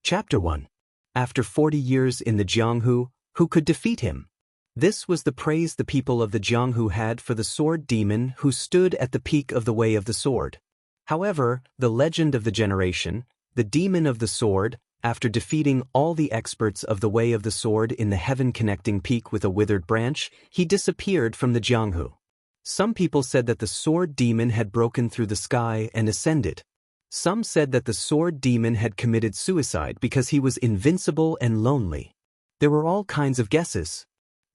Chapter 1. After 40 years in the Jianghu, who could defeat him? This was the praise the people of the Jianghu had for the sword demon who stood at the peak of the way of the sword. However, the legend of the generation, the demon of the sword, after defeating all the experts of the way of the sword in the heaven-connecting peak with a withered branch, he disappeared from the Jianghu. Some people said that the sword demon had broken through the sky and ascended. Some said that the sword demon had committed suicide because he was invincible and lonely. There were all kinds of guesses.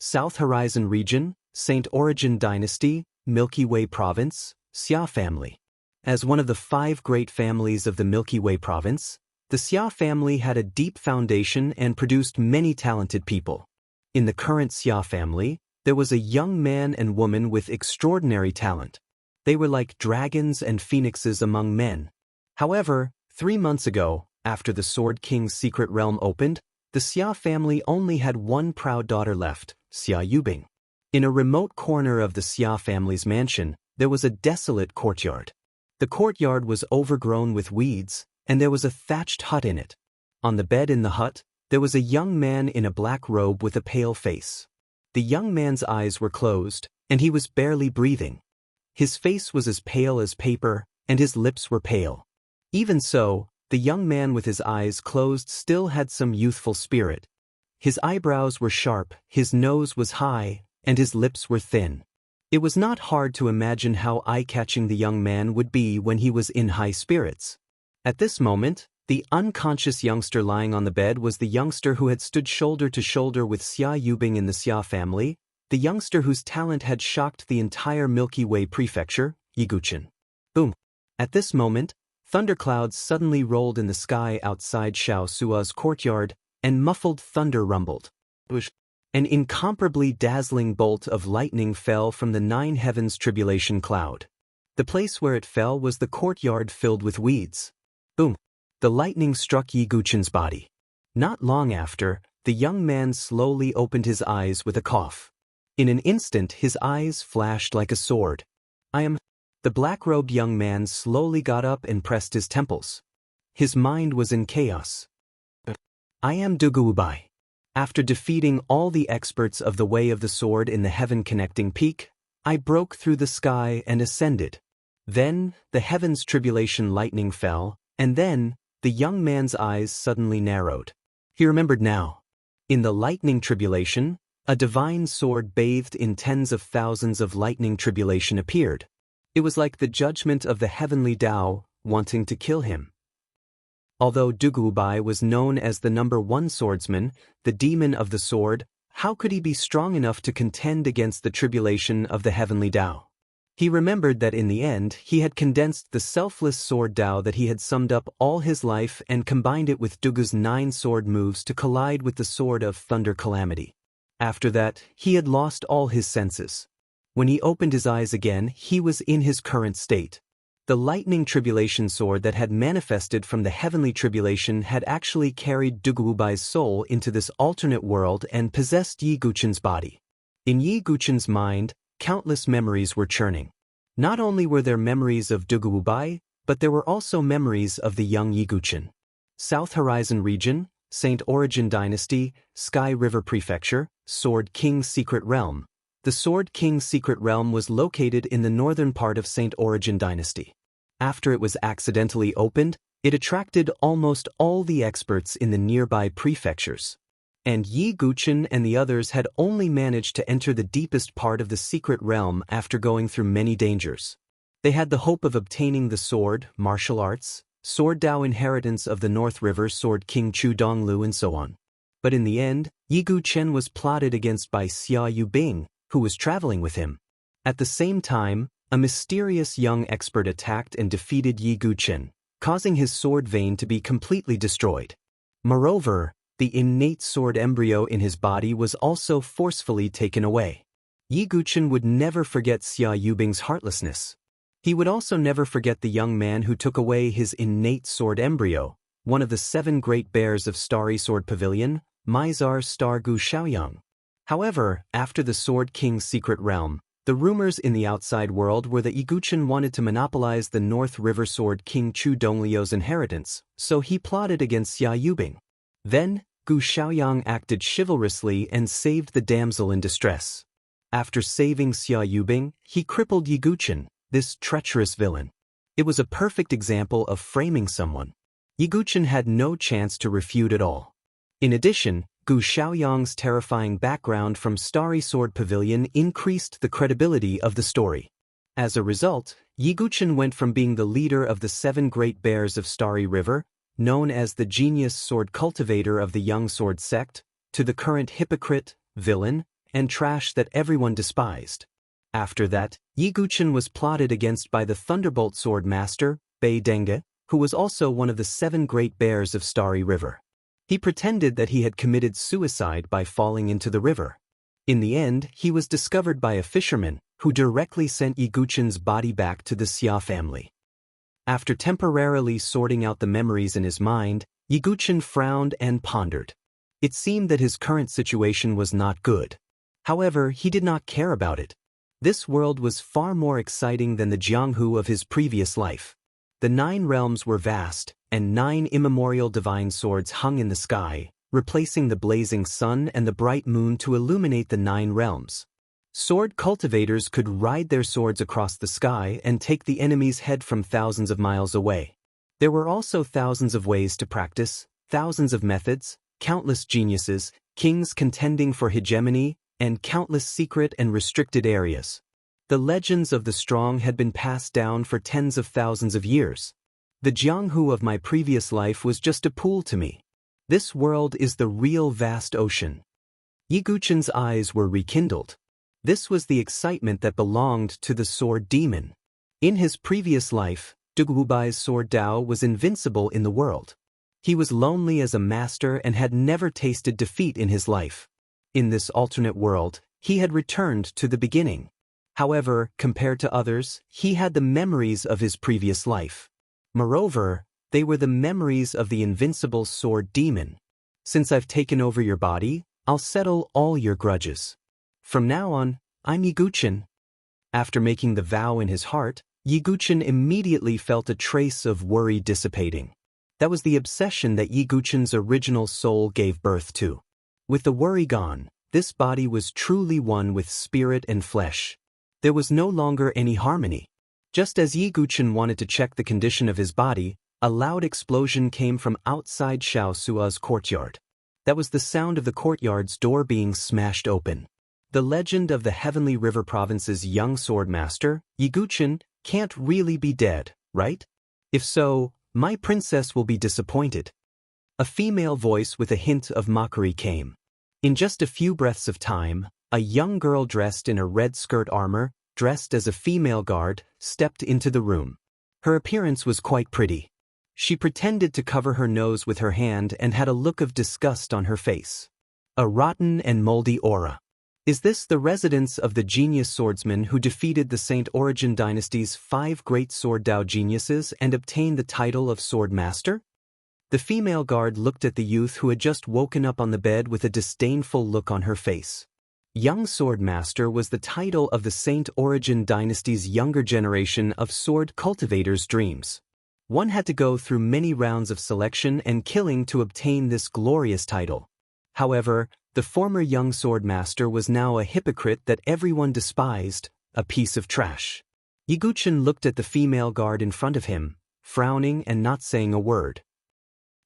South Horizon region, Saint Origin dynasty, Milky Way province, Xia family. As one of the 5 great families of the Milky Way province, the Xia family had a deep foundation and produced many talented people. In the current Xia family, there was a young man and woman with extraordinary talent. They were like dragons and phoenixes among men. However, 3 months ago, after the Sword King's secret realm opened, the Xia family only had one proud daughter left, Xia Yubing. In a remote corner of the Xia family's mansion, there was a desolate courtyard. The courtyard was overgrown with weeds, and there was a thatched hut in it. On the bed in the hut, there was a young man in a black robe with a pale face. The young man's eyes were closed, and he was barely breathing. His face was as pale as paper, and his lips were pale. Even so, the young man with his eyes closed still had some youthful spirit. His eyebrows were sharp, his nose was high, and his lips were thin. It was not hard to imagine how eye-catching the young man would be when he was in high spirits. At this moment, the unconscious youngster lying on the bed was the youngster who had stood shoulder to shoulder with Xia Yubing in the Xia family, the youngster whose talent had shocked the entire Milky Way prefecture, Yiguchen. Boom! At this moment, thunderclouds suddenly rolled in the sky outside Xiao Sua's courtyard, and muffled thunder rumbled. An incomparably dazzling bolt of lightning fell from the 9 heavens tribulation cloud. The place where it fell was the courtyard filled with weeds. Boom! The lightning struck Yi Guchen's body. Not long after, the young man slowly opened his eyes with a cough. In an instant his eyes flashed like a sword. The black-robed young man slowly got up and pressed his temples. His mind was in chaos. I am Duguubai. After defeating all the experts of the way of the sword in the heaven-connecting peak, I broke through the sky and ascended. Then, the heavens tribulation lightning fell, and then, the young man's eyes suddenly narrowed. He remembered now. In the lightning tribulation, a divine sword bathed in tens of thousands of lightning tribulation appeared. It was like the judgment of the heavenly Tao, wanting to kill him. Although Duguubai was known as the #1 swordsman, the demon of the sword, how could he be strong enough to contend against the tribulation of the heavenly Tao? He remembered that in the end he had condensed the selfless sword Tao that he had summed up all his life and combined it with Dugu's 9 sword moves to collide with the sword of thunder calamity. After that, he had lost all his senses. When he opened his eyes again, he was in his current state. The lightning tribulation sword that had manifested from the heavenly tribulation had actually carried Duguubai's soul into this alternate world and possessed Yi Guchen's body. In Yi Guchen's mind, countless memories were churning. Not only were there memories of Duguubai, but there were also memories of the young Yi Guchen. South Horizon region, Saint Origin dynasty, Sky River prefecture, Sword King's secret realm. The Sword King's secret realm was located in the northern part of Saint Origin dynasty. After it was accidentally opened, it attracted almost all the experts in the nearby prefectures. And Yi Guchen and the others had only managed to enter the deepest part of the secret realm after going through many dangers. They had the hope of obtaining the sword, martial arts, sword Tao inheritance of the North River Sword King Chu Donglu and so on. But in the end, Yi Guchen was plotted against by Xia Yubing, who was traveling with him. At the same time, a mysterious young expert attacked and defeated Yi Guchen, causing his sword vein to be completely destroyed. Moreover, the innate sword embryo in his body was also forcefully taken away. Yi Guchen would never forget Xia Yubing's heartlessness. He would also never forget the young man who took away his innate sword embryo, one of the 7 great bears of Starry Sword Pavilion, Mizar Star Gu Xiaoyang. However, after the Sword King's secret realm, The rumors in the outside world were that Yi Guchen wanted to monopolize the North River Sword King Chu Dongliu's inheritance, so he plotted against Xia Yubing. Then, Gu Xiaoyang acted chivalrously and saved the damsel in distress. After saving Xia Yubing, he crippled Yi Guchen, this treacherous villain. It was a perfect example of framing someone. Yi Guchen had no chance to refute at all. In addition, Gu Xiaoyang's terrifying background from Starry Sword Pavilion increased the credibility of the story. As a result, Yi Guchen went from being the leader of the 7 Great Bears of Starry River, known as the genius sword cultivator of the Young Sword sect, to the current hypocrite, villain, and trash that everyone despised. After that, Yi Guchen was plotted against by the Thunderbolt Sword Master, Bei Denge, who was also one of the 7 Great Bears of Starry River. He pretended that he had committed suicide by falling into the river. In the end, he was discovered by a fisherman, who directly sent Yi Guchen's body back to the Xia family. After temporarily sorting out the memories in his mind, Yi Guchen frowned and pondered. It seemed that his current situation was not good. However, he did not care about it. This world was far more exciting than the Jianghu of his previous life. The 9 realms were vast, and 9 immemorial divine swords hung in the sky, replacing the blazing sun and the bright moon to illuminate the 9 realms. Sword cultivators could ride their swords across the sky and take the enemy's head from thousands of miles away. There were also thousands of ways to practice, thousands of methods, countless geniuses, kings contending for hegemony, and countless secret and restricted areas. The legends of the strong had been passed down for tens of thousands of years. The Jianghu of my previous life was just a pool to me. This world is the real vast ocean. Yi Guchen's eyes were rekindled. This was the excitement that belonged to the sword demon. In his previous life, Dugubai's sword Dao was invincible in the world. He was lonely as a master and had never tasted defeat in his life. In this alternate world, he had returned to the beginning. However, compared to others, he had the memories of his previous life. Moreover, they were the memories of the invincible sword demon. Since I've taken over your body, I'll settle all your grudges. From now on, I'm Yi Guchen. After making the vow in his heart, Yi Guchen immediately felt a trace of worry dissipating. That was the obsession that Yi Guchen's original soul gave birth to. With the worry gone, this body was truly one with spirit and flesh. There was no longer any harmony. Just as Yi Guchen wanted to check the condition of his body, a loud explosion came from outside Xiao Sua's courtyard. That was the sound of the courtyard's door being smashed open. The legend of the Heavenly River Province's young sword master, Yi Guchen, can't really be dead, right? If so, my princess will be disappointed. A female voice with a hint of mockery came. In just a few breaths of time, a young girl dressed in a red skirt armor, dressed as a female guard, stepped into the room. Her appearance was quite pretty. She pretended to cover her nose with her hand and had a look of disgust on her face. A rotten and moldy aura. Is this the residence of the genius swordsman who defeated the Saint Origin dynasty's 5 great sword Dao geniuses and obtained the title of Sword Master? The female guard looked at the youth who had just woken up on the bed with a disdainful look on her face. Young Sword Master was the title of the Saint Origin dynasty's younger generation of sword cultivators' dreams. One had to go through many rounds of selection and killing to obtain this glorious title. However, the former young sword master was now a hypocrite that everyone despised, a piece of trash. Yi Guchen looked at the female guard in front of him, frowning and not saying a word.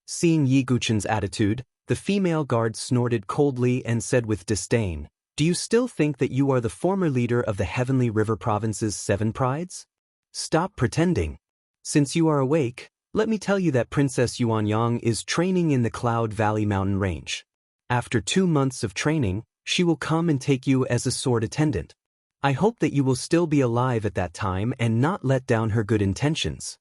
Seeing Yi Guchen's attitude, the female guard snorted coldly and said with disdain, "Do you still think that you are the former leader of the Heavenly River Province's 7 prides? Stop pretending. Since you are awake, let me tell you that Princess Yuanyang is training in the Cloud Valley mountain range. After 2 months of training, she will come and take you as a sword attendant. I hope that you will still be alive at that time and not let down her good intentions."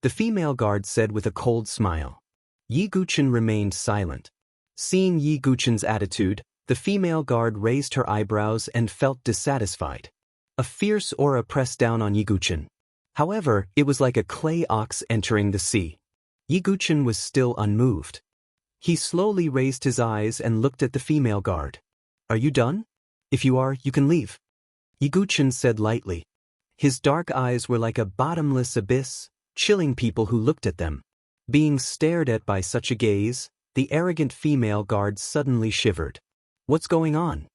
The female guard said with a cold smile. Yi Guchen remained silent. Seeing Yi Guchen's attitude, the female guard raised her eyebrows and felt dissatisfied. A fierce aura pressed down on Yi Guchen. However, it was like a clay ox entering the sea. Yi Guchen was still unmoved. He slowly raised his eyes and looked at the female guard. "Are you done? If you are, you can leave." Yiguchen said lightly. His dark eyes were like a bottomless abyss, chilling people who looked at them. Being stared at by such a gaze, the arrogant female guard suddenly shivered. What's going on?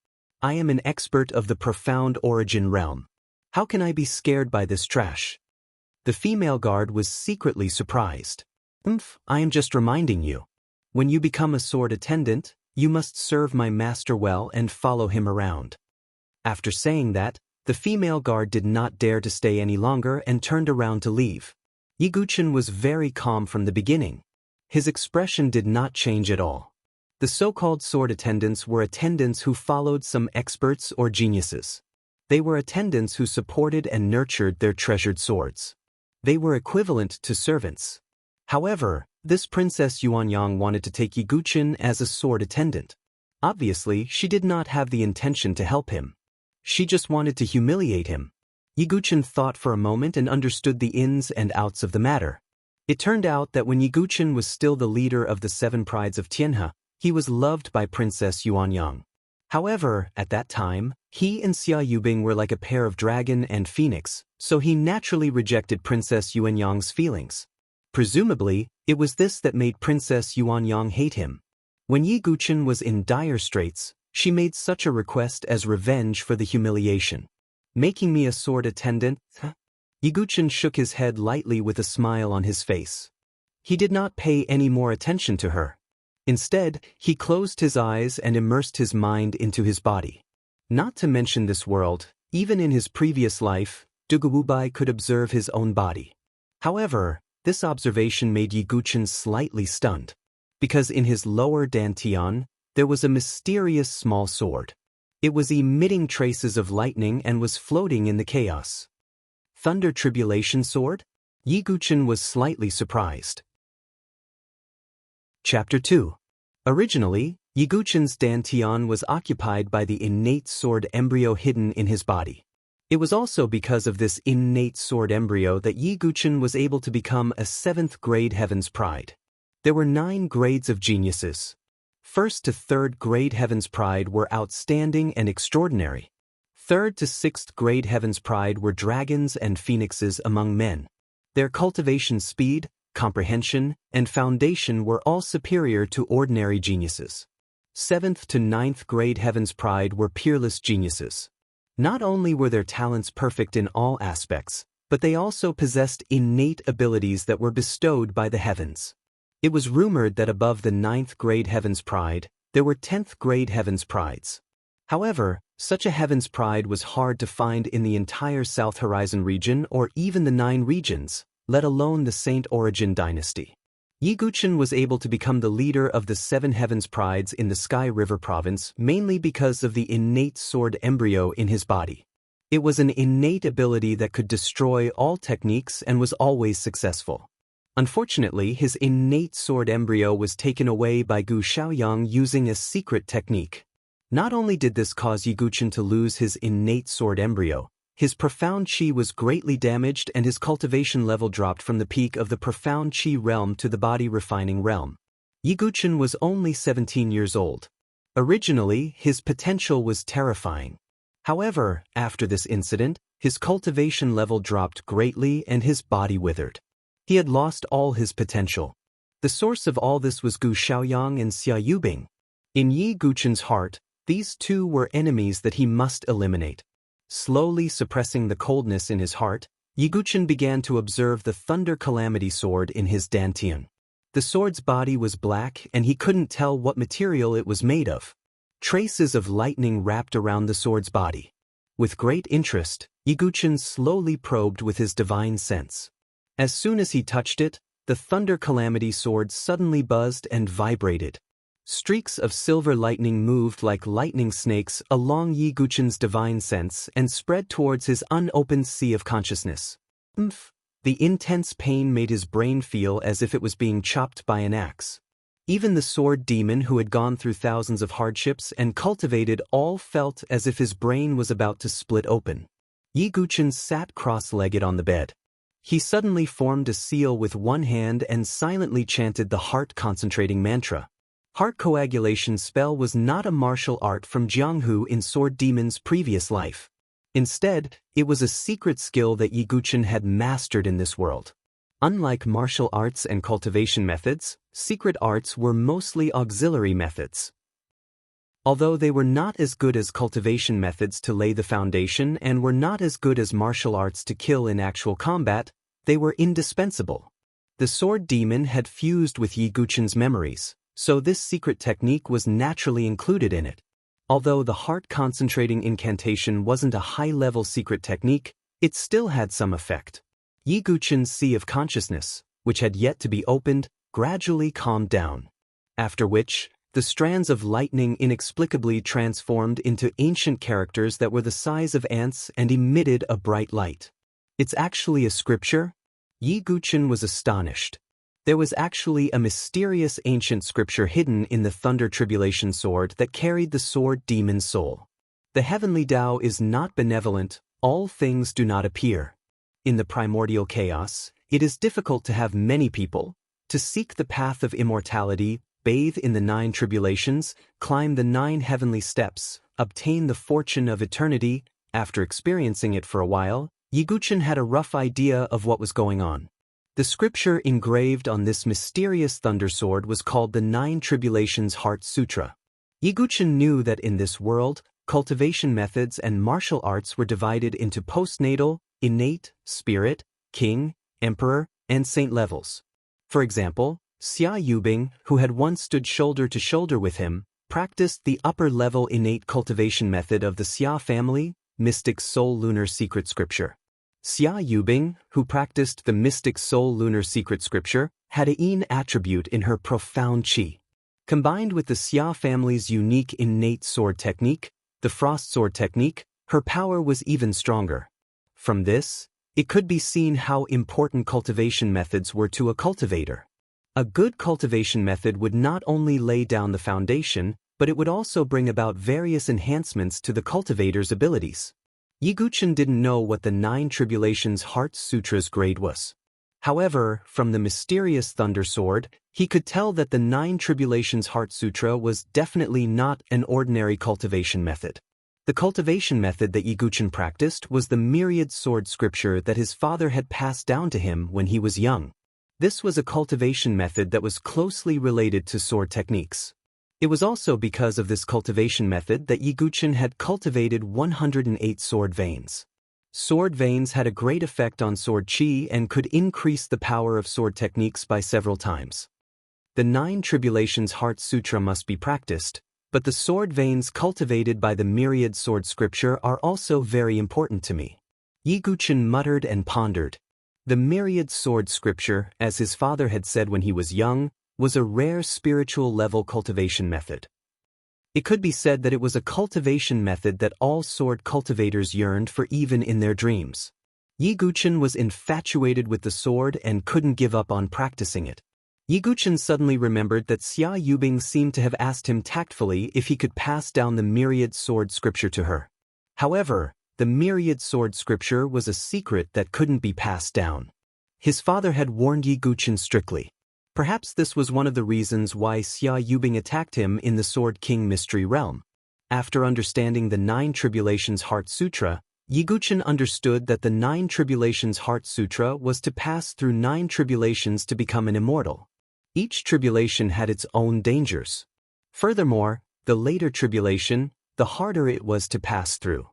I am an expert of the profound origin realm. How can I be scared by this trash? The female guard was secretly surprised. I am just reminding you. When you become a sword attendant, you must serve my master well and follow him around. After saying that, the female guard did not dare to stay any longer and turned around to leave. Yiguchen was very calm from the beginning. His expression did not change at all. The so-called sword attendants were attendants who followed some experts or geniuses. They were attendants who supported and nurtured their treasured swords. They were equivalent to servants. However, this Princess Yuanyang wanted to take Yiguchen as a sword attendant. Obviously, she did not have the intention to help him. She just wanted to humiliate him. Yiguchen thought for a moment and understood the ins and outs of the matter. It turned out that when Yiguchen was still the leader of the 7 Prides of Tianhe, he was loved by Princess Yuanyang. However, at that time, he and Xia Yubing were like a pair of dragon and phoenix, so he naturally rejected Princess Yuanyang's feelings. Presumably, it was this that made Princess Yuanyang hate him. When Yiguchen was in dire straits, she made such a request as revenge for the humiliation. Making me a sword attendant? Yiguchen shook his head lightly with a smile on his face. He did not pay any more attention to her. Instead, he closed his eyes and immersed his mind into his body. Not to mention this world, even in his previous life, Duguwubai could observe his own body. However, this observation made Yiguchen slightly stunned, because in his lower dantian, there was a mysterious small sword. It was emitting traces of lightning and was floating in the chaos. Thunder Tribulation Sword? Yiguchen was slightly surprised. Chapter 2. Originally, Yiguchen's dantian was occupied by the innate sword embryo hidden in his body. It was also because of this innate sword embryo that Yiguchen was able to become a 7th grade Heaven's Pride. There were 9 grades of geniuses. 1st to 3rd grade Heaven's Pride were outstanding and extraordinary. 3rd to 6th grade Heaven's Pride were dragons and phoenixes among men. Their cultivation speed, comprehension, and foundation were all superior to ordinary geniuses. 7th to 9th grade Heaven's Pride were peerless geniuses. Not only were their talents perfect in all aspects, but they also possessed innate abilities that were bestowed by the heavens. It was rumored that above the 9th grade Heaven's Pride, there were 10th grade Heaven's Prides. However, such a Heaven's Pride was hard to find in the entire South Horizon region or even the 9 regions, let alone the Saint Origin dynasty. Yiguchen was able to become the leader of the 7 Heaven's Prides in the Sky River province mainly because of the innate sword embryo in his body. It was an innate ability that could destroy all techniques and was always successful. Unfortunately, his innate sword embryo was taken away by Gu Xiaoyang using a secret technique. Not only did this cause Yiguchen to lose his innate sword embryo, his profound qi was greatly damaged and his cultivation level dropped from the peak of the profound qi realm to the body refining realm. Yiguchen was only 17 years old. Originally, his potential was terrifying. However, after this incident, his cultivation level dropped greatly and his body withered. He had lost all his potential. The source of all this was Gu Xiaoyang and Xia Yubing. In Yiguchen's heart, these two were enemies that he must eliminate. Slowly suppressing the coldness in his heart, Yiguchen began to observe the Thunder Calamity sword in his dantian. The sword's body was black and he couldn't tell what material it was made of. Traces of lightning wrapped around the sword's body. With great interest, Yiguchen slowly probed with his divine sense. As soon as he touched it, the Thunder Calamity sword suddenly buzzed and vibrated. Streaks of silver lightning moved like lightning snakes along Yiguchen's divine sense and spread towards his unopened sea of consciousness. The intense pain made his brain feel as if it was being chopped by an axe. Even the sword demon who had gone through thousands of hardships and cultivated all felt as if his brain was about to split open. Yiguchen sat cross-legged on the bed. He suddenly formed a seal with one hand and silently chanted the heart-concentrating mantra. Heart coagulation spell was not a martial art from Jianghu in Sword Demon's previous life. Instead, it was a secret skill that Yi Guqin had mastered in this world. Unlike martial arts and cultivation methods, secret arts were mostly auxiliary methods. Although they were not as good as cultivation methods to lay the foundation and were not as good as martial arts to kill in actual combat, they were indispensable. The sword demon had fused with Yi Guqin's memories, so this secret technique was naturally included in it. Although the heart-concentrating incantation wasn't a high-level secret technique, it still had some effect. Yi Guqin's sea of consciousness, which had yet to be opened, gradually calmed down. After which, the strands of lightning inexplicably transformed into ancient characters that were the size of ants and emitted a bright light. It's actually a scripture? Yi Guqin was astonished. There was actually a mysterious ancient scripture hidden in the Thunder Tribulation Sword that carried the sword demon's soul. The heavenly Tao is not benevolent, all things do not appear. In the primordial chaos, it is difficult to have many people, to seek the path of immortality, bathe in the 9 tribulations, climb the 9 heavenly steps, obtain the fortune of eternity. After experiencing it for a while, Yi Guqin had a rough idea of what was going on. The scripture engraved on this mysterious thunder sword was called the 9 Tribulations Heart Sutra. Yi Guqin knew that in this world, cultivation methods and martial arts were divided into postnatal, innate, spirit, king, emperor, and saint levels. For example, Xia Yubing, who had once stood shoulder to shoulder with him, practiced the upper-level innate cultivation method of the Xia family, Mystic Soul Lunar Secret Scripture. Xia Yubing, who practiced the Mystic Soul Lunar Secret Scripture, had a yin attribute in her profound qi. Combined with the Xia family's unique innate sword technique, the Frost Sword technique, her power was even stronger. From this, it could be seen how important cultivation methods were to a cultivator. A good cultivation method would not only lay down the foundation, but it would also bring about various enhancements to the cultivator's abilities. Yi Guqin didn't know what the 9 Tribulations Heart Sutra's grade was. However, from the mysterious Thunder Sword, he could tell that the 9 Tribulations Heart Sutra was definitely not an ordinary cultivation method. The cultivation method that Yi Guqin practiced was the myriad sword scripture that his father had passed down to him when he was young. This was a cultivation method that was closely related to sword techniques. It was also because of this cultivation method that Yi Guqin had cultivated 108 sword veins. Sword veins had a great effect on sword qi and could increase the power of sword techniques by several times. The 9 Tribulations Heart Sutra must be practiced, but the sword veins cultivated by the myriad sword scripture are also very important to me. Yi Guqin muttered and pondered. The myriad sword scripture, as his father had said when he was young, was a rare spiritual level cultivation method. It could be said that it was a cultivation method that all sword cultivators yearned for even in their dreams. Yi Guqin was infatuated with the sword and couldn't give up on practicing it. Yi Guqin suddenly remembered that Xia Yubing seemed to have asked him tactfully if he could pass down the myriad sword scripture to her. However, the myriad sword scripture was a secret that couldn't be passed down. His father had warned Yi Guqin strictly. Perhaps this was one of the reasons why Xia Yubing attacked him in the Sword King Mystery Realm. After understanding the 9 Tribulations Heart Sutra, Yi Guqin understood that the 9 Tribulations Heart Sutra was to pass through 9 tribulations to become an immortal. Each tribulation had its own dangers. Furthermore, the later tribulation, the harder it was to pass through.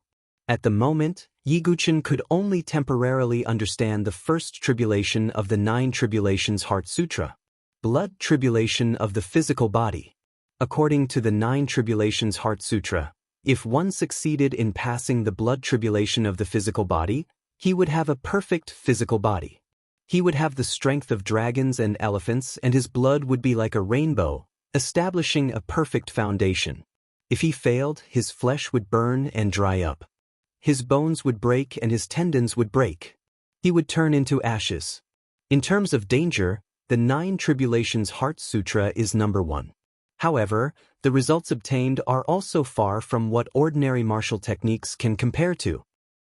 At the moment, Yi Guqin could only temporarily understand the first tribulation of the 9 Tribulations Heart Sutra. Blood tribulation of the physical body. According to the 9 Tribulations Heart Sutra, if one succeeded in passing the blood tribulation of the physical body, he would have a perfect physical body. He would have the strength of dragons and elephants, and his blood would be like a rainbow, establishing a perfect foundation. If he failed, his flesh would burn and dry up. His bones would break and his tendons would break. He would turn into ashes. In terms of danger, the 9 Tribulations Heart Sutra is number 1. However, the results obtained are also far from what ordinary martial techniques can compare to.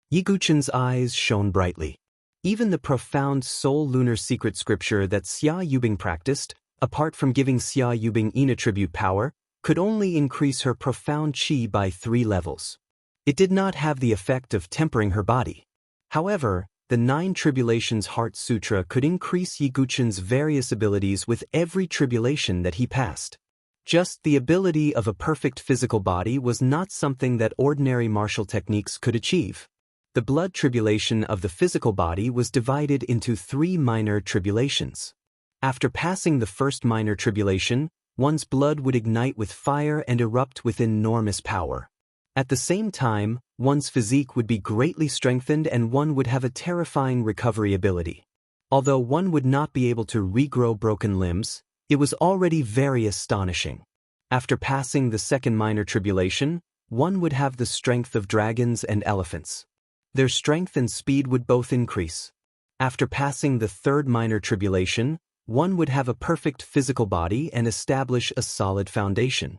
Yi Guqin's eyes shone brightly. Even the profound Soul Lunar Secret Scripture that Xia Yubing practiced, apart from giving Xia Yubing yin attribute power, could only increase her profound qi by 3 levels. It did not have the effect of tempering her body. However, the 9 Tribulations Heart Sutra could increase Yiguchen's various abilities with every tribulation that he passed. Just the ability of a perfect physical body was not something that ordinary martial techniques could achieve. The blood tribulation of the physical body was divided into 3 minor tribulations. After passing the first minor tribulation, one's blood would ignite with fire and erupt with enormous power. At the same time, one's physique would be greatly strengthened and one would have a terrifying recovery ability. Although one would not be able to regrow broken limbs, it was already very astonishing. After passing the second minor tribulation, one would have the strength of dragons and elephants. Their strength and speed would both increase. After passing the third minor tribulation, one would have a perfect physical body and establish a solid foundation.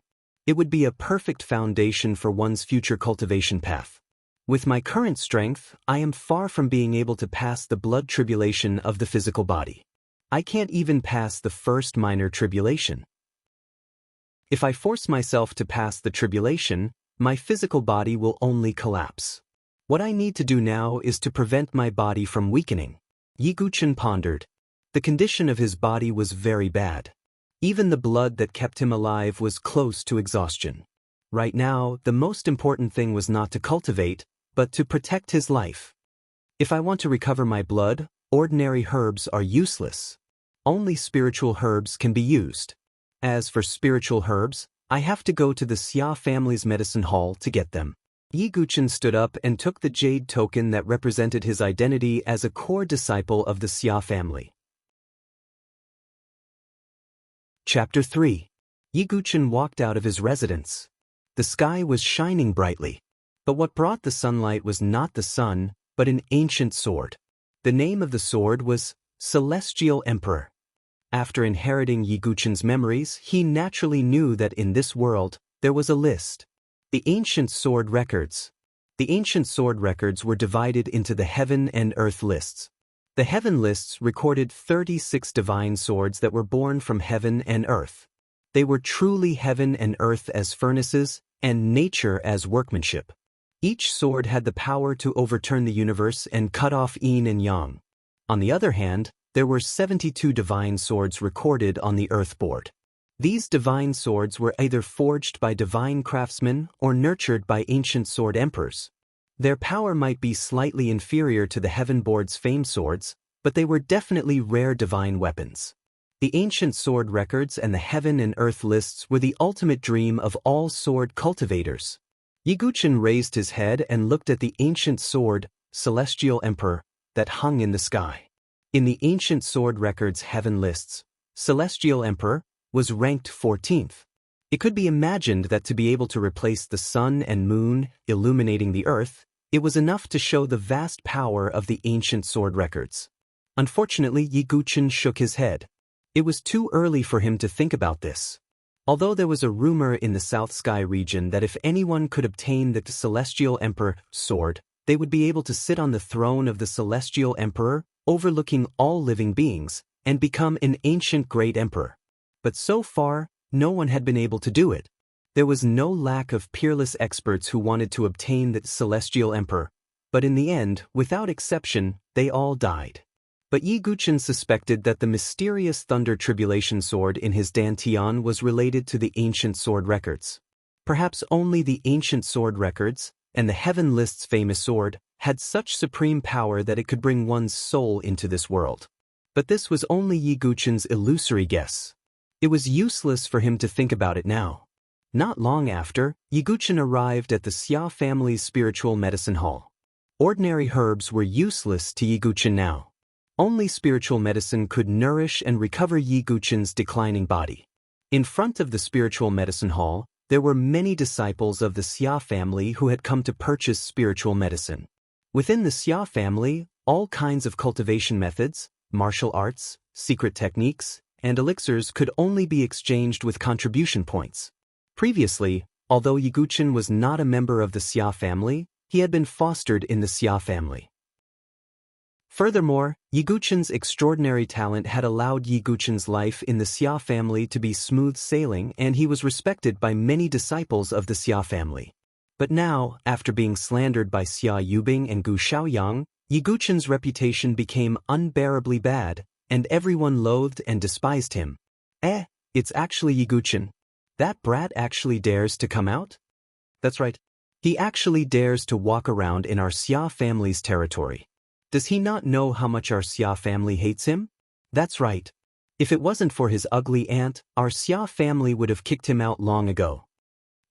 It would be a perfect foundation for one's future cultivation path. With my current strength, I am far from being able to pass the blood tribulation of the physical body. I can't even pass the first minor tribulation. If I force myself to pass the tribulation, my physical body will only collapse. What I need to do now is to prevent my body from weakening. Yiguchen pondered. The condition of his body was very bad. Even the blood that kept him alive was close to exhaustion. Right now, the most important thing was not to cultivate, but to protect his life. If I want to recover my blood, ordinary herbs are useless. Only spiritual herbs can be used. As for spiritual herbs, I have to go to the Xia family's medicine hall to get them. Yiguchen stood up and took the jade token that represented his identity as a core disciple of the Xia family. Chapter 3. Yiguchen walked out of his residence. The sky was shining brightly. But what brought the sunlight was not the sun, but an ancient sword. The name of the sword was Celestial Emperor. After inheriting Yiguchen's memories, he naturally knew that in this world, there was a list. The ancient sword records. The ancient sword records were divided into the heaven and earth lists. The heaven lists recorded 36 divine swords that were born from heaven and earth. They were truly heaven and earth as furnaces, and nature as workmanship. Each sword had the power to overturn the universe and cut off yin and yang. On the other hand, there were 72 divine swords recorded on the earth board. These divine swords were either forged by divine craftsmen or nurtured by ancient sword emperors. Their power might be slightly inferior to the heaven board's famed swords, but they were definitely rare divine weapons. The ancient sword records and the heaven and earth lists were the ultimate dream of all sword cultivators. Yiguchen raised his head and looked at the ancient sword, Celestial Emperor, that hung in the sky. In the ancient sword records heaven lists, Celestial Emperor was ranked 14th. It could be imagined that to be able to replace the sun and moon, illuminating the earth, it was enough to show the vast power of the ancient sword records. Unfortunately, Yiguchen shook his head. It was too early for him to think about this. Although there was a rumor in the South Sky region that if anyone could obtain the Celestial Emperor sword, they would be able to sit on the throne of the Celestial Emperor, overlooking all living beings, and become an ancient great emperor. But so far, no one had been able to do it. There was no lack of peerless experts who wanted to obtain the Celestial Emperor, but in the end, without exception, they all died. But Yiguchen suspected that the mysterious Thunder Tribulation sword in his dantian was related to the ancient sword records. Perhaps only the ancient sword records, and the heaven list's famous sword, had such supreme power that it could bring one's soul into this world. But this was only Yiguchen's illusory guess. It was useless for him to think about it now. Not long after, Yiguchen arrived at the Xia family's spiritual medicine hall. Ordinary herbs were useless to Yiguchen now. Only spiritual medicine could nourish and recover Yiguchen's declining body. In front of the spiritual medicine hall, there were many disciples of the Xia family who had come to purchase spiritual medicine. Within the Xia family, all kinds of cultivation methods, martial arts, secret techniques, and elixirs could only be exchanged with contribution points. Previously, although Yiguchen was not a member of the Xia family, he had been fostered in the Xia family. Furthermore, Yiguchen's extraordinary talent had allowed Yiguchen's life in the Xia family to be smooth sailing, and he was respected by many disciples of the Xia family. But now, after being slandered by Xia Yubing and Gu Xiaoyang, Yi Guchen's reputation became unbearably bad, and everyone loathed and despised him. It's actually Yi Guchen. That brat actually dares to come out? That's right. He actually dares to walk around in our Xia family's territory. Does he not know how much our Xia family hates him? That's right. If it wasn't for his ugly aunt, our Xia family would have kicked him out long ago.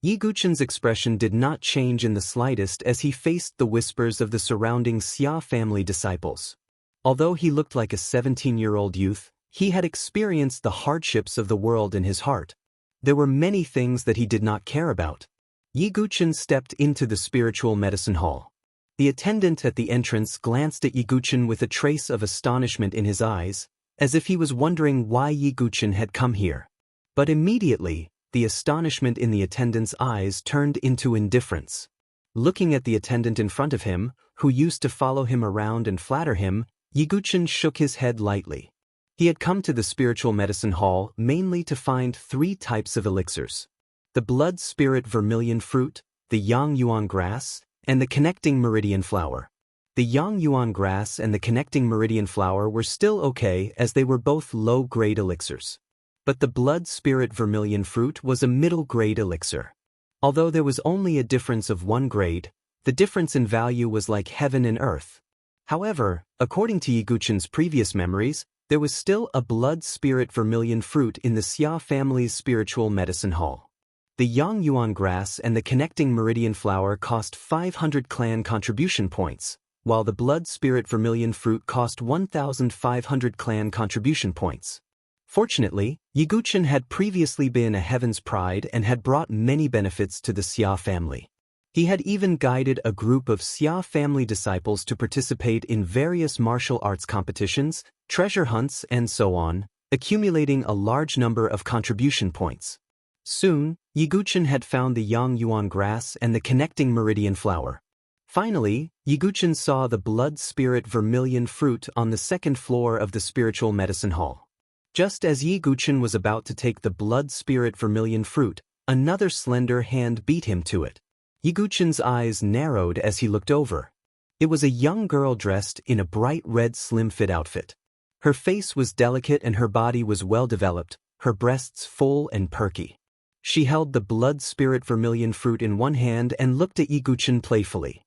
Yi Guchen's expression did not change in the slightest as he faced the whispers of the surrounding Xia family disciples. Although he looked like a 17-year-old youth, he had experienced the hardships of the world in his heart. There were many things that he did not care about. Yi Guchen stepped into the spiritual medicine hall. The attendant at the entrance glanced at Yi Guchen with a trace of astonishment in his eyes, as if he was wondering why Yi Guchen had come here. But immediately, the astonishment in the attendant's eyes turned into indifference. Looking at the attendant in front of him, who used to follow him around and flatter him, Yi Guchen shook his head lightly. He had come to the spiritual medicine hall mainly to find 3 types of elixirs: the blood spirit vermilion fruit, the yang yuan grass, and the connecting meridian flower. The yang yuan grass and the connecting meridian flower were still okay as they were both low-grade elixirs. But the blood spirit vermilion fruit was a middle-grade elixir. Although there was only a difference of 1 grade, the difference in value was like heaven and earth. However, according to Yi Guchen's previous memories, there was still a blood spirit vermilion fruit in the Xia family's spiritual medicine hall. The yang yuan grass and the connecting meridian flower cost 500 clan contribution points, while the blood spirit vermilion fruit cost 1,500 clan contribution points. Fortunately, Yi Guchen had previously been a Heaven's Pride and had brought many benefits to the Xia family. He had even guided a group of Xia family disciples to participate in various martial arts competitions, treasure hunts, and so on, accumulating a large number of contribution points. Soon, Yi Guchen had found the yang yuan grass and the connecting meridian flower. Finally, Yi Guchen saw the blood spirit vermilion fruit on the 2nd floor of the spiritual medicine hall. Just as Yi Guchen was about to take the blood spirit vermilion fruit, another slender hand beat him to it. Yi Guchen's eyes narrowed as he looked over. It was a young girl dressed in a bright red slim-fit outfit. Her face was delicate and her body was well-developed, her breasts full and perky. She held the blood spirit vermilion fruit in one hand and looked at Yi Guchen playfully.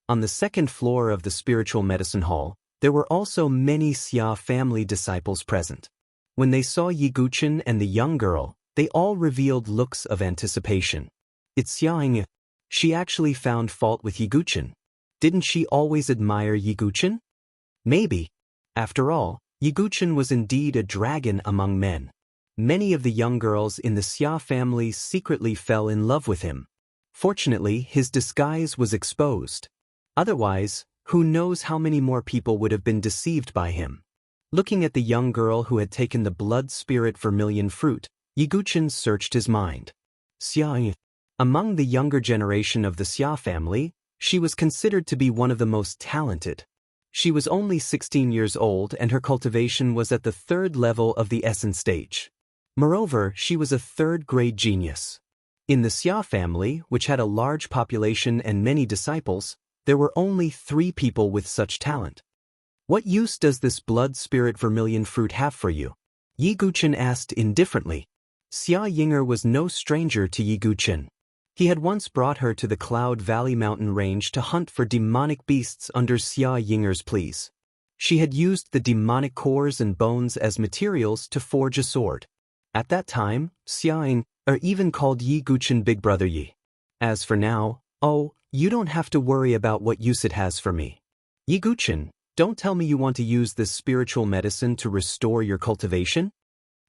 On the 2nd floor of the spiritual medicine hall, there were also many Xia family disciples present. When they saw Yi Guchen and the young girl, they all revealed looks of anticipation. It's Xia Ying. She actually found fault with Yi Guchen. Didn't she always admire Yi Guchen? Maybe. After all, Yi Guchen was indeed a dragon among men. Many of the young girls in the Xia family secretly fell in love with him. Fortunately, his disguise was exposed. Otherwise, who knows how many more people would have been deceived by him. Looking at the young girl who had taken the blood spirit vermilion fruit, Yi Guchen searched his mind. Xia Ying. Among the younger generation of the Xia family, she was considered to be one of the most talented. She was only 16 years old and her cultivation was at the 3rd level of the essence stage. Moreover, she was a 3rd-grade genius. In the Xia family, which had a large population and many disciples, there were only 3 people with such talent. What use does this blood spirit vermilion fruit have for you? Yi Guchen asked indifferently. Xia Yinger was no stranger to Yi Guchen. He had once brought her to the Cloud Valley mountain range to hunt for demonic beasts under Xia Yinger's pleas. She had used the demonic cores and bones as materials to forge a sword. At that time, Xia Ying, even called Yi Guchen Big Brother Yi. As for now, you don't have to worry about what use it has for me. Yi Guchen, don't tell me you want to use this spiritual medicine to restore your cultivation?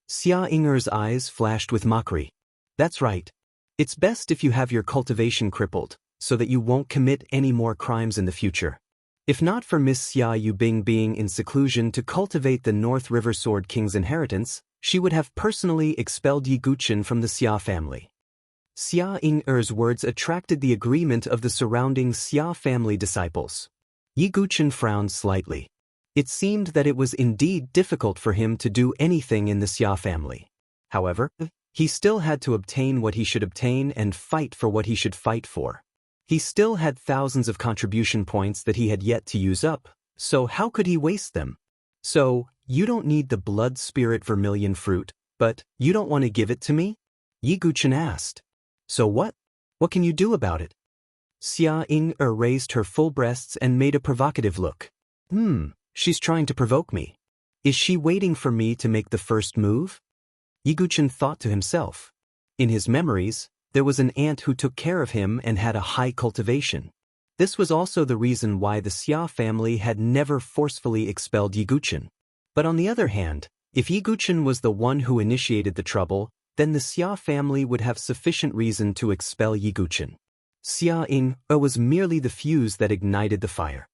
Xia Yinger's eyes flashed with mockery. That's right. It's best if you have your cultivation crippled, so that you won't commit any more crimes in the future. If not for Miss Xia Yubing being in seclusion to cultivate the North River Sword King's inheritance, she would have personally expelled Yi Guchen from the Xia family. Xia Yinger's words attracted the agreement of the surrounding Xia family disciples. Yi Guchen frowned slightly. It seemed that it was indeed difficult for him to do anything in the Xia family. However, He still had to obtain what he should obtain and fight for what he should fight for. He still had thousands of contribution points that he had yet to use up, so how could he waste them? So, you don't need the blood spirit vermilion fruit, but you don't want to give it to me? Yiguchen asked. So what? What can you do about it? Xia Ying-er raised her full breasts and made a provocative look. She's trying to provoke me. Is she waiting for me to make the first move? Yiguchen thought to himself. In his memories, there was an ant who took care of him and had a high cultivation. This was also the reason why the Xia family had never forcefully expelled Yiguchen. But on the other hand, if Yiguchen was the one who initiated the trouble, then the Xia family would have sufficient reason to expel Yiguchen. Xia Ying-er was merely the fuse that ignited the fire.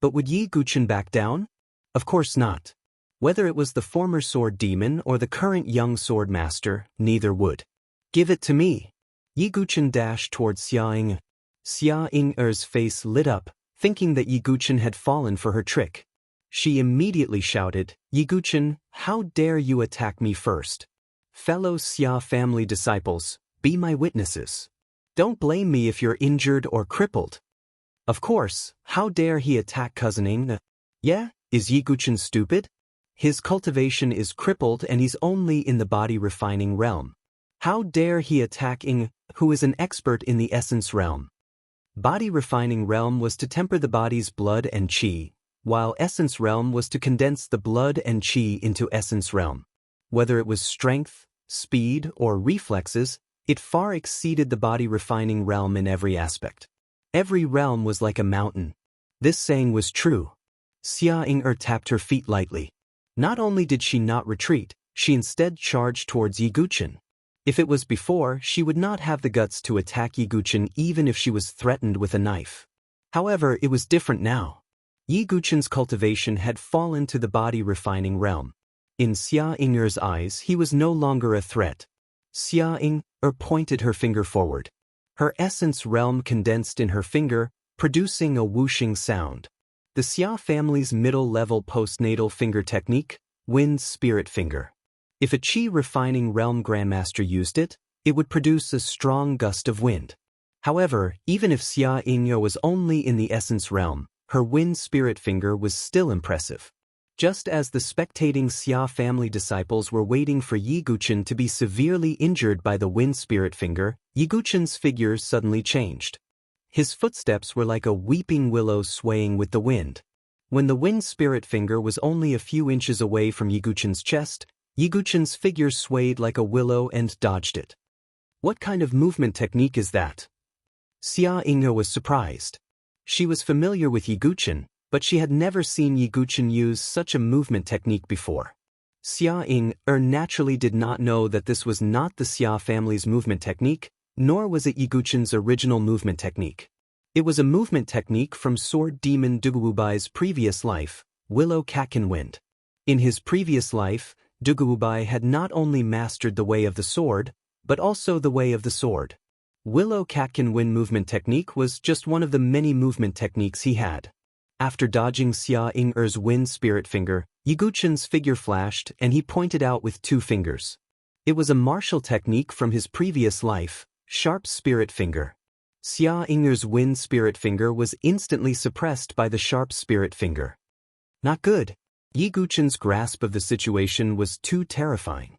But would Yiguchen back down? Of course not. Whether it was the former sword demon or the current young sword master, neither would. Give it to me. Yiguchen dashed towards Xia Ying. Xia Ying-er's face lit up, thinking that Yiguchen had fallen for her trick. She immediately shouted, Yiguchen, how dare you attack me first? Fellow Xia family disciples, be my witnesses. Don't blame me if you're injured or crippled. Of course, how dare he attack cousin Ying? Yeah, is Yiguchen stupid? His cultivation is crippled and he's only in the body refining realm. How dare he attack Ying, who is an expert in the essence realm? Body refining realm was to temper the body's blood and qi, while essence realm was to condense the blood and qi into essence realm. Whether it was strength, speed, or reflexes, it far exceeded the body refining realm in every aspect. Every realm was like a mountain. This saying was true. Xia Ying-er tapped her feet lightly. Not only did she not retreat, she instead charged towards Yiguchen. If it was before, she would not have the guts to attack Yiguchen even if she was threatened with a knife. However, it was different now. Yiguchen's cultivation had fallen to the body refining realm. In Xia Ying-er's eyes, he was no longer a threat. Xia Ying-er pointed her finger forward. Her essence realm condensed in her finger, producing a whooshing sound. The Xia family's middle-level postnatal finger technique, wind spirit finger. If a qi refining realm grandmaster used it, it would produce a strong gust of wind. However, even if Xia Ying-er was only in the essence realm, her wind spirit finger was still impressive. Just as the spectating Xia family disciples were waiting for Yiguchen to be severely injured by the wind spirit finger, Yiguchen's figure suddenly changed. His footsteps were like a weeping willow swaying with the wind. When the wind spirit finger was only a few inches away from Yiguchen's chest, Yiguchen's figure swayed like a willow and dodged it. What kind of movement technique is that? Xia Ying-er was surprised. She was familiar with Yiguchen, but she had never seen Yiguchen use such a movement technique before. Xia Ying-er naturally did not know that this was not the Xia family's movement technique, nor was it Yiguchen's original movement technique. It was a movement technique from sword demon Duguwubai's previous life, Willow Catkin Wind. In his previous life, Duguwubai had not only mastered the way of the sword, but also the way of the sword. Willow Catkin Wind movement technique was just one of the many movement techniques he had. After dodging Xia Ying-er's wind spirit finger, Yiguchen's figure flashed and he pointed out with two fingers. It was a martial technique from his previous life, sharp spirit finger. Xia Ying-er's wind spirit finger was instantly suppressed by the sharp spirit finger. Not good. Yiguchen's grasp of the situation was too terrifying.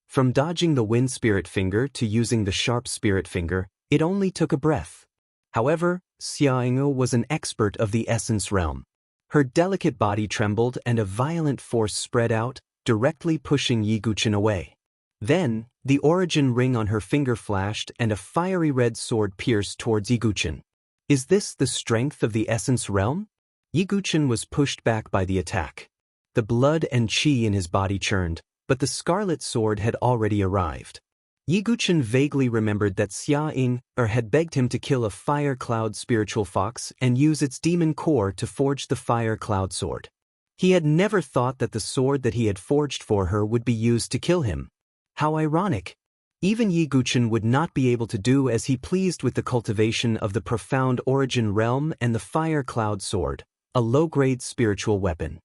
From dodging the wind spirit finger to using the sharp spirit finger, it only took a breath. However, Xia Ying-er was an expert of the essence realm. Her delicate body trembled and a violent force spread out, directly pushing Yiguchen away. Then, the origin ring on her finger flashed and a fiery red sword pierced towards Yiguchen. Is this the strength of the essence realm? Yiguchen was pushed back by the attack. The blood and qi in his body churned, but the scarlet sword had already arrived. Yiguchen vaguely remembered that Xia Ying-er had begged him to kill a fire cloud spiritual fox and use its demon core to forge the fire cloud sword. He had never thought that the sword that he had forged for her would be used to kill him. How ironic! Even Yiguchen would not be able to do as he pleased with the cultivation of the profound origin realm and the fire cloud sword, a low-grade spiritual weapon.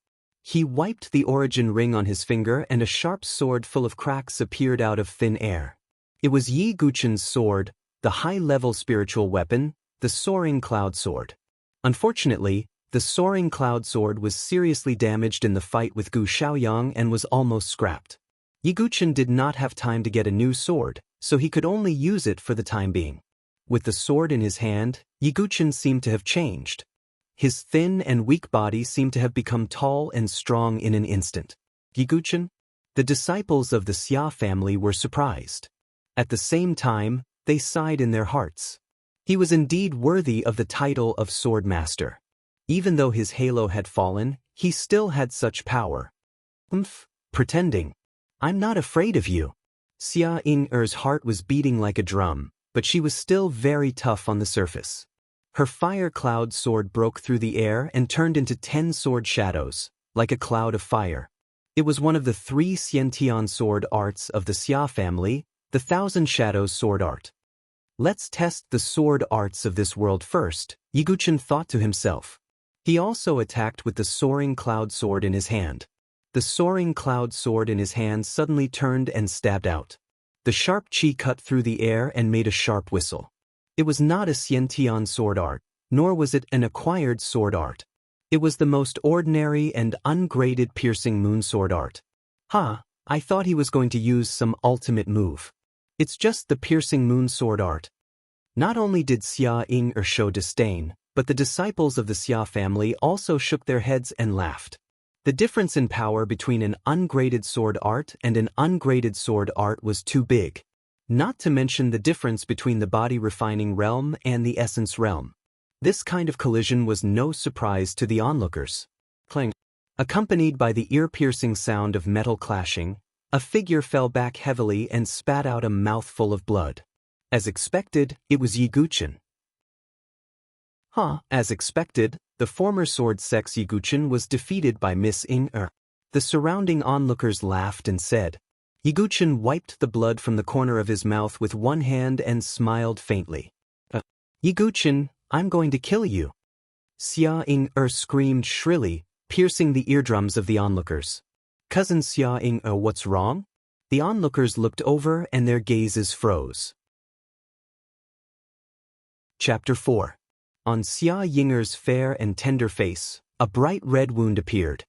He wiped the origin ring on his finger and a sharp sword full of cracks appeared out of thin air. It was Yi Guchen's sword, the high-level spiritual weapon, the Soaring Cloud Sword. Unfortunately, the Soaring Cloud Sword was seriously damaged in the fight with Gu Xiaoyang and was almost scrapped. Yi Guchen did not have time to get a new sword, so he could only use it for the time being. With the sword in his hand, Yi Guchen seemed to have changed. His thin and weak body seemed to have become tall and strong in an instant. Yi Guchen? The disciples of the Xia family were surprised. At the same time, they sighed in their hearts. He was indeed worthy of the title of Sword Master. Even though his halo had fallen, he still had such power. Pretending. I'm not afraid of you. Xia Ying'er's heart was beating like a drum, but she was still very tough on the surface. Her fire cloud sword broke through the air and turned into 10 sword shadows, like a cloud of fire. It was one of the 3 Xiantian sword arts of the Xia family, the Thousand Shadows sword art. Let's test the sword arts of this world first, Yi Guchen thought to himself. He also attacked with the Soaring Cloud Sword in his hand. The Soaring Cloud Sword in his hand suddenly turned and stabbed out. The sharp qi cut through the air and made a sharp whistle. It was not a Xiantian sword art, nor was it an acquired sword art. It was the most ordinary and ungraded piercing moon sword art. I thought he was going to use some ultimate move. It's just the piercing moon sword art. Not only did Xia Ying'er show disdain, but the disciples of the Xia family also shook their heads and laughed. The difference in power between an ungraded sword art and an ungraded sword art was too big. Not to mention the difference between the body refining realm and the essence realm. This kind of collision was no surprise to the onlookers. Clang. Accompanied by the ear-piercing sound of metal clashing, a figure fell back heavily and spat out a mouthful of blood. As expected, it was Yi Guchen. As expected, the former sword sex Yi Guchen was defeated by Miss Ying'er. The surrounding onlookers laughed and said. Yi Guchen wiped the blood from the corner of his mouth with one hand and smiled faintly. Yi Guchen, I'm going to kill you. Xia Ying'er screamed shrilly, piercing the eardrums of the onlookers. Cousin Xia Ying'er, what's wrong? The onlookers looked over and their gazes froze. Chapter 4. On Xia Ying'er's fair and tender face, a bright red wound appeared.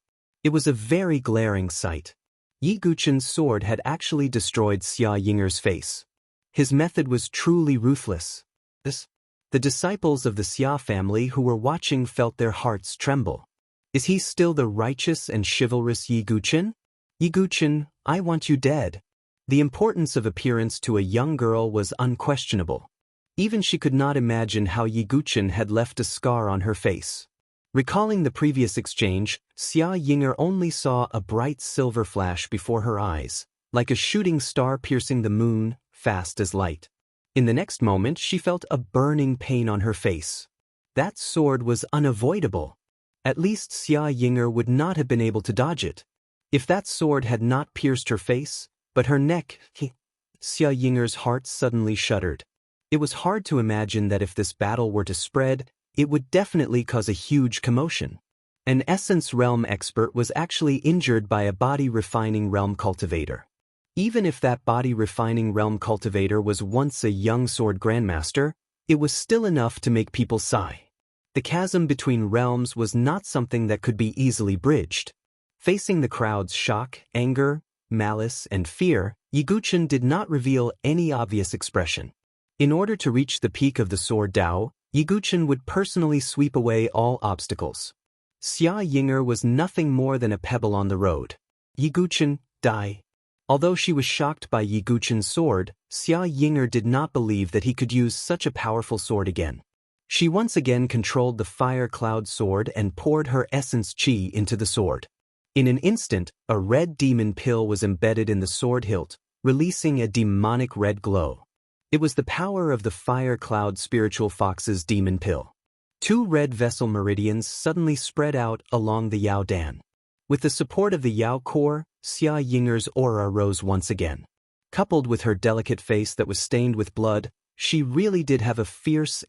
It was a very glaring sight. Yi Guchen's sword had actually destroyed Xia Ying'er's face. His method was truly ruthless. The disciples of the Xia family who were watching felt their hearts tremble. Is he still the righteous and chivalrous Yi Guchen? Yi Guchen, I want you dead. The importance of appearance to a young girl was unquestionable. Even she could not imagine how Yi Guchen had left a scar on her face. Recalling the previous exchange, Xia Ying'er only saw a bright silver flash before her eyes, like a shooting star piercing the moon, fast as light. In the next moment she felt a burning pain on her face. That sword was unavoidable. At least Xia Ying'er would not have been able to dodge it. If that sword had not pierced her face, but her neck, Xia Ying'er's heart suddenly shuddered. It was hard to imagine that if this battle were to spread, it would definitely cause a huge commotion. An Essence Realm expert was actually injured by a Body Refining Realm cultivator. Even if that Body Refining Realm cultivator was once a young sword grandmaster, it was still enough to make people sigh. The chasm between realms was not something that could be easily bridged. Facing the crowd's shock, anger, malice, and fear, Yi Guchen did not reveal any obvious expression. In order to reach the peak of the sword Dao, Yi Guchen would personally sweep away all obstacles. Xia Ying'er was nothing more than a pebble on the road. Yi Guchen, die. Although she was shocked by Yi Guchen's sword, Xia Ying'er did not believe that he could use such a powerful sword again. She once again controlled the fire cloud sword and poured her essence qi into the sword. In an instant, a red demon pill was embedded in the sword hilt, releasing a demonic red glow. It was the power of the Fire Cloud Spiritual Fox's demon pill. 2 red vessel meridians suddenly spread out along the Yao Dan. With the support of the Yao core, Xia Ying'er's aura rose once again. Coupled with her delicate face that was stained with blood, she really did have a fierce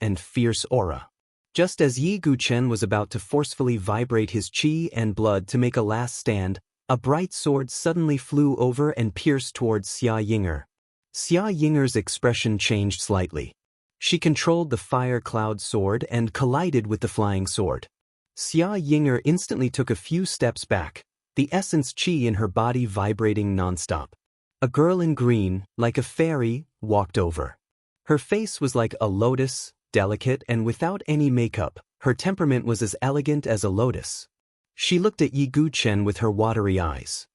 aura. Just as Yi Guchen was about to forcefully vibrate his qi and blood to make a last stand, a bright sword suddenly flew over and pierced towards Xia Yinger. Xia Yinger's expression changed slightly. She controlled the fire cloud sword and collided with the flying sword. Xia Yinger instantly took a few steps back, the essence qi in her body vibrating nonstop. A girl in green, like a fairy, walked over. Her face was like a lotus, delicate and without any makeup. Her temperament was as elegant as a lotus. She looked at Yi Guchen with her watery eyes.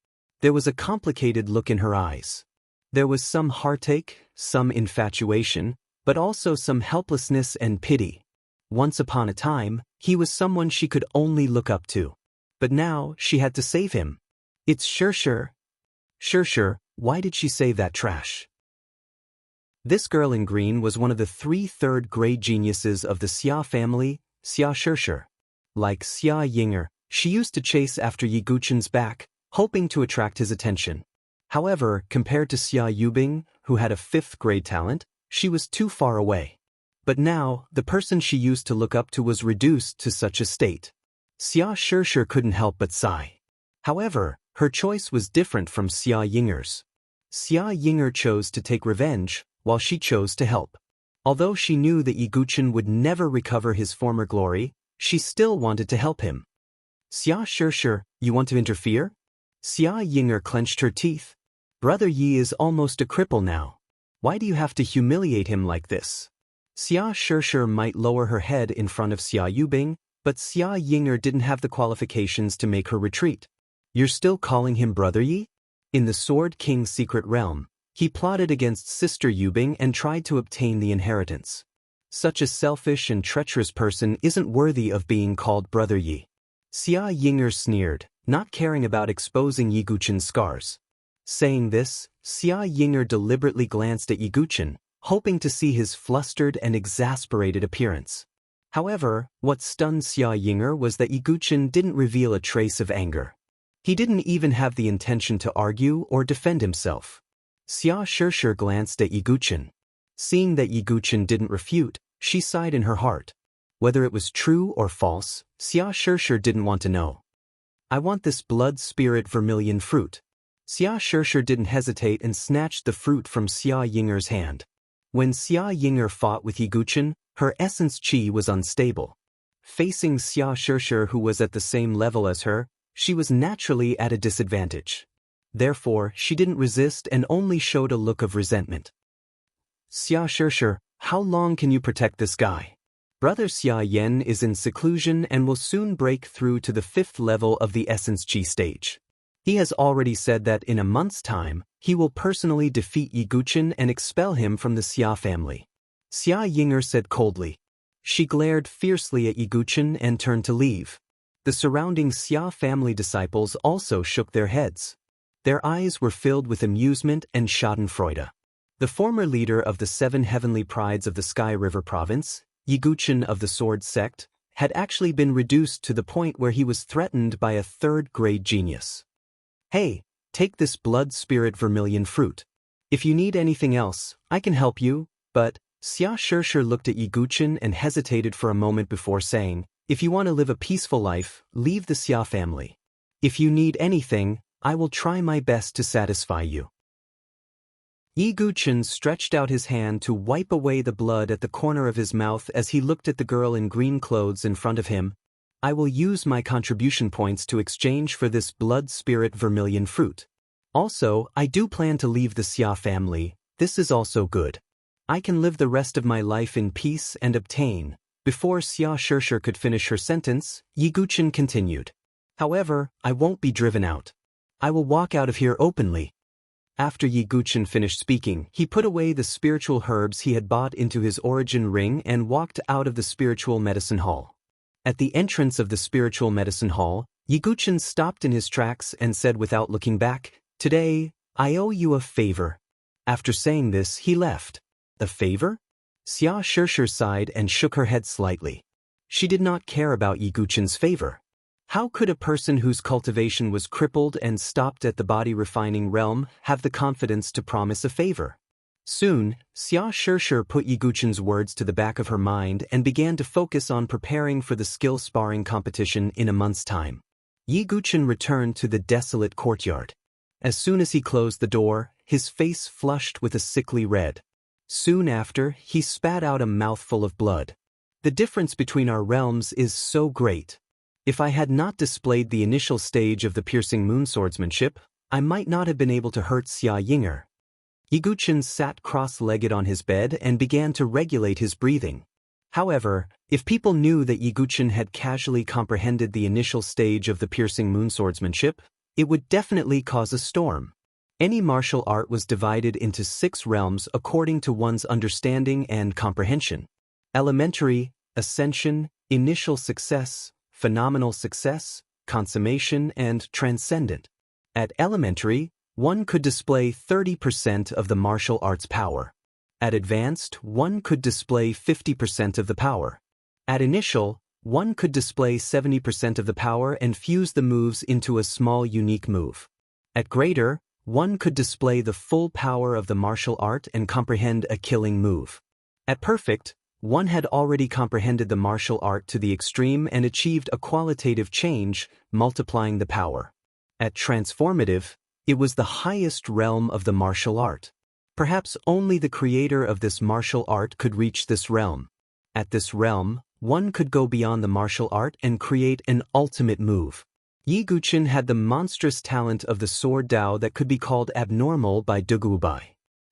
There was a complicated look in her eyes. There was some heartache, some infatuation, but also some helplessness and pity. Once upon a time, he was someone she could only look up to. But now, she had to save him. It's Shirshir. Shirshir, why did she save that trash? This girl in green was one of the 3 third-grade geniuses of the Xia family, Xia Shirshir. Like Xia Yinger, she used to chase after Yi Guchen's back, hoping to attract his attention. However, compared to Xia Yubing, who had a 5th-grade talent, she was too far away. But now, the person she used to look up to was reduced to such a state. Xia Shirshir couldn't help but sigh. However, her choice was different from Xia Yinger's. Xia Yinger chose to take revenge, while she chose to help. Although she knew that Yi Guchen would never recover his former glory, she still wanted to help him. Xia Shirshir, you want to interfere? Xia Yinger clenched her teeth. Brother Yi is almost a cripple now. Why do you have to humiliate him like this? Xia Shirshir might lower her head in front of Xia Yubing, but Xia Yinger didn't have the qualifications to make her retreat. You're still calling him Brother Yi? In the Sword King's secret realm, he plotted against Sister Yubing and tried to obtain the inheritance. Such a selfish and treacherous person isn't worthy of being called Brother Yi. Xia Yinger sneered, not caring about exposing Yi Guchen's scars. Saying this, Xia Yinger deliberately glanced at Yi Guchen, hoping to see his flustered and exasperated appearance. However, what stunned Xia Yinger was that Yi Guchen didn't reveal a trace of anger. He didn't even have the intention to argue or defend himself. Xia Shirshir glanced at Yi Guchen. Seeing that Yi Guchen didn't refute, she sighed in her heart. Whether it was true or false, Xia Shirshir didn't want to know. I want this blood spirit vermilion fruit. Xia Shirshir didn't hesitate and snatched the fruit from Xia Yinger's hand. When Xia Yinger fought with Yi Guchen, her essence qi was unstable. Facing Xia Shirshir, who was at the same level as her, she was naturally at a disadvantage. Therefore, she didn't resist and only showed a look of resentment. Xia Shirshir, how long can you protect this guy? Brother Xia Yen is in seclusion and will soon break through to the 5th level of the essence qi stage. He has already said that in a month's time, he will personally defeat Yi Guchen and expel him from the Xia family. Xia Yinger said coldly. She glared fiercely at Yi Guchen and turned to leave. The surrounding Xia family disciples also shook their heads. Their eyes were filled with amusement and schadenfreude. The former leader of the 7 heavenly prides of the Sky River province, Yi Guchen of the Sword sect, had actually been reduced to the point where he was threatened by a 3rd-grade genius. Hey, take this blood spirit vermilion fruit. If you need anything else, I can help you, but Xia Shirshir looked at Yi Guchen and hesitated for a moment before saying, if you want to live a peaceful life, leave the Xia family. If you need anything, I will try my best to satisfy you. Yi Guchen stretched out his hand to wipe away the blood at the corner of his mouth as he looked at the girl in green clothes in front of him. I will use my contribution points to exchange for this blood spirit vermilion fruit. Also, I do plan to leave the Xia family. This is also good. I can live the rest of my life in peace and obtain. Before Xia Shirshir could finish her sentence, Yi Guchen continued. However, I won't be driven out. I will walk out of here openly. After Yi Guchen finished speaking, he put away the spiritual herbs he had bought into his origin ring and walked out of the spiritual medicine hall. At the entrance of the spiritual medicine hall, Yi Guchen stopped in his tracks and said without looking back, Today, I owe you a favor. After saying this, he left. A favor? Xia Shirshir sighed and shook her head slightly. She did not care about Yi Guchen's favor. How could a person whose cultivation was crippled and stopped at the body refining realm have the confidence to promise a favor? Soon, Xia Shishir put Yiguchen's words to the back of her mind and began to focus on preparing for the skill sparring competition in a month's time. Yiguchen returned to the desolate courtyard. As soon as he closed the door, his face flushed with a sickly red. Soon after, he spat out a mouthful of blood. The difference between our realms is so great. If I had not displayed the initial stage of the piercing moon swordsmanship, I might not have been able to hurt Xia Yinger. Yiguchen sat cross-legged on his bed and began to regulate his breathing. However, if people knew that Yiguchen had casually comprehended the initial stage of the piercing moon swordsmanship, it would definitely cause a storm. Any martial art was divided into 6 realms according to one's understanding and comprehension: elementary, ascension, initial success, phenomenal success, consummation, and transcendent. At elementary, one could display 30% of the martial art's power. At advanced, one could display 50% of the power. At initial, one could display 70% of the power and fuse the moves into a small unique move. At greater, one could display the full power of the martial art and comprehend a killing move. At perfect, one had already comprehended the martial art to the extreme and achieved a qualitative change, multiplying the power. At transformative, it was the highest realm of the martial art. Perhaps only the creator of this martial art could reach this realm. At this realm, one could go beyond the martial art and create an ultimate move. Yiguchen had the monstrous talent of the sword Dao that could be called abnormal by Dugubai.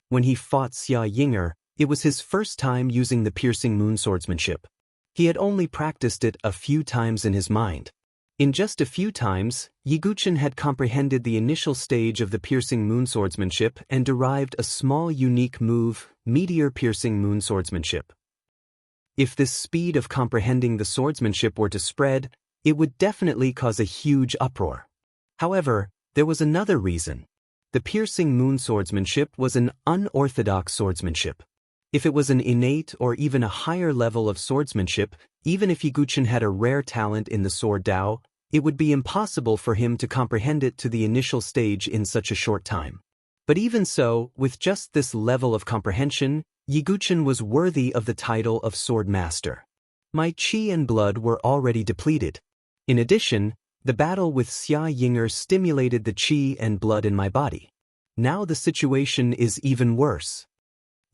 When he fought Xia Yinger, it was his first time using the piercing moon swordsmanship. He had only practiced it a few times in his mind. In just a few times, Yiguchen had comprehended the initial stage of the piercing moon swordsmanship and derived a small unique move, meteor piercing moon swordsmanship. If this speed of comprehending the swordsmanship were to spread, it would definitely cause a huge uproar. However, there was another reason. The piercing moon swordsmanship was an unorthodox swordsmanship. If it was an innate or even a higher level of swordsmanship, even if Yiguchen had a rare talent in the sword Dao, it would be impossible for him to comprehend it to the initial stage in such a short time. But even so, with just this level of comprehension, Yiguchen was worthy of the title of Sword Master. My qi and blood were already depleted. In addition, the battle with Xia Yinger stimulated the qi and blood in my body. Now the situation is even worse.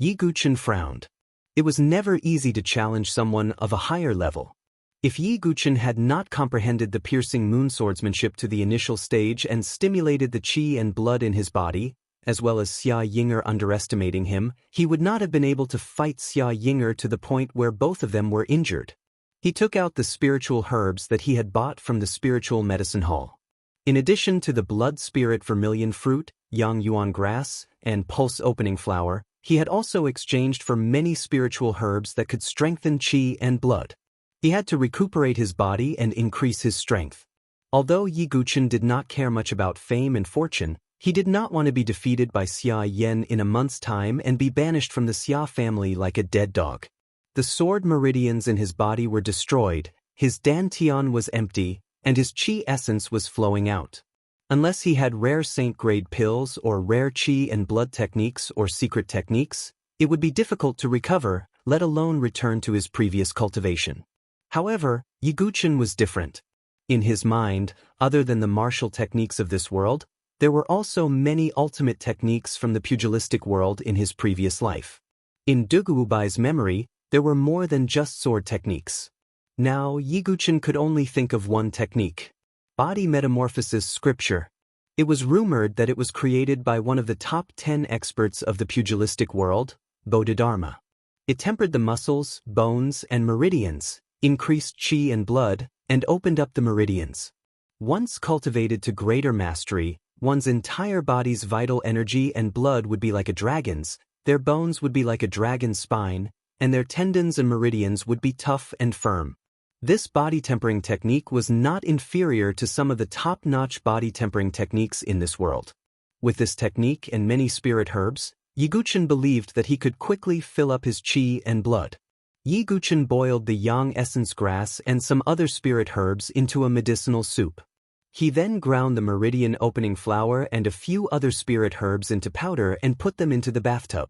Yiguchen frowned. It was never easy to challenge someone of a higher level. If Yiguchen had not comprehended the piercing moon swordsmanship to the initial stage and stimulated the qi and blood in his body, as well as Xia Yinger underestimating him, he would not have been able to fight Xia Yinger to the point where both of them were injured. He took out the spiritual herbs that he had bought from the spiritual medicine hall. In addition to the blood spirit vermilion fruit, yang yuan grass, and pulse opening flower, he had also exchanged for many spiritual herbs that could strengthen qi and blood. He had to recuperate his body and increase his strength. Although Yiguchen did not care much about fame and fortune, he did not want to be defeated by Xia Yan in a month's time and be banished from the Xia family like a dead dog. The sword meridians in his body were destroyed, his dantian was empty, and his qi essence was flowing out. Unless he had rare saint-grade pills or rare qi and blood techniques or secret techniques, it would be difficult to recover, let alone return to his previous cultivation. However, Yiguchen was different. In his mind, other than the martial techniques of this world, there were also many ultimate techniques from the pugilistic world in his previous life. In Duguubai's memory, there were more than just sword techniques. Now, Yiguchen could only think of one technique: body metamorphosis scripture. It was rumored that it was created by one of the top 10 experts of the pugilistic world, Bodhidharma. It tempered the muscles, bones, and meridians, increased qi and blood, and opened up the meridians. Once cultivated to greater mastery, one's entire body's vital energy and blood would be like a dragon's, their bones would be like a dragon's spine, and their tendons and meridians would be tough and firm. This body tempering technique was not inferior to some of the top-notch body tempering techniques in this world. With this technique and many spirit herbs, Yiguchen believed that he could quickly fill up his qi and blood. Yiguchen boiled the yang essence grass and some other spirit herbs into a medicinal soup. He then ground the meridian opening flower and a few other spirit herbs into powder and put them into the bathtub.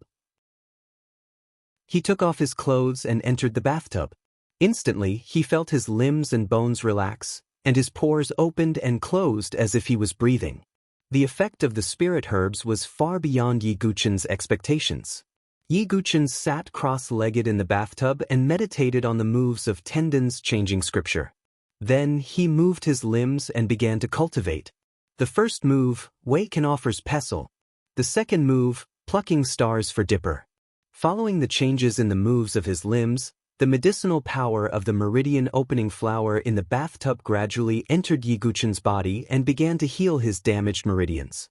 He took off his clothes and entered the bathtub. Instantly, he felt his limbs and bones relax, and his pores opened and closed as if he was breathing. The effect of the spirit herbs was far beyond Yi Guchen's expectations. Yi Guchen sat cross-legged in the bathtub and meditated on the moves of tendons changing scripture. Then he moved his limbs and began to cultivate. The first move, Wake and offers pestle. The second move, plucking stars for dipper. Following the changes in the moves of his limbs, the medicinal power of the meridian opening flower in the bathtub gradually entered Yi Guchen's body and began to heal his damaged meridians.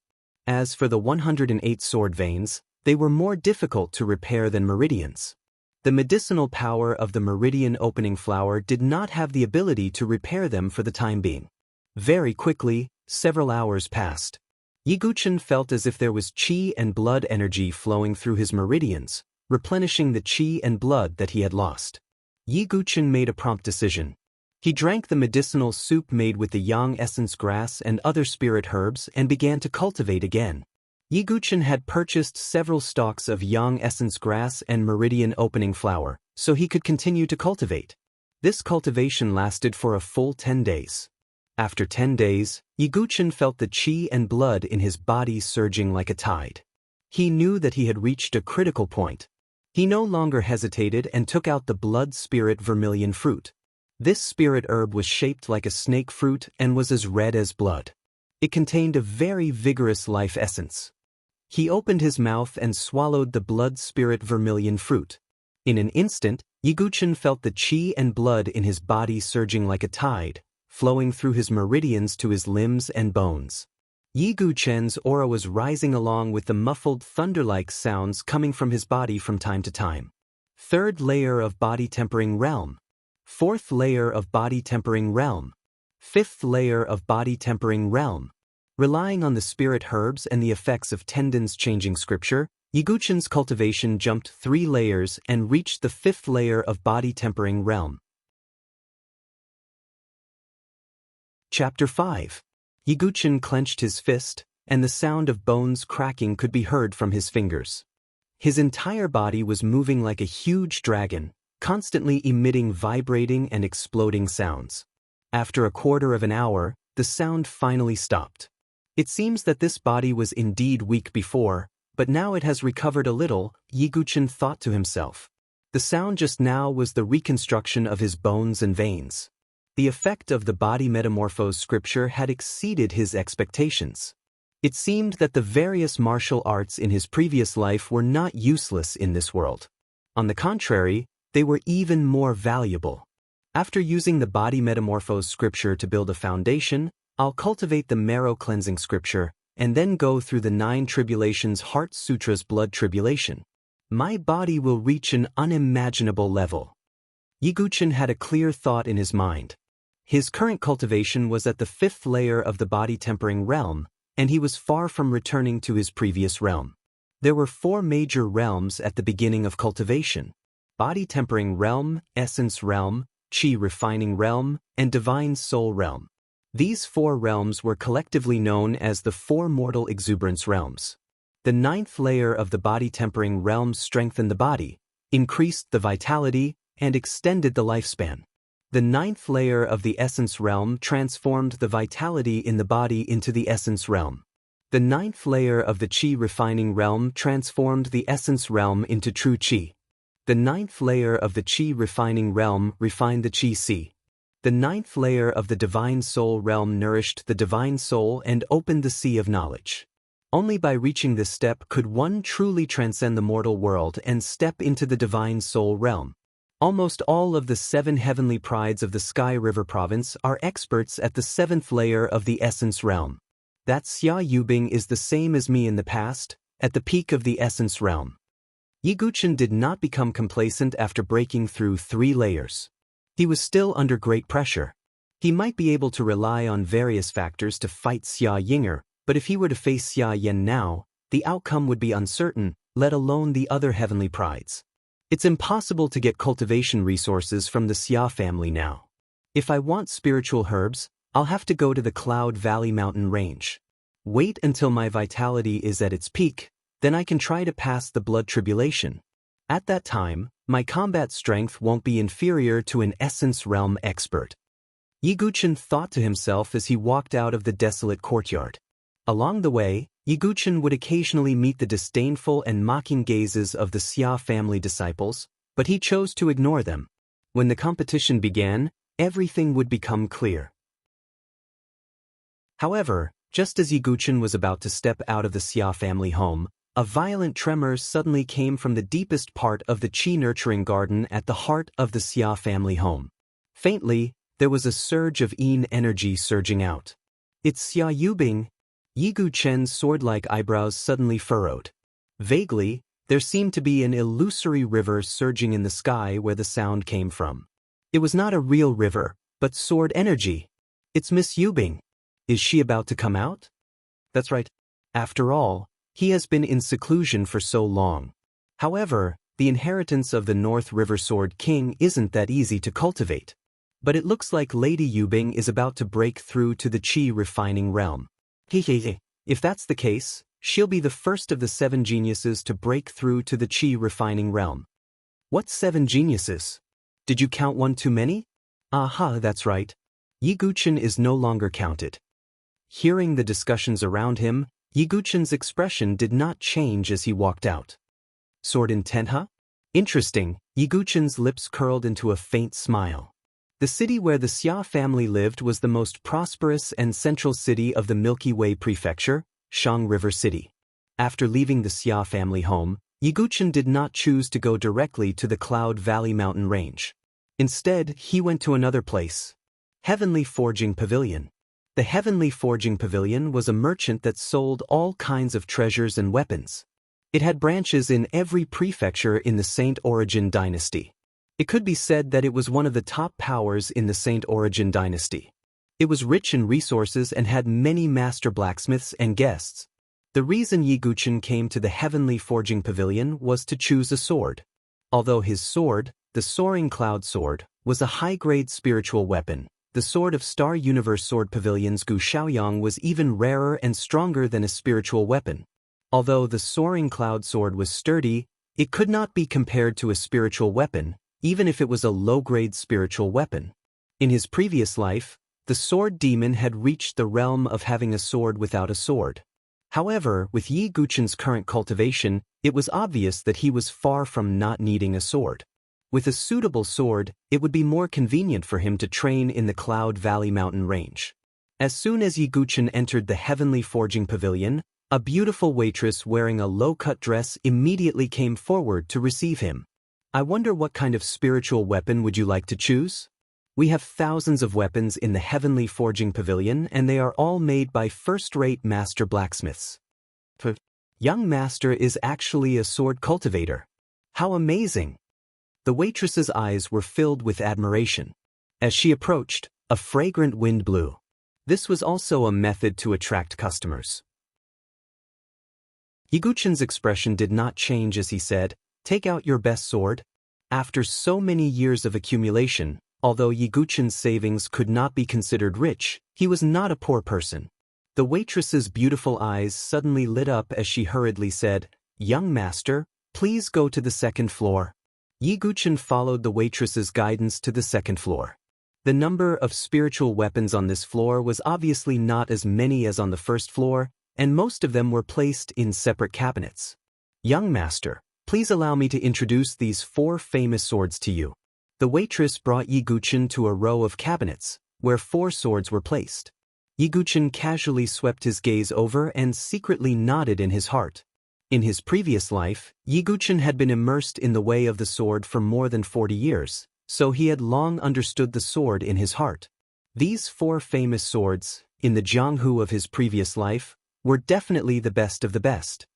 As for the 108 sword veins, they were more difficult to repair than meridians. The medicinal power of the meridian opening flower did not have the ability to repair them for the time being. Very quickly, several hours passed. Yi Guchen felt as if there was qi and blood energy flowing through his meridians, replenishing the qi and blood that he had lost. Yi Guchen made a prompt decision. He drank the medicinal soup made with the yang essence grass and other spirit herbs and began to cultivate again. Yi Guchen had purchased several stalks of yang essence grass and meridian opening flower, so he could continue to cultivate. This cultivation lasted for a full 10 days. After 10 days, Yi Guchen felt the qi and blood in his body surging like a tide. He knew that he had reached a critical point. He no longer hesitated and took out the blood spirit vermilion fruit. This spirit herb was shaped like a snake fruit and was as red as blood. It contained a very vigorous life essence. He opened his mouth and swallowed the blood spirit vermilion fruit. In an instant, Yi Guchen felt the qi and blood in his body surging like a tide, flowing through his meridians to his limbs and bones. Yi Guchen's aura was rising along with the muffled thunder-like sounds coming from his body from time to time. Third layer of body tempering realm. Fourth layer of body tempering realm. Fifth layer of body tempering realm. Relying on the spirit herbs and the effects of tendons changing scripture, Yi Guchen's cultivation jumped 3 layers and reached the 5th layer of body tempering realm. Chapter 5. Yi Guchen clenched his fist, and the sound of bones cracking could be heard from his fingers. His entire body was moving like a huge dragon, constantly emitting vibrating and exploding sounds. After a quarter of an hour, the sound finally stopped. It seems that this body was indeed weak before, but now it has recovered a little, Yi Guchen thought to himself. The sound just now was the reconstruction of his bones and veins. The effect of the body metamorphose scripture had exceeded his expectations. It seemed that the various martial arts in his previous life were not useless in this world. On the contrary, they were even more valuable. After using the body metamorphose scripture to build a foundation, I'll cultivate the marrow cleansing scripture, and then go through the 9 tribulations Heart Sutra's blood tribulation. My body will reach an unimaginable level. Yi Guchen had a clear thought in his mind. His current cultivation was at the 5th layer of the body tempering realm, and he was far from returning to his previous realm. There were 4 major realms at the beginning of cultivation: body tempering realm, essence realm, qi refining realm, and divine soul realm. These 4 realms were collectively known as the 4 mortal exuberance realms. The 9th layer of the body tempering realm strengthened the body, increased the vitality, and extended the lifespan. The 9th layer of the essence realm transformed the vitality in the body into the essence realm. The 9th layer of the qi refining realm transformed the essence realm into true qi. The 9th layer of the qi refining realm refined the qi si. The 9th layer of the divine soul realm nourished the divine soul and opened the sea of knowledge. Only by reaching this step could one truly transcend the mortal world and step into the divine soul realm. Almost all of the 7 heavenly prides of the Sky River province are experts at the 7th layer of the essence realm. That Xia Yubing is the same as me in the past, at the peak of the essence realm. Yi Guchen did not become complacent after breaking through 3 layers. He was still under great pressure. He might be able to rely on various factors to fight Xia Yinger, but if he were to face Xia Yan now, the outcome would be uncertain, let alone the other heavenly prides. It's impossible to get cultivation resources from the Xia family now. If I want spiritual herbs, I'll have to go to the Cloud Valley mountain range. Wait until my vitality is at its peak, then I can try to pass the blood tribulation. At that time, my combat strength won't be inferior to an essence realm expert. Yiguchen thought to himself as he walked out of the desolate courtyard. Along the way, Yiguchen would occasionally meet the disdainful and mocking gazes of the Xia family disciples, but he chose to ignore them. When the competition began, everything would become clear. However, just as Yiguchen was about to step out of the Xia family home, a violent tremor suddenly came from the deepest part of the qi-nurturing garden at the heart of the Xia family home. Faintly, there was a surge of yin energy surging out. It's Xia Yubing. Yiguchen's sword-like eyebrows suddenly furrowed. Vaguely, there seemed to be an illusory river surging in the sky where the sound came from. It was not a real river, but sword energy. It's Miss Yubing. Is she about to come out? That's right. After all, he has been in seclusion for so long. However, the inheritance of the North River Sword King isn't that easy to cultivate. But it looks like Lady Yubing is about to break through to the Qi refining realm. If that's the case, she'll be the first of the 7 geniuses to break through to the Qi refining realm. What 7 geniuses? Did you count one too many? Aha, that's right. Yiguchen is no longer counted. Hearing the discussions around him, Yiguchen's expression did not change as he walked out. Sword intent, huh? Interesting. Yiguchen's lips curled into a faint smile. The city where the Xia family lived was the most prosperous and central city of the Milky Way Prefecture, Shang River City. After leaving the Xia family home, Yiguchen did not choose to go directly to the Cloud Valley mountain range. Instead, he went to another place. Heavenly Forging Pavilion. The Heavenly Forging Pavilion was a merchant that sold all kinds of treasures and weapons. It had branches in every prefecture in the Saint Origin dynasty. It could be said that it was one of the top powers in the Saint Origin dynasty. It was rich in resources and had many master blacksmiths and guests. The reason Yiguchen came to the Heavenly Forging Pavilion was to choose a sword. Although his sword, the Soaring Cloud Sword, was a high-grade spiritual weapon, the Sword of Star Universe Sword Pavilion's Gu Shaoyang was even rarer and stronger than a spiritual weapon. Although the Soaring Cloud Sword was sturdy, it could not be compared to a spiritual weapon, even if it was a low-grade spiritual weapon. In his previous life, the sword demon had reached the realm of having a sword without a sword. However, with Yiguchen's current cultivation, it was obvious that he was far from not needing a sword. With a suitable sword, it would be more convenient for him to train in the Cloud Valley mountain range. As soon as Yiguchen entered the Heavenly Forging Pavilion, a beautiful waitress wearing a low-cut dress immediately came forward to receive him. I wonder what kind of spiritual weapon would you like to choose? We have thousands of weapons in the Heavenly Forging Pavilion and they are all made by first-rate master blacksmiths. Young master is actually a sword cultivator. How amazing! The waitress's eyes were filled with admiration. As she approached, a fragrant wind blew. This was also a method to attract customers. Yiguchen's expression did not change as he said, "Take out your best sword." After so many years of accumulation, although Yiguchen's savings could not be considered rich, he was not a poor person. The waitress's beautiful eyes suddenly lit up as she hurriedly said, "Young master, please go to the 2nd floor." Yiguchen followed the waitress's guidance to the 2nd floor. The number of spiritual weapons on this floor was obviously not as many as on the 1st floor, and most of them were placed in separate cabinets. "Young master, please allow me to introduce these 4 famous swords to you." The waitress brought Yiguchen to a row of cabinets, where 4 swords were placed. Yiguchen casually swept his gaze over and secretly nodded in his heart. In his previous life, Yiguchen had been immersed in the way of the sword for more than 40 years, so he had long understood the sword in his heart. These 4 famous swords, in the Jianghu of his previous life, were definitely the best of the best.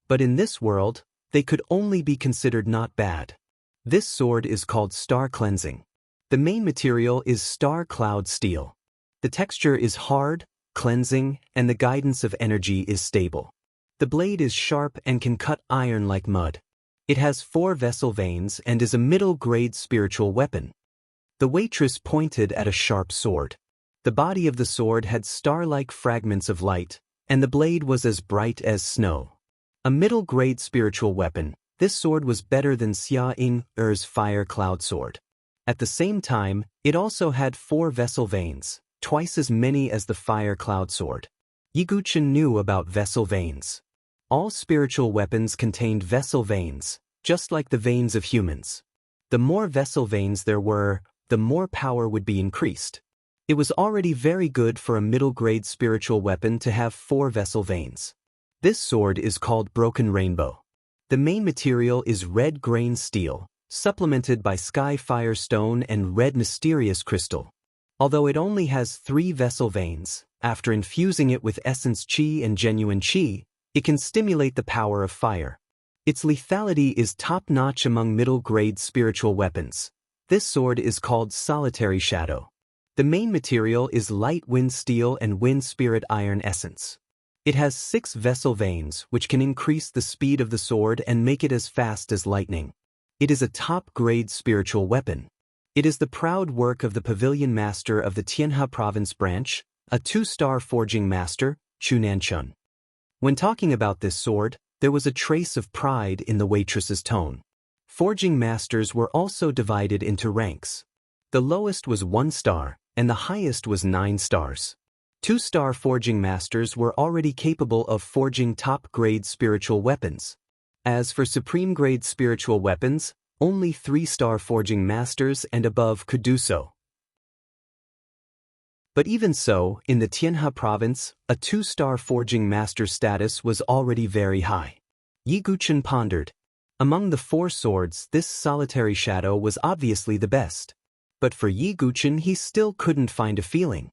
But in this world, they could only be considered not bad. This sword is called Star Cleansing. The main material is Star Cloud Steel. The texture is hard, cleansing, and the guidance of energy is stable. The blade is sharp and can cut iron like mud. It has 4 vessel veins and is a middle-grade spiritual weapon. The waitress pointed at a sharp sword. The body of the sword had star-like fragments of light, and the blade was as bright as snow. A middle-grade spiritual weapon, This sword was better than Xia Ying-er's fire cloud sword. At the same time, it also had 4 vessel veins, twice as many as the fire cloud sword. Yi Guqin knew about vessel veins. All spiritual weapons contained vessel veins, just like the veins of humans. The more vessel veins there were, the more power would be increased. It was already very good for a middle-grade spiritual weapon to have 4 vessel veins. This sword is called Broken Rainbow. The main material is red grain steel, supplemented by sky fire stone and red mysterious crystal. Although it only has 3 vessel veins, after infusing it with essence qi and genuine qi, it can stimulate the power of fire. Its lethality is top-notch among middle-grade spiritual weapons. This sword is called Solitary Shadow. The main material is light wind steel and wind spirit iron essence. It has 6 vessel veins which can increase the speed of the sword and make it as fast as lightning. It is a top-grade spiritual weapon. It is the proud work of the pavilion master of the Tianhe province branch, a 2-star forging master, Chu Nanchun. When talking about this sword, there was a trace of pride in the waitress's tone. Forging masters were also divided into ranks. The lowest was 1 star, and the highest was 9 stars. 2-star forging masters were already capable of forging top-grade spiritual weapons. As for supreme-grade spiritual weapons, only 3-star forging masters and above could do so. But even so, in the Tianhe province, a 2-star forging master status was already very high. Yi Guqin pondered. Among the 4 swords, this Solitary Shadow was obviously the best. But for Yi Guqin, he still couldn't find a feeling.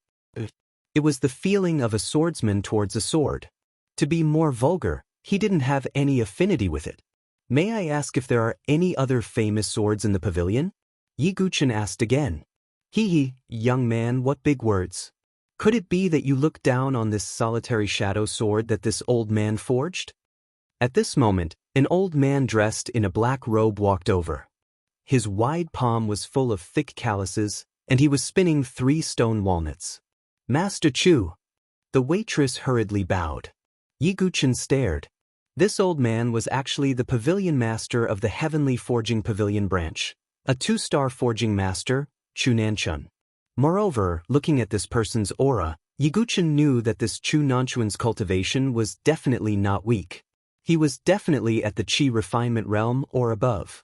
It was the feeling of a swordsman towards a sword. To be more vulgar, he didn't have any affinity with it. May I ask if there are any other famous swords in the pavilion? Yi Guqin asked again. Hee, young man, what big words. Could it be that you look down on this Solitary Shadow sword that this old man forged? At this moment, an old man dressed in a black robe walked over. His wide palm was full of thick calluses, and he was spinning 3 stone walnuts. Master Chu. The waitress hurriedly bowed. Yi Guqin stared. This old man was actually the pavilion master of the Heavenly Forging Pavilion branch, a 2-star forging master, Chu Nanchun. Moreover, looking at this person's aura, Yi Guqin knew that this Chu Nanchun's cultivation was definitely not weak. He was definitely at the qi refinement realm or above.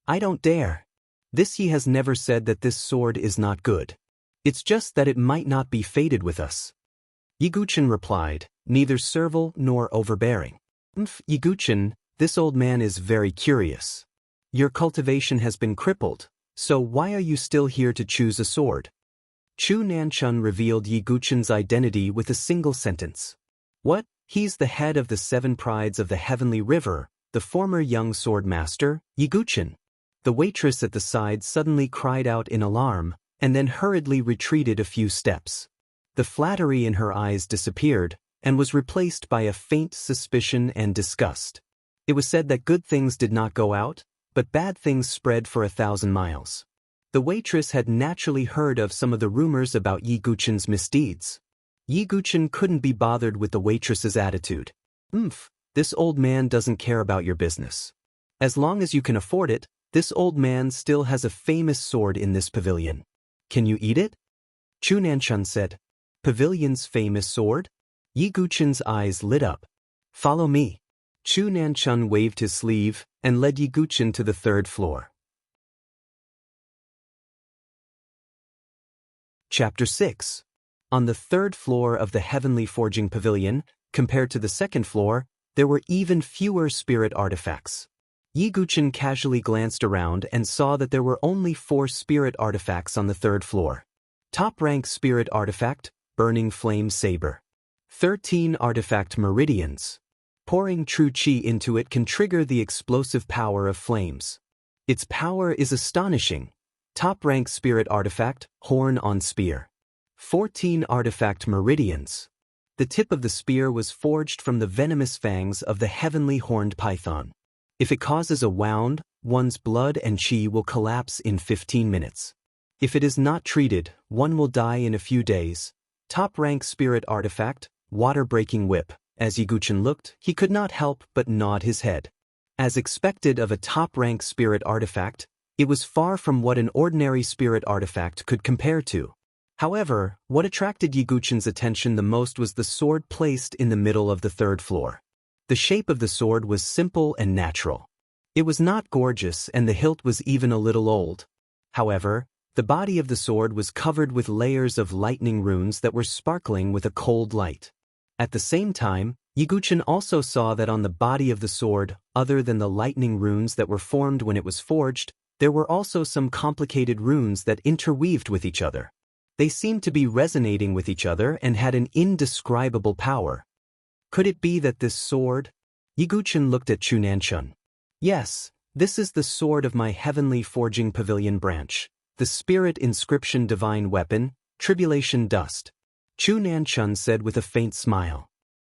I don't dare. This he has never said that this sword is not good. It's just that it might not be fated with us. Yi Guqin replied, neither servile nor overbearing. Yi Guqin, this old man is very curious. Your cultivation has been crippled, so why are you still here to choose a sword? Chu Nanchun revealed Yi Guqin's identity with a single sentence. What? He's the head of the 7 prides of the Heavenly River, the former young sword master, Yi Guqin. The waitress at the side suddenly cried out in alarm, and then hurriedly retreated a few steps. The flattery in her eyes disappeared, and was replaced by a faint suspicion and disgust. It was said that good things did not go out, but bad things spread for 1,000 miles. The waitress had naturally heard of some of the rumors about Yi Guqin's misdeeds. Yi Guqin couldn't be bothered with the waitress's attitude. This old man doesn't care about your business. As long as you can afford it, this old man still has a famous sword in this pavilion. Can you eat it? Chu Nanchun said. Pavilion's famous sword? Yi Guqin's eyes lit up. Follow me. Chu Nanchun waved his sleeve and led Yi Guqin to the 3rd floor. Chapter 6. On the 3rd floor of the Heavenly Forging Pavilion, compared to the 2nd floor, there were even fewer spirit artifacts. Yi Guqin casually glanced around and saw that there were only 4 spirit artifacts on the 3rd floor. Top-rank spirit artifact, Burning Flame Saber. 13 artifact meridians. Pouring true qi into it can trigger the explosive power of flames. Its power is astonishing. Top-rank spirit artifact, Horn on Spear. 14 artifact meridians. The tip of the spear was forged from the venomous fangs of the heavenly horned python. If it causes a wound, one's blood and qi will collapse in 15 minutes. If it is not treated, one will die in a few days. Top-rank spirit artifact, Water-breaking whip. As Yi Guqin looked, he could not help but nod his head. As expected of a top-rank spirit artifact, it was far from what an ordinary spirit artifact could compare to. However, what attracted Yiguchen's attention the most was the sword placed in the middle of the third floor. The shape of the sword was simple and natural. It was not gorgeous and the hilt was even a little old. However, the body of the sword was covered with layers of lightning runes that were sparkling with a cold light. At the same time, Yiguchen also saw that on the body of the sword, other than the lightning runes that were formed when it was forged, there were also some complicated runes that interweaved with each other. They seemed to be resonating with each other and had an indescribable power. Could it be that this sword? Yiguchen looked at Chu Nanchun. Yes, this is the sword of my heavenly forging pavilion branch, the spirit inscription divine weapon, Tribulation Dust. Chu Nanchun said with a faint smile.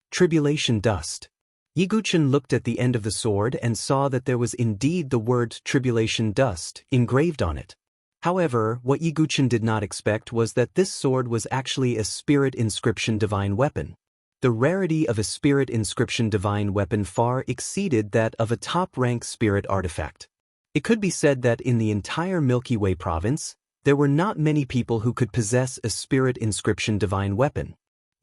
Tribulation Dust. Yiguchen looked at the end of the sword and saw that there was indeed the word Tribulation Dust engraved on it. However, what Yiguchen did not expect was that this sword was actually a spirit inscription divine weapon. The rarity of a spirit inscription divine weapon far exceeded that of a top-rank spirit artifact. It could be said that in the entire Milky Way province, there were not many people who could possess a spirit inscription divine weapon.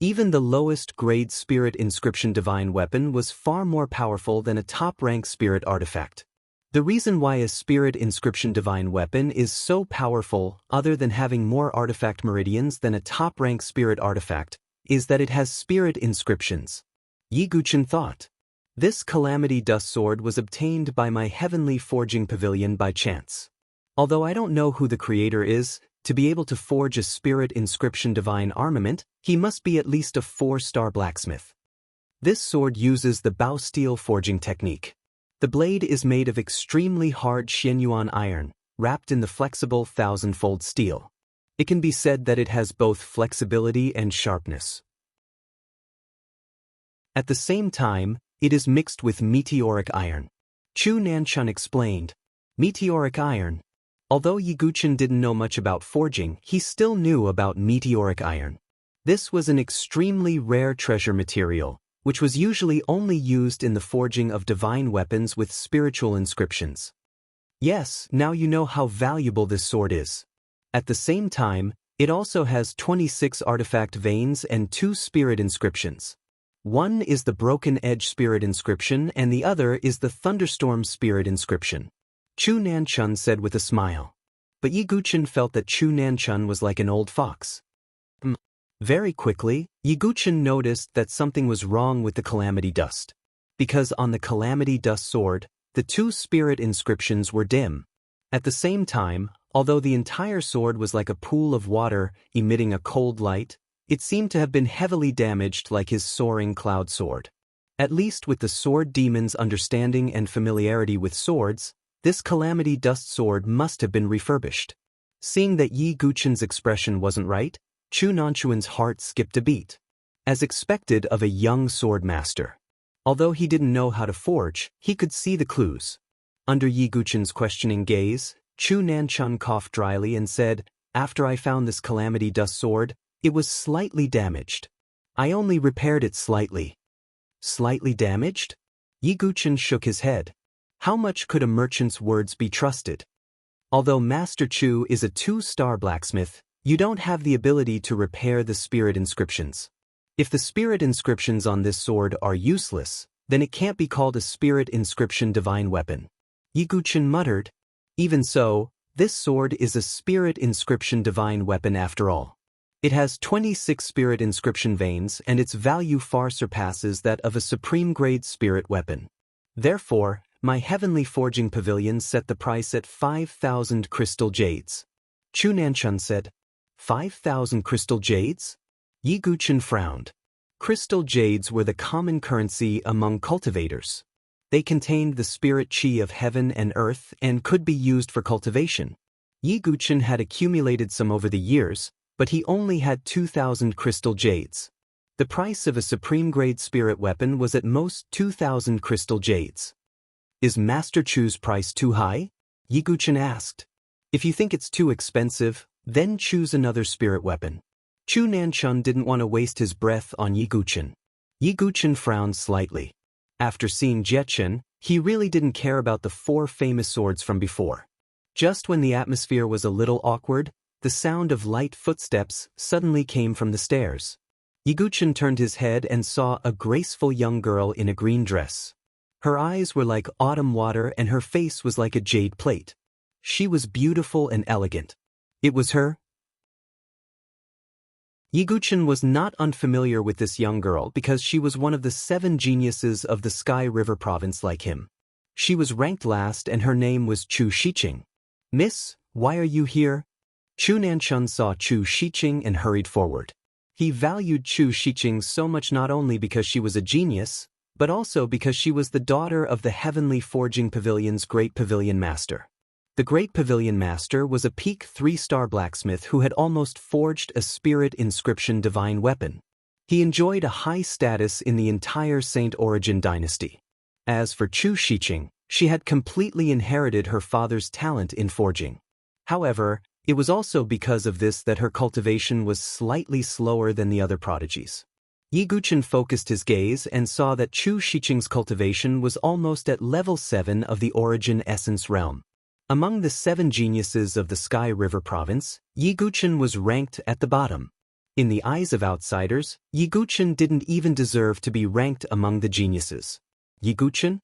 Even the lowest grade spirit inscription divine weapon was far more powerful than a top-rank spirit artifact. The reason why a spirit inscription divine weapon is so powerful, other than having more artifact meridians than a top-rank spirit artifact, is that it has spirit inscriptions. Yiguchen thought. This Calamity Dust sword was obtained by my heavenly forging pavilion by chance. Although I don't know who the creator is, to be able to forge a spirit inscription divine armament, he must be at least a 4-star blacksmith. This sword uses the bow steel forging technique. The blade is made of extremely hard Xianyuan iron, wrapped in the flexible 1000-fold steel. It can be said that it has both flexibility and sharpness. At the same time, it is mixed with meteoric iron. Chu Nanchun explained. Meteoric iron. Although Yiguchen didn't know much about forging, he still knew about meteoric iron. This was an extremely rare treasure material, which was usually only used in the forging of divine weapons with spiritual inscriptions. Yes, now you know how valuable this sword is. At the same time, it also has 26 artifact veins and 2 spirit inscriptions. One is the Broken Edge spirit inscription and the other is the Thunderstorm spirit inscription. Chu Nanchun said with a smile. But Yiguchen felt that Chu Nanchun was like an old fox. Very quickly, Yiguchen noticed that something was wrong with the Calamity Dust. Because on the Calamity Dust sword, the 2 spirit inscriptions were dim. At the same time, although the entire sword was like a pool of water emitting a cold light, it seemed to have been heavily damaged like his soaring cloud sword. At least with the sword demon's understanding and familiarity with swords, this Calamity Dust sword must have been refurbished. Seeing that Yiguchen's expression wasn't right, Chu Nanchuan's heart skipped a beat. As expected of a young sword master. Although he didn't know how to forge, he could see the clues. Under Yiguchen's questioning gaze, Chu Nanchun coughed dryly and said, "After I found this Calamity Dust sword, it was slightly damaged. I only repaired it slightly." Slightly damaged? Yiguchen shook his head. How much could a merchant's words be trusted? Although Master Chu is a 2-star blacksmith, you don't have the ability to repair the spirit inscriptions. If the spirit inscriptions on this sword are useless, then it can't be called a spirit inscription divine weapon. Yiguchen muttered. Even so, this sword is a spirit inscription divine weapon after all. It has 26 spirit inscription veins and its value far surpasses that of a supreme grade spirit weapon. Therefore, my heavenly forging pavilion set the price at 5,000 crystal jades. Chu Nanchun said. 5,000 crystal jades? Yiguchen frowned. Crystal jades were the common currency among cultivators. They contained the spirit chi of heaven and earth and could be used for cultivation. Yiguchen had accumulated some over the years, but he only had 2,000 crystal jades. The price of a supreme-grade spirit weapon was at most 2,000 crystal jades. Is Master Chu's price too high? Yiguchen asked. If you think it's too expensive, then choose another spirit weapon. Chu Nanchun didn't want to waste his breath on Yiguchen. Yiguchen frowned slightly. After seeing Jiechen, He really didn't care about the 4 famous swords from before. Just when the atmosphere was a little awkward, the sound of light footsteps suddenly came from the stairs. Yiguchen turned his head and saw a graceful young girl in a green dress. Her eyes were like autumn water and her face was like a jade plate. She was beautiful and elegant. It was her. Yiguchen was not unfamiliar with this young girl because she was one of the 7 geniuses of the Sky River province like him. She was ranked last and her name was Chu Shiqing. "Miss, why are you here?" Chu Nanchun saw Chu Shiqing and hurried forward. He valued Chu Shiqing so much not only because she was a genius, but also because she was the daughter of the Heavenly Forging Pavilion's Great Pavilion Master. The Great Pavilion Master was a peak 3-star blacksmith who had almost forged a spirit inscription divine weapon. He enjoyed a high status in the entire Saint Origin dynasty. As for Chu Shiqing, she had completely inherited her father's talent in forging. However, it was also because of this that her cultivation was slightly slower than the other prodigies. Yiguchen focused his gaze and saw that Chu Shiqing's cultivation was almost at level 7 of the Origin Essence realm. Among the 7 geniuses of the Sky River province, Yiguchen was ranked at the bottom. In the eyes of outsiders, Yiguchen didn't even deserve to be ranked among the geniuses. Yiguchen?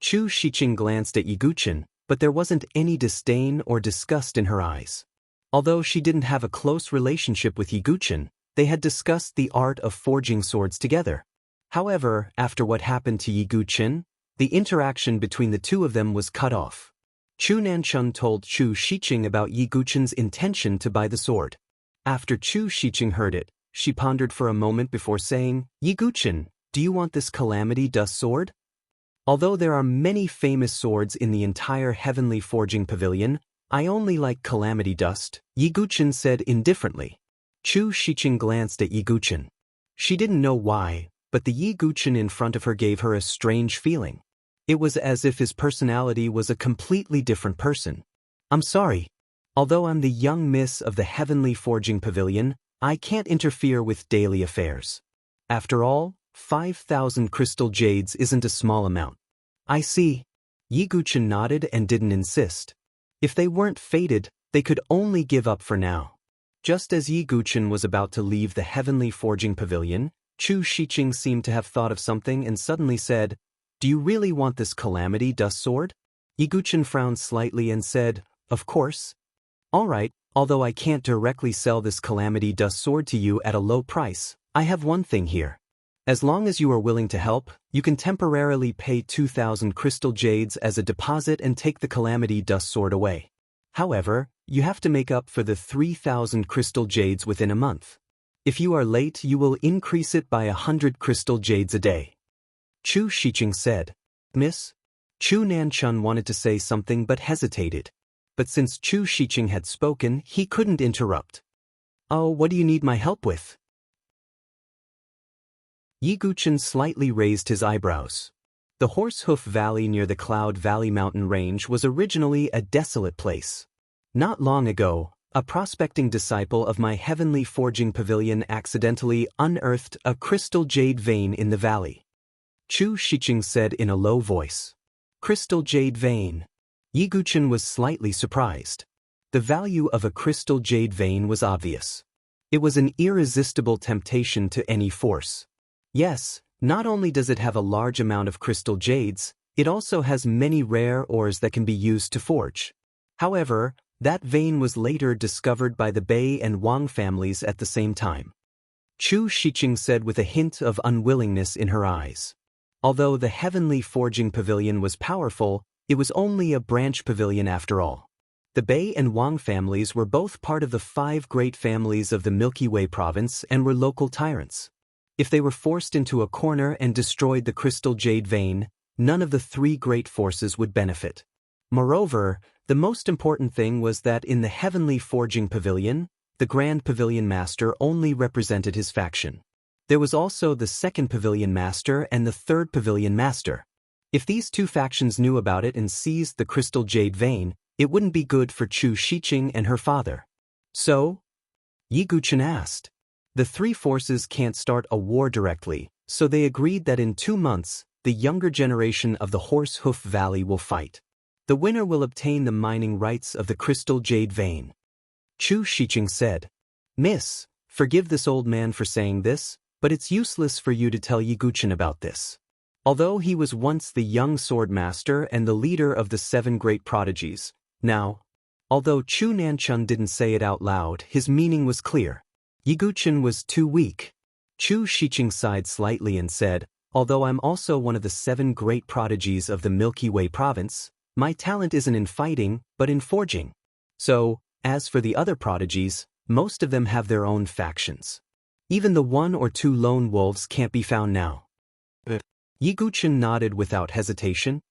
Chu Shiqing glanced at Yiguchen, but there wasn't any disdain or disgust in her eyes. Although she didn't have a close relationship with Yiguchen, they had discussed the art of forging swords together. However, after what happened to Yiguchen, the interaction between the two of them was cut off. Chu Nanchun told Chu Shiqing about Yiguchen's intention to buy the sword. After Chu Shiqing heard it, she pondered for a moment before saying, "Yiguchen, do you want this Calamity Dust sword?" Although there are many famous swords in the entire Heavenly Forging Pavilion, I only like Calamity Dust, Yiguchen said indifferently. Chu Shiqing glanced at Yiguchen. She didn't know why, but the Yiguchen in front of her gave her a strange feeling. It was as if his personality was a completely different person. "I'm sorry. Although I'm the young miss of the Heavenly Forging Pavilion, I can't interfere with daily affairs. After all, 5,000 crystal jades isn't a small amount." "I see." Yiguchen nodded and didn't insist. If they weren't fated, they could only give up for now. Just as Yiguchen was about to leave the Heavenly Forging Pavilion, Chu Shiqing seemed to have thought of something and suddenly said, "Do you really want this Calamity Dust sword?" Yiguchen frowned slightly and said, "Of course." "All right, although I can't directly sell this Calamity Dust sword to you at a low price, I have one thing here. As long as you are willing to help, you can temporarily pay 2,000 crystal jades as a deposit and take the Calamity Dust sword away. However, you have to make up for the 3,000 crystal jades within a month. If you are late, you will increase it by 100 crystal jades a day." Chu Shiqing said. "Miss?" Chu Nanchun wanted to say something but hesitated. But since Chu Shiqing had spoken, he couldn't interrupt. "Oh, what do you need my help with?" Yiguchen slightly raised his eyebrows. The Horsehoof Valley near the Cloud Valley mountain range was originally a desolate place. Not long ago, a prospecting disciple of my Heavenly Forging Pavilion accidentally unearthed a crystal jade vein in the valley. Chu Shiqing said in a low voice. "Crystal jade vein." Yiguchen was slightly surprised. The value of a crystal jade vein was obvious. It was an irresistible temptation to any force. Yes, not only does it have a large amount of crystal jades, it also has many rare ores that can be used to forge. However, that vein was later discovered by the Bei and Wang families at the same time. Chu Shiqing said with a hint of unwillingness in her eyes. Although the Heavenly Forging Pavilion was powerful, it was only a branch pavilion after all. The Bei and Wang families were both part of the 5 great families of the Milky Way province and were local tyrants. If they were forced into a corner and destroyed the crystal jade vein, none of the 3 great forces would benefit. Moreover, the most important thing was that in the Heavenly Forging Pavilion, the Grand Pavilion Master only represented his faction. There was also the 2nd Pavilion Master and the 3rd Pavilion Master. If these 2 factions knew about it and seized the crystal jade vein, it wouldn't be good for Chu Shiqing and her father. "So?" Yiguchen asked. "The 3 forces can't start a war directly, so they agreed that in 2 months, the younger generation of the Horse Hoof Valley will fight. The winner will obtain the mining rights of the crystal jade vein. Chu Shiqing said, Miss, forgive this old man for saying this, but it's useless for you to tell Yi Guqin about this. Although he was once the young sword master and the leader of the 7 great prodigies, now, although Chu Nanchun didn't say it out loud, his meaning was clear. Yi Guqin was too weak. Chu Shiqing sighed slightly and said, although I'm also one of the 7 great prodigies of the Milky Way province, my talent isn't in fighting, but in forging. So, as for the other prodigies, most of them have their own factions. Even the 1 or 2 lone wolves can't be found now. Yi Guqin nodded without hesitation.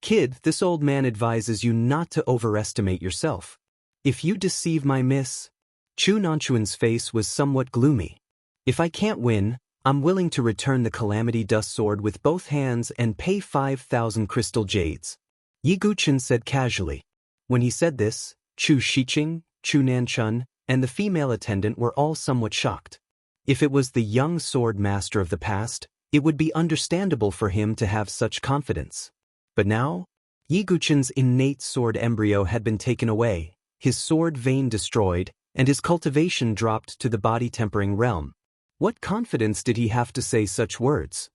Kid, this old man advises you not to overestimate yourself. If you deceive my miss... Chu Nanchuan's face was somewhat gloomy. If I can't win, I'm willing to return the Calamity Dust Sword with both hands and pay 5,000 crystal jades. Yi Guqin said casually. When he said this, Chu Shiqing, Chu Nanchun, and the female attendant were all somewhat shocked. If it was the young sword master of the past, it would be understandable for him to have such confidence. But now, Yi Guqin's innate sword embryo had been taken away, his sword vein destroyed, and his cultivation dropped to the body-tempering realm. What confidence did he have to say such words?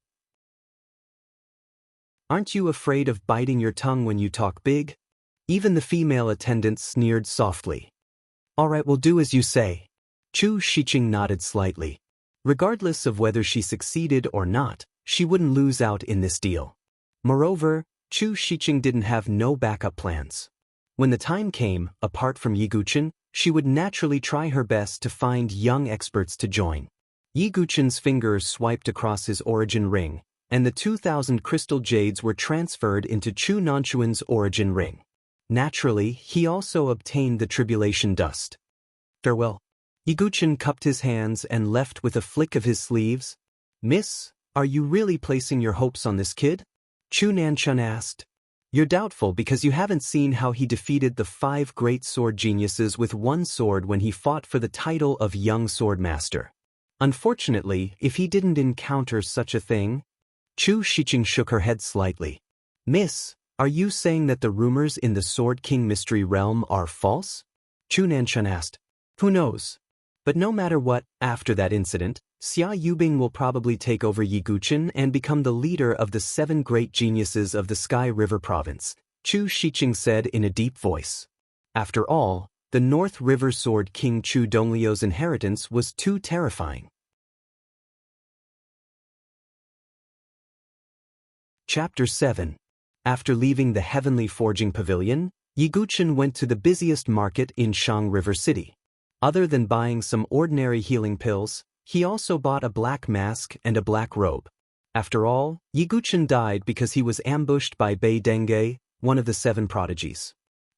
Aren't you afraid of biting your tongue when you talk big? Even the female attendant sneered softly. All right, we'll do as you say. Chu Shiqing nodded slightly. Regardless of whether she succeeded or not, she wouldn't lose out in this deal. Moreover, Chu Shiqing didn't have no backup plans. When the time came, apart from Yi Guqin, she would naturally try her best to find young experts to join. Yi Guqin's fingers swiped across his origin ring, and the 2,000 crystal jades were transferred into Chu Nanchuan's origin ring. Naturally, he also obtained the tribulation dust. Farewell. Yi Guqin cupped his hands and left with a flick of his sleeves. Miss, are you really placing your hopes on this kid? Chu Nanchun asked. You're doubtful because you haven't seen how he defeated the 5 great sword geniuses with 1 sword when he fought for the title of Young Sword Master. Unfortunately, if he didn't encounter such a thing... Chu Shiqing shook her head slightly. Miss, are you saying that the rumors in the Sword King Mystery Realm are false? Chu Nanchun asked. Who knows? But no matter what, after that incident, Xia Yubing will probably take over Yi Guqin and become the leader of the 7 great geniuses of the Sky River province, Chu Shiqing said in a deep voice. After all, the North River Sword King Chu Donglio's inheritance was too terrifying. Chapter 7. After leaving the Heavenly Forging Pavilion, Yi Guqin went to the busiest market in Shang River City. Other than buying some ordinary healing pills, he also bought a black mask and a black robe. After all, Yi Guqin died because he was ambushed by Bei Denge, one of the 7 prodigies.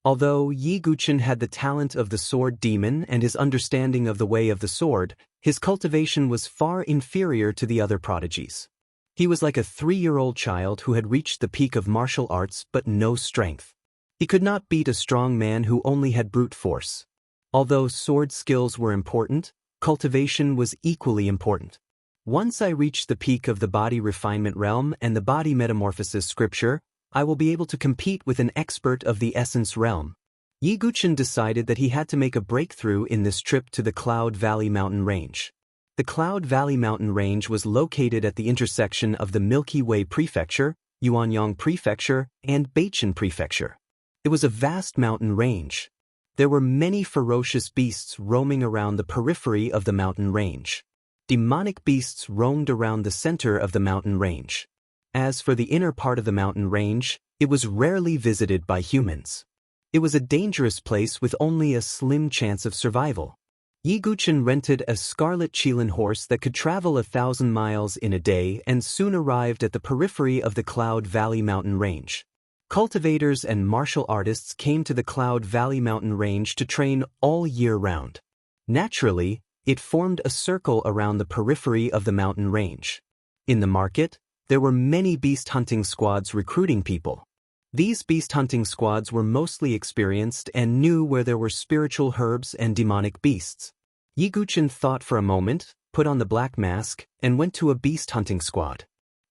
Although Yi Guqin had the talent of the sword demon and his understanding of the way of the sword, his cultivation was far inferior to the other prodigies. He was like a 3-year-old child who had reached the peak of martial arts but no strength. He could not beat a strong man who only had brute force. Although sword skills were important, cultivation was equally important. Once I reach the peak of the body refinement realm and the body metamorphosis scripture, I will be able to compete with an expert of the essence realm. Yi Guqin decided that he had to make a breakthrough in this trip to the Cloud Valley Mountain Range. The Cloud Valley Mountain Range was located at the intersection of the Milky Way Prefecture, Yuanyang Prefecture, and Beichen Prefecture. It was a vast mountain range. There were many ferocious beasts roaming around the periphery of the mountain range. Demonic beasts roamed around the center of the mountain range. As for the inner part of the mountain range, it was rarely visited by humans. It was a dangerous place with only a slim chance of survival. Yi Guqin rented a scarlet Qilin horse that could travel 1,000 miles in a day and soon arrived at the periphery of the Cloud Valley Mountain Range. Cultivators and martial artists came to the Cloud Valley Mountain Range to train all year round. Naturally, it formed a circle around the periphery of the mountain range. In the market, there were many beast hunting squads recruiting people. These beast hunting squads were mostly experienced and knew where there were spiritual herbs and demonic beasts. Yi Guqin thought for a moment, put on the black mask, and went to a beast hunting squad.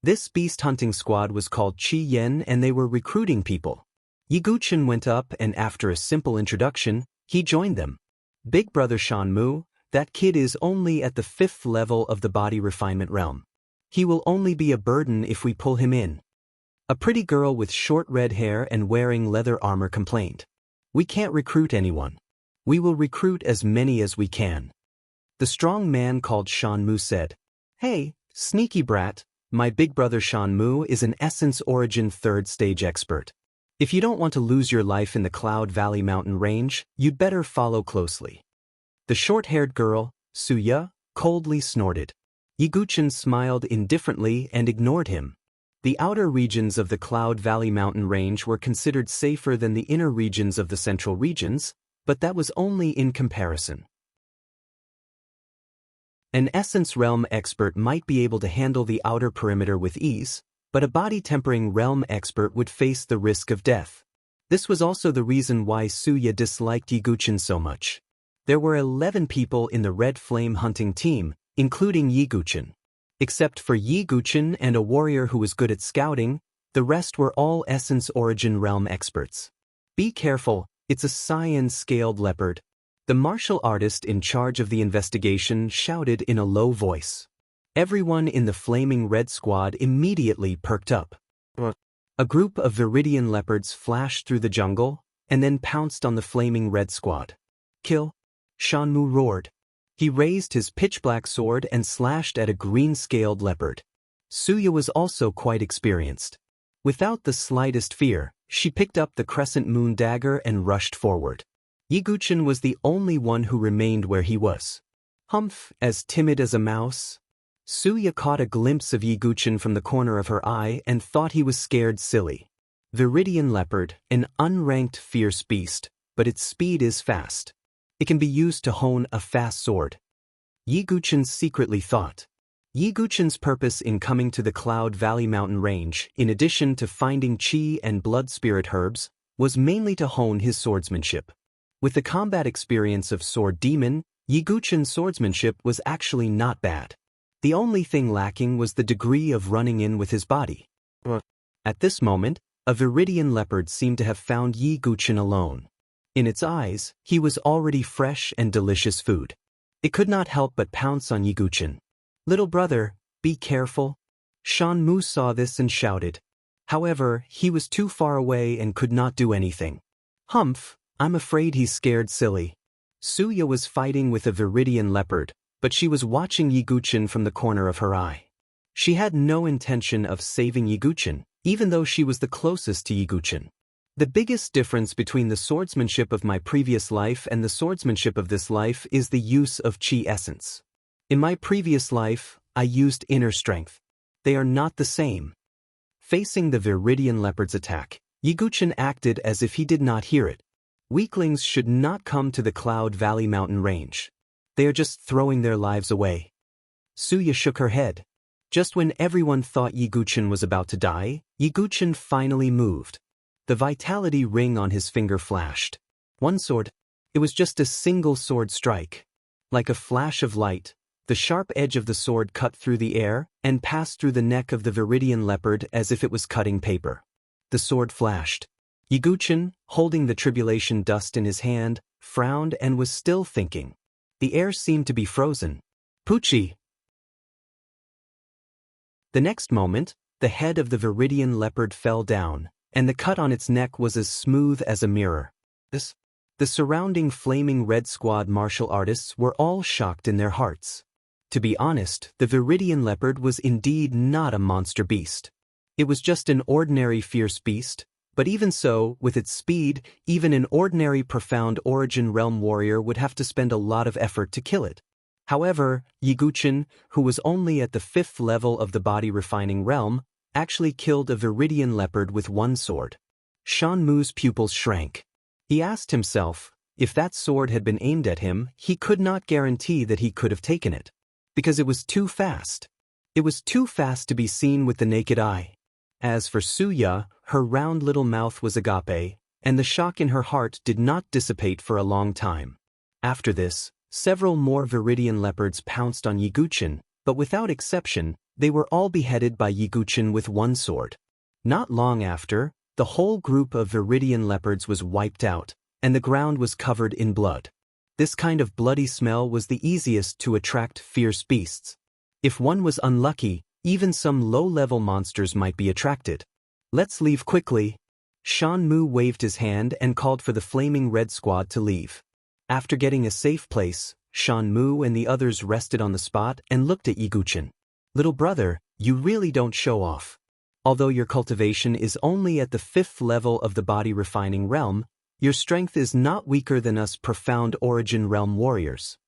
This beast hunting squad was called Chi Yen and they were recruiting people. Yiguchen went up and after a simple introduction, he joined them. Big brother Shanmu, that kid is only at the 5th level of the body refinement realm. He will only be a burden if we pull him in. A pretty girl with short red hair and wearing leather armor complained. We can't recruit anyone. We will recruit as many as we can. The strong man called Shanmu said, Hey, sneaky brat, my big brother Shanmu is an Essence Origin 3rd stage expert. If you don't want to lose your life in the Cloud Valley mountain range, you'd better follow closely. The short-haired girl, Suya, coldly snorted. Yiguchen smiled indifferently and ignored him. The outer regions of the Cloud Valley mountain range were considered safer than the inner regions of the central regions, but that was only in comparison. An Essence Realm expert might be able to handle the outer perimeter with ease, but a body-tempering realm expert would face the risk of death. This was also the reason why Suya disliked Yiguchen so much. There were 11 people in the Red Flame hunting team, including Yiguchen. Except for Yiguchen and a warrior who was good at scouting, the rest were all Essence Origin realm experts. Be careful, it's a cyan-scaled leopard. The martial artist in charge of the investigation shouted in a low voice. Everyone in the Flaming Red Squad immediately perked up. A group of Viridian leopards flashed through the jungle, and then pounced on the Flaming Red Squad. Kill! Shanmu roared. He raised his pitch-black sword and slashed at a green-scaled leopard. Suya was also quite experienced. Without the slightest fear, she picked up the crescent moon dagger and rushed forward. Yiguchen was the only one who remained where he was. Humph, as timid as a mouse. Suya caught a glimpse of Yiguchen from the corner of her eye and thought he was scared silly. Viridian leopard, an unranked fierce beast, but its speed is fast. It can be used to hone a fast sword. Yiguchen secretly thought. Yiguchen's purpose in coming to the Cloud Valley mountain range, in addition to finding chi and blood spirit herbs, was mainly to hone his swordsmanship. With the combat experience of Sword Demon, Yiguchen's swordsmanship was actually not bad. The only thing lacking was the degree of running in with his body. At this moment, a Viridian leopard seemed to have found Yiguchen alone. In its eyes, he was already fresh and delicious food. It could not help but pounce on Yiguchen. Little brother, be careful. Shanmu saw this and shouted. However, he was too far away and could not do anything. Humph, I'm afraid he's scared silly. Suya was fighting with a Viridian leopard, but she was watching Yiguchen from the corner of her eye. She had no intention of saving Yiguchen, even though she was the closest to Yiguchen. The biggest difference between the swordsmanship of my previous life and the swordsmanship of this life is the use of chi essence. In my previous life, I used inner strength. They are not the same. Facing the Viridian leopard's attack, Yiguchen acted as if he did not hear it. Weaklings should not come to the Cloud Valley mountain range. They are just throwing their lives away. Suya shook her head. Just when everyone thought Yiguchen was about to die, Yiguchen finally moved. The vitality ring on his finger flashed. One sword. It was just a single sword strike. Like a flash of light, the sharp edge of the sword cut through the air and passed through the neck of the Viridian leopard as if it was cutting paper. The sword flashed. Yiguchen, holding the tribulation dust in his hand, frowned and was still thinking. The air seemed to be frozen. Poochie! The next moment, the head of the Viridian leopard fell down, and the cut on its neck was as smooth as a mirror. The surrounding Flaming Red Squad martial artists were all shocked in their hearts. To be honest, the Viridian leopard was indeed not a monster beast. It was just an ordinary fierce beast, but even so, with its speed, even an ordinary profound origin realm warrior would have to spend a lot of effort to kill it. However, Yiguchen, who was only at the 5th level of the body refining realm, actually killed a Viridian leopard with one sword. Shanmu's pupils shrank. He asked himself, if that sword had been aimed at him, he could not guarantee that he could have taken it. Because it was too fast. It was too fast to be seen with the naked eye. As for Suya, her round little mouth was agape, and the shock in her heart did not dissipate for a long time. After this, several more Viridian leopards pounced on Yiguchen, but without exception, They were all beheaded by Yiguchen with one sword. Not long after, the whole group of Viridian leopards was wiped out, and the ground was covered in blood. This kind of bloody smell was the easiest to attract fierce beasts. If one was unlucky, even some low-level monsters might be attracted. Let's leave quickly. Shan Mu waved his hand and called for the Flaming Red Squad to leave. After getting a safe place, Shan Mu and the others rested on the spot and looked at Yiguchen. Little brother, you really don't show off. Although your cultivation is only at the 5th level of the body refining realm, your strength is not weaker than us profound origin realm warriors.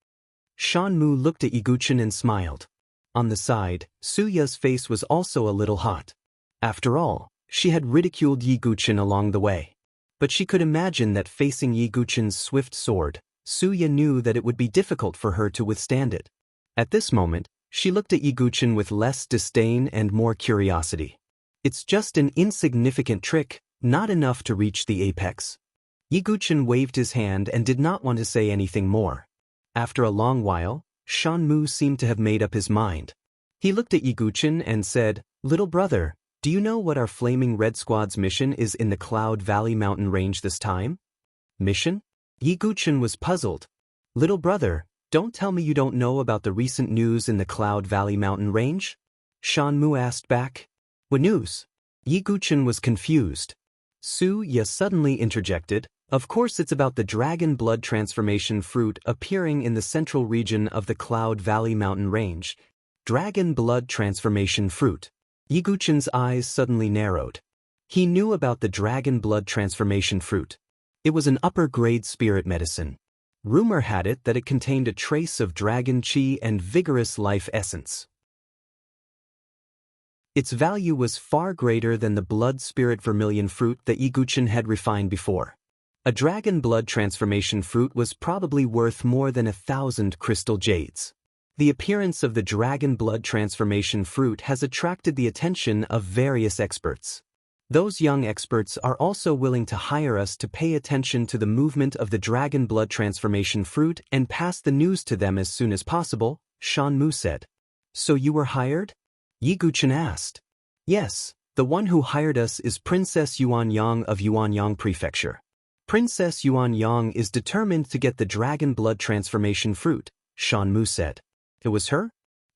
Shan Mu looked at Yiguchen and smiled. On the side, Suya's face was also a little hot. After all, she had ridiculed Yiguchen along the way. But she could imagine that facing Yiguchen's swift sword, Suya knew that it would be difficult for her to withstand it. At this moment, she looked at Yiguchen with less disdain and more curiosity. It's just an insignificant trick, not enough to reach the apex. Yiguchen waved his hand and did not want to say anything more. After a long while, Shan Mu seemed to have made up his mind. He looked at Yiguchen and said, "Little brother, do you know what our Flaming Red Squad's mission is in the Cloud Valley mountain range this time?" "Mission?" Yiguchen was puzzled. "Little brother, don't tell me you don't know about the recent news in the Cloud Valley mountain range?" Shan Mu asked back. "What news?" Yiguchen was confused. Suya suddenly interjected, "Of course it's about the dragon blood transformation fruit appearing in the central region of the Cloud Valley mountain range. Dragon blood transformation fruit." Yiguchen's eyes suddenly narrowed. He knew about the dragon blood transformation fruit. It was an upper-grade spirit medicine. Rumor had it that it contained a trace of dragon chi and vigorous life essence. Its value was far greater than the blood spirit vermilion fruit that Yiguchen had refined before. A dragon blood transformation fruit was probably worth more than 1,000 crystal jades. The appearance of the dragon blood transformation fruit has attracted the attention of various experts. Those young experts are also willing to hire us to pay attention to the movement of the dragon blood transformation fruit and pass the news to them as soon as possible, Shan Mu said. "So you were hired?" Yiguchen asked. "Yes, the one who hired us is Princess Yuanyang of Yuanyang Prefecture. Princess Yuanyang is determined to get the dragon blood transformation fruit," Shan Mu said. "It was her?"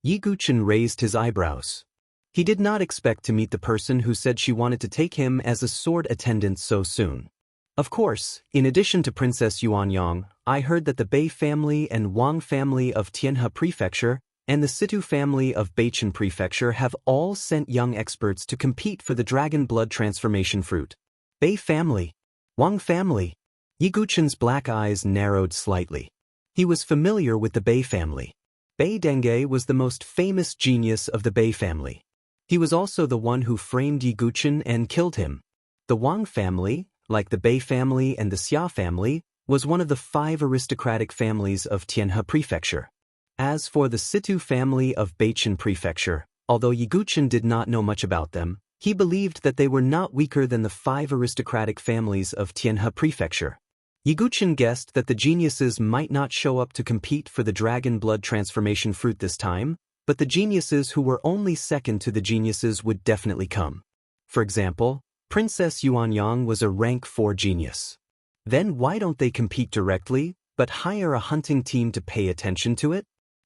Yiguchen raised his eyebrows. He did not expect to meet the person who said she wanted to take him as a sword attendant so soon. "Of course, in addition to Princess Yuanyang, I heard that the Bei family and Wang family of Tianhe Prefecture and the Situ family of Beichen Prefecture have all sent young experts to compete for the dragon blood transformation fruit." Bei family? Wang family? Yiguchen's black eyes narrowed slightly. He was familiar with the Bei family. Bei Denge was the most famous genius of the Bei family. He was also the one who framed Yiguchen and killed him. The Wang family, like the Bei family and the Xia family, was one of the 5 aristocratic families of Tianhe Prefecture. As for the Situ family of Beichen Prefecture, although Yiguchen did not know much about them, he believed that they were not weaker than the 5 aristocratic families of Tianhe Prefecture. Yiguchen guessed that the geniuses might not show up to compete for the dragon blood transformation fruit this time, but the geniuses who were only second to the geniuses would definitely come. For example, Princess Yuanyang was a rank 4 genius. Then why don't they compete directly, but hire a hunting team to pay attention to it?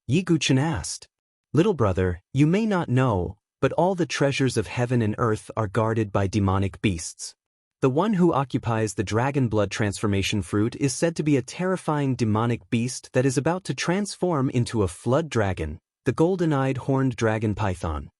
Yiguchen asked. "Little brother, you may not know, but all the treasures of heaven and earth are guarded by demonic beasts. The one who occupies the dragon blood transformation fruit is said to be a terrifying demonic beast that is about to transform into a flood dragon, the golden-eyed horned dragon python."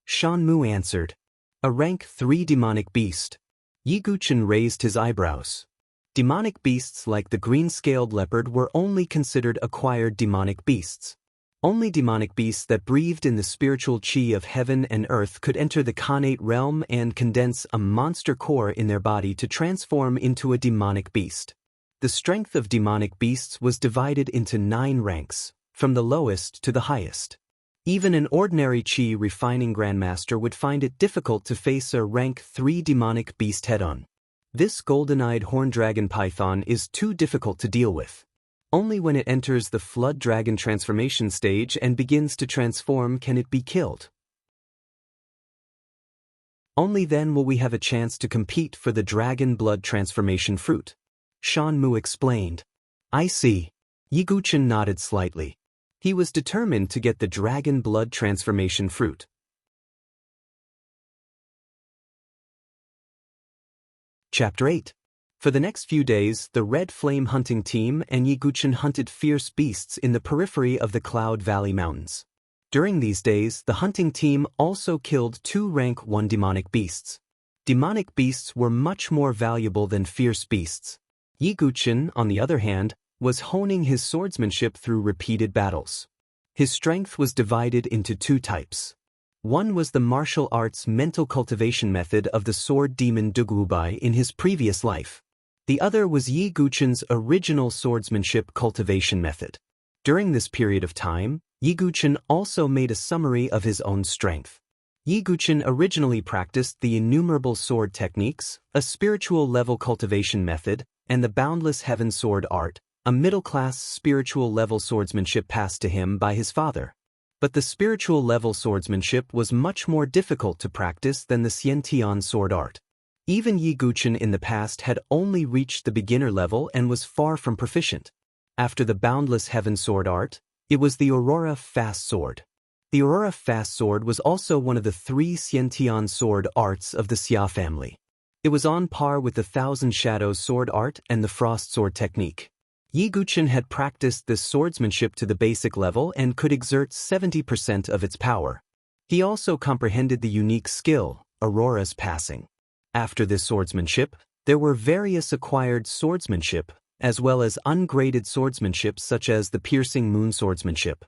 Shan Mu answered. "A rank 3 demonic beast." Yiguchen raised his eyebrows. Demonic beasts like the green-scaled leopard were only considered acquired demonic beasts. Only demonic beasts that breathed in the spiritual chi of heaven and earth could enter the Khanate realm and condense a monster core in their body to transform into a demonic beast. The strength of demonic beasts was divided into 9 ranks, from the lowest to the highest. Even an ordinary chi refining grandmaster would find it difficult to face a rank 3 demonic beast head-on. This golden-eyed horned dragon python is too difficult to deal with. Only when it enters the flood dragon transformation stage and begins to transform can it be killed. Only then will we have a chance to compete for the dragon blood transformation fruit. Shanmu explained. I see. Yi Guchen nodded slightly. He was determined to get the dragon blood transformation fruit. Chapter 8. For the next few days, the Red Flame hunting team and Yi Guchen hunted fierce beasts in the periphery of the Cloud Valley Mountains. During these days, the hunting team also killed 2 rank 1 demonic beasts. Demonic beasts were much more valuable than fierce beasts. Yi Guchen, on the other hand, was honing his swordsmanship through repeated battles. His strength was divided into 2 types. One was the martial arts mental cultivation method of the sword demon Dugubai in his previous life. The other was Yi Guchen's original swordsmanship cultivation method. During this period of time, Yi Guchen also made a summary of his own strength. Yi Guchen originally practiced the innumerable sword techniques, a spiritual level cultivation method, and the boundless heaven sword art, a middle-class spiritual level swordsmanship passed to him by his father. But the spiritual level swordsmanship was much more difficult to practice than the Xiantian sword art. Even Yi Guchen in the past had only reached the beginner level and was far from proficient. After the boundless heaven sword art, it was the Aurora Fast Sword. The Aurora Fast Sword was also one of the 3 Xiantian sword arts of the Xia family. It was on par with the Thousand Shadows sword art and the Frost sword technique. Yi Guchen had practiced this swordsmanship to the basic level and could exert 70% of its power. He also comprehended the unique skill, Aurora's Passing. After this swordsmanship, there were various acquired swordsmanship, as well as ungraded swordsmanship such as the Piercing Moon swordsmanship.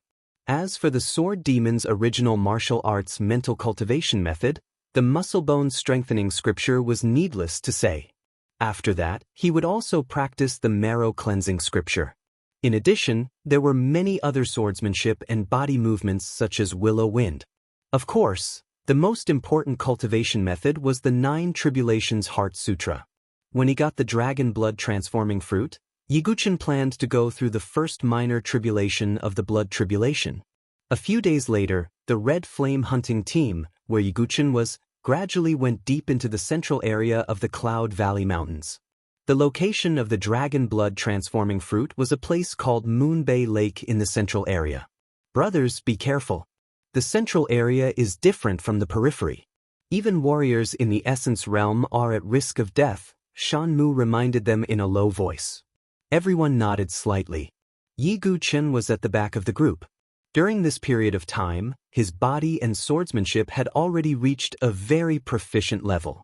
As for the sword demon's original martial arts mental cultivation method, the muscle bone strengthening scripture was needless to say. After that, he would also practice the marrow cleansing scripture. In addition, there were many other swordsmanship and body movements such as Willow Wind. Of course, the most important cultivation method was the 9 Tribulations Heart Sutra. When he got the dragon blood transforming fruit, Yi Guchen planned to go through the first minor tribulation of the blood tribulation. A few days later, the Red Flame hunting team, where Yi Guchen was, gradually went deep into the central area of the Cloud Valley Mountains. The location of the dragon blood transforming fruit was a place called Moon Bay Lake in the central area. Brothers, be careful. The central area is different from the periphery. Even warriors in the essence realm are at risk of death, Shanmu reminded them in a low voice. Everyone nodded slightly. Yi Guchen was at the back of the group. During this period of time, his body and swordsmanship had already reached a very proficient level.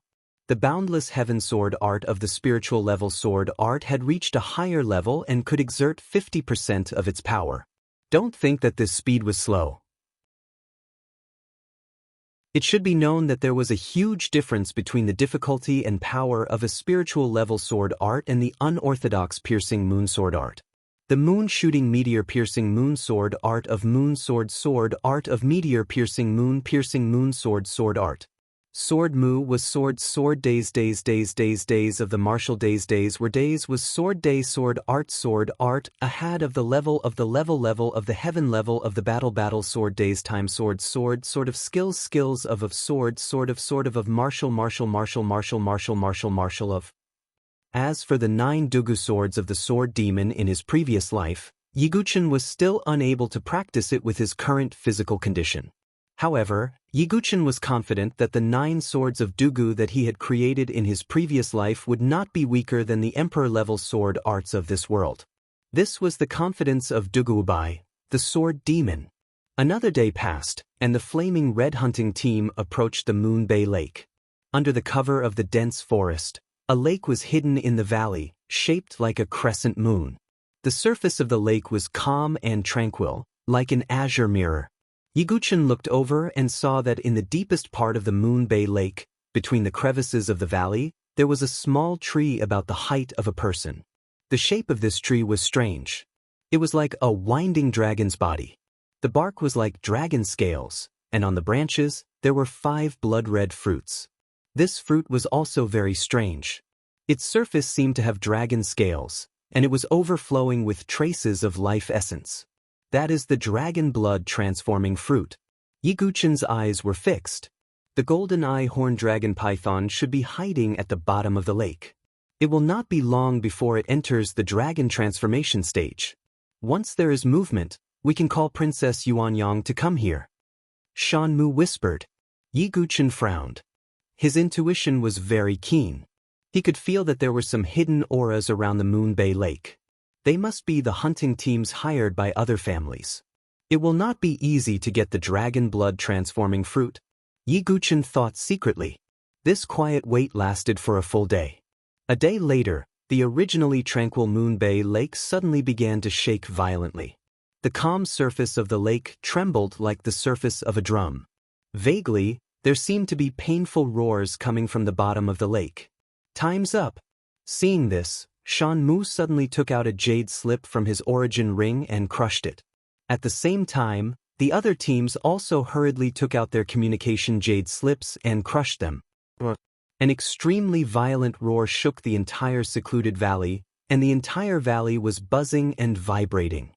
The boundless heaven sword art of the spiritual level sword art had reached a higher level and could exert 50% of its power. Don't think that this speed was slow. It should be known that there was a huge difference between the difficulty and power of a spiritual level sword art and the unorthodox piercing moon sword art. The moon shooting meteor piercing moon sword art of moon sword art of meteor piercing moon sword art. Sword mu was sword days of the martial days were days was sword art ahead of the level of the heaven level of the battle sword days time sword of skills of sword of martial of. As for the 9 Dugu swords of the sword demon in his previous life, Yi Guchen was still unable to practice it with his current physical condition. However, Yi Guchen was confident that the 9 swords of Dugu that he had created in his previous life would not be weaker than the emperor-level sword arts of this world. This was the confidence of Dugubai, the sword demon. Another day passed, and the flaming red hunting team approached the Moon Bay Lake. Under the cover of the dense forest, a lake was hidden in the valley, shaped like a crescent moon. The surface of the lake was calm and tranquil, like an azure mirror. Yi Guchen looked over and saw that in the deepest part of the Moon Bay Lake, between the crevices of the valley, there was a small tree about the height of a person. The shape of this tree was strange. It was like a winding dragon's body. The bark was like dragon scales, and on the branches, there were 5 blood-red fruits. This fruit was also very strange. Its surface seemed to have dragon scales, and it was overflowing with traces of life essence. That is the dragon blood transforming fruit. Yi Guchen's eyes were fixed. The golden eye horned dragon python should be hiding at the bottom of the lake. It will not be long before it enters the dragon transformation stage. Once there is movement, we can call Princess Yuanyang to come here. Shan Mu whispered. Yi Guchen frowned. His intuition was very keen. He could feel that there were some hidden auras around the Moon Bay Lake. They must be the hunting teams hired by other families. It will not be easy to get the dragon blood transforming fruit. Yi Guchen thought secretly. This quiet wait lasted for a full day. A day later, the originally tranquil Moon Bay Lake suddenly began to shake violently. The calm surface of the lake trembled like the surface of a drum. Vaguely, there seemed to be painful roars coming from the bottom of the lake. Time's up. Seeing this, Shan Mu suddenly took out a jade slip from his origin ring and crushed it. At the same time, the other teams also hurriedly took out their communication jade slips and crushed them. An extremely violent roar shook the entire secluded valley, and the entire valley was buzzing and vibrating.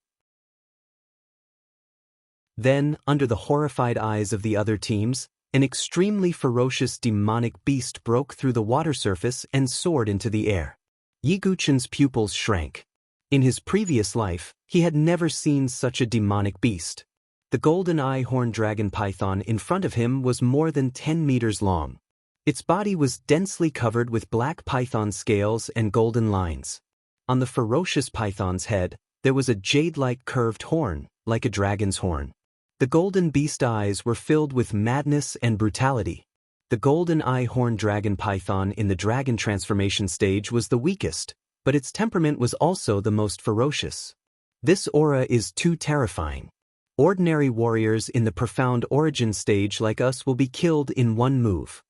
Then, under the horrified eyes of the other teams, an extremely ferocious demonic beast broke through the water surface and soared into the air. Yi Guchen's pupils shrank. In his previous life, he had never seen such a demonic beast. The golden eye horned dragon python in front of him was more than 10 meters long. Its body was densely covered with black python scales and golden lines. On the ferocious python's head, there was a jade-like curved horn, like a dragon's horn. The golden beast eyes were filled with madness and brutality. The golden eye horned dragon python in the dragon transformation stage was the weakest, but its temperament was also the most ferocious. This aura is too terrifying. Ordinary warriors in the profound origin stage like us will be killed in one move.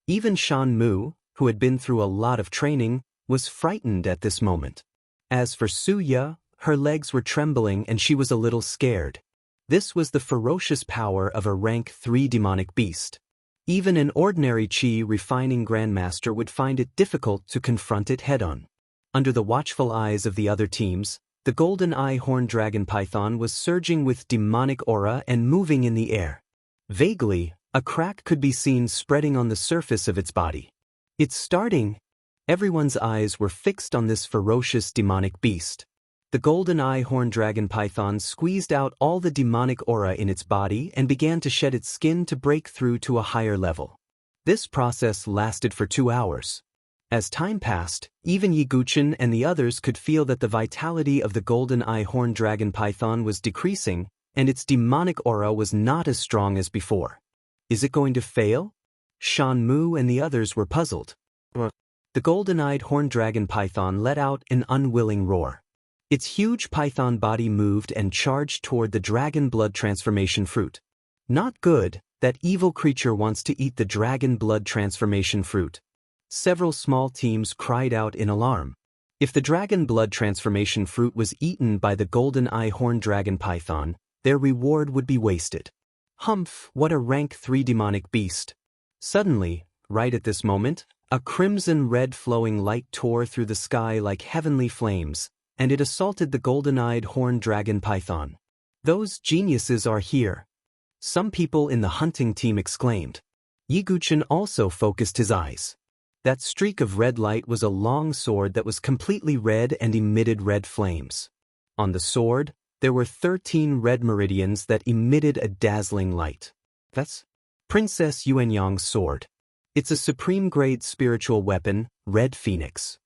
Even Shan Mu, who had been through a lot of training, was frightened at this moment. As for Su Ya, her legs were trembling and she was a little scared. This was the ferocious power of a rank 3 demonic beast. Even an ordinary Qi refining grandmaster would find it difficult to confront it head-on. Under the watchful eyes of the other teams, the golden eye horned dragon python was surging with demonic aura and moving in the air. Vaguely, a crack could be seen spreading on the surface of its body. It's starting. Everyone's eyes were fixed on this ferocious demonic beast. The golden eye horned dragon python squeezed out all the demonic aura in its body and began to shed its skin to break through to a higher level. This process lasted for 2 hours. As time passed, even Yi Guchen and the others could feel that the vitality of the golden eye horned dragon python was decreasing, and its demonic aura was not as strong as before. Is it going to fail? Shan Mu and the others were puzzled. The golden-eyed horned dragon python let out an unwilling roar. Its huge python body moved and charged toward the dragon blood transformation fruit. Not good, that evil creature wants to eat the dragon blood transformation fruit. Several small teams cried out in alarm. If the dragon blood transformation fruit was eaten by the golden eye horned dragon python, their reward would be wasted. Humph, what a rank 3 demonic beast. Suddenly, right at this moment, a crimson-red flowing light tore through the sky like heavenly flames, and it assaulted the golden-eyed horned dragon python. Those geniuses are here. Some people in the hunting team exclaimed. Yi Guchen also focused his eyes. That streak of red light was a long sword that was completely red and emitted red flames. On the sword, there were 13 red meridians that emitted a dazzling light. That's Princess Yuanyang's sword. It's a supreme-grade spiritual weapon, Red Phoenix.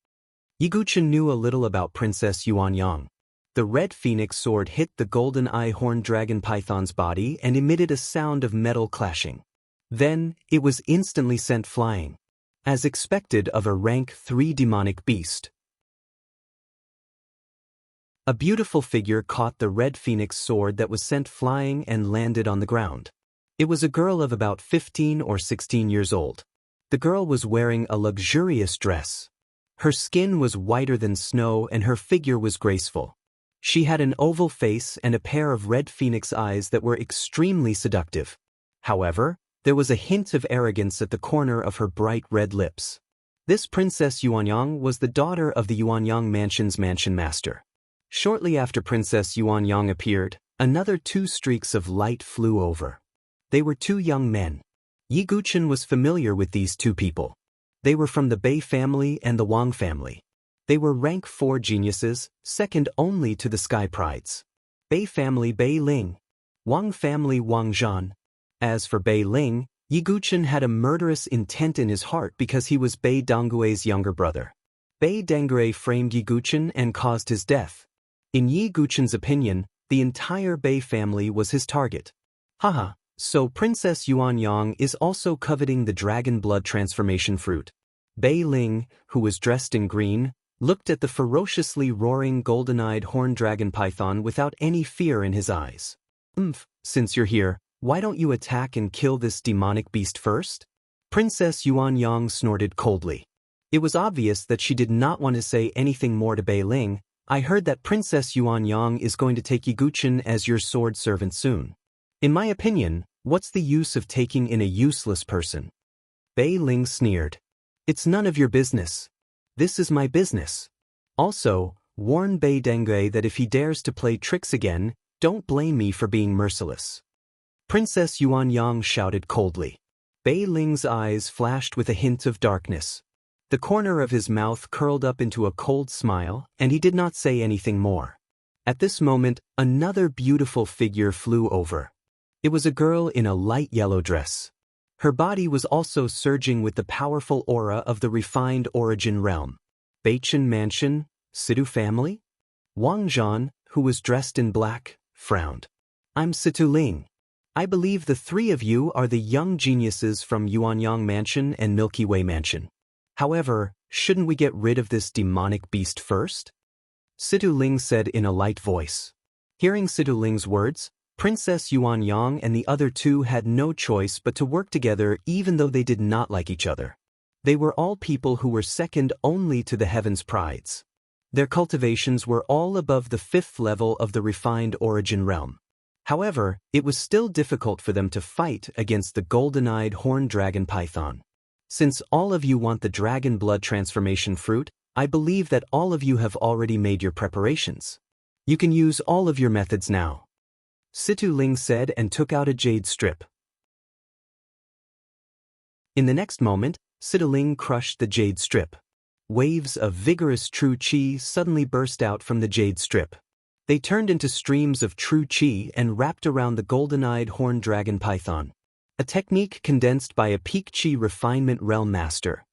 Yi Guchen knew a little about Princess Yuanyang. The Red Phoenix sword hit the golden eye horned dragon python's body and emitted a sound of metal clashing. Then, it was instantly sent flying. As expected of a rank 3 demonic beast. A beautiful figure caught the Red Phoenix sword that was sent flying and landed on the ground. It was a girl of about 15 or 16 years old. The girl was wearing a luxurious dress. Her skin was whiter than snow and her figure was graceful. She had an oval face and a pair of red phoenix eyes that were extremely seductive. However, there was a hint of arrogance at the corner of her bright red lips. This Princess Yuanyang was the daughter of the Yuanyang Mansion's mansion master. Shortly after Princess Yuanyang appeared, another 2 streaks of light flew over. They were 2 young men. Yi Guchen was familiar with these two people. They were from the Bei family and the Wang family. They were rank 4 geniuses, second only to the Sky Prides. Bei family Bei Ling. Wang family Wang Zhan. As for Bei Ling, Yi Guchen had a murderous intent in his heart because he was Bei Donggui's younger brother. Bei Dongui framed Yi Guchen and caused his death. In Yi Guchen's opinion, the entire Bei family was his target. Haha, so Princess Yuanyang is also coveting the dragon blood transformation fruit. Bei Ling, who was dressed in green, looked at the ferociously roaring golden-eyed horned dragon python without any fear in his eyes. Since you're here, why don't you attack and kill this demonic beast first? Princess Yuanyang snorted coldly. It was obvious that she did not want to say anything more to Bei Ling. I heard that Princess Yuanyang is going to take Yi Guchen as your sword servant soon. In my opinion, what's the use of taking in a useless person? Bei Ling sneered. It's none of your business. This is my business. Also, warn Bei Dongui that if he dares to play tricks again, don't blame me for being merciless. Princess Yuanyang shouted coldly. Bei Ling's eyes flashed with a hint of darkness. The corner of his mouth curled up into a cold smile, and he did not say anything more. At this moment, another beautiful figure flew over. It was a girl in a light yellow dress. Her body was also surging with the powerful aura of the refined origin realm. Beichen Mansion, Situ family? Wang Zhan, who was dressed in black, frowned. I'm Situ Ling. I believe the three of you are the young geniuses from Yuanyang Mansion and Milky Way Mansion. However, shouldn't we get rid of this demonic beast first? Situ Ling said in a light voice. Hearing Situ Ling's words, Princess Yuanyang and the other two had no choice but to work together even though they did not like each other. They were all people who were second only to the Heaven's Prides. Their cultivations were all above the 5th level of the refined origin realm. However, it was still difficult for them to fight against the golden-eyed horned dragon python. Since all of you want the dragon blood transformation fruit, I believe that all of you have already made your preparations. You can use all of your methods now. Situ Ling said and took out a jade strip. In the next moment, Situ Ling crushed the jade strip. Waves of vigorous true qi suddenly burst out from the jade strip. They turned into streams of true qi and wrapped around the golden-eyed horned dragon python. A technique condensed by a peak qi refinement realm master.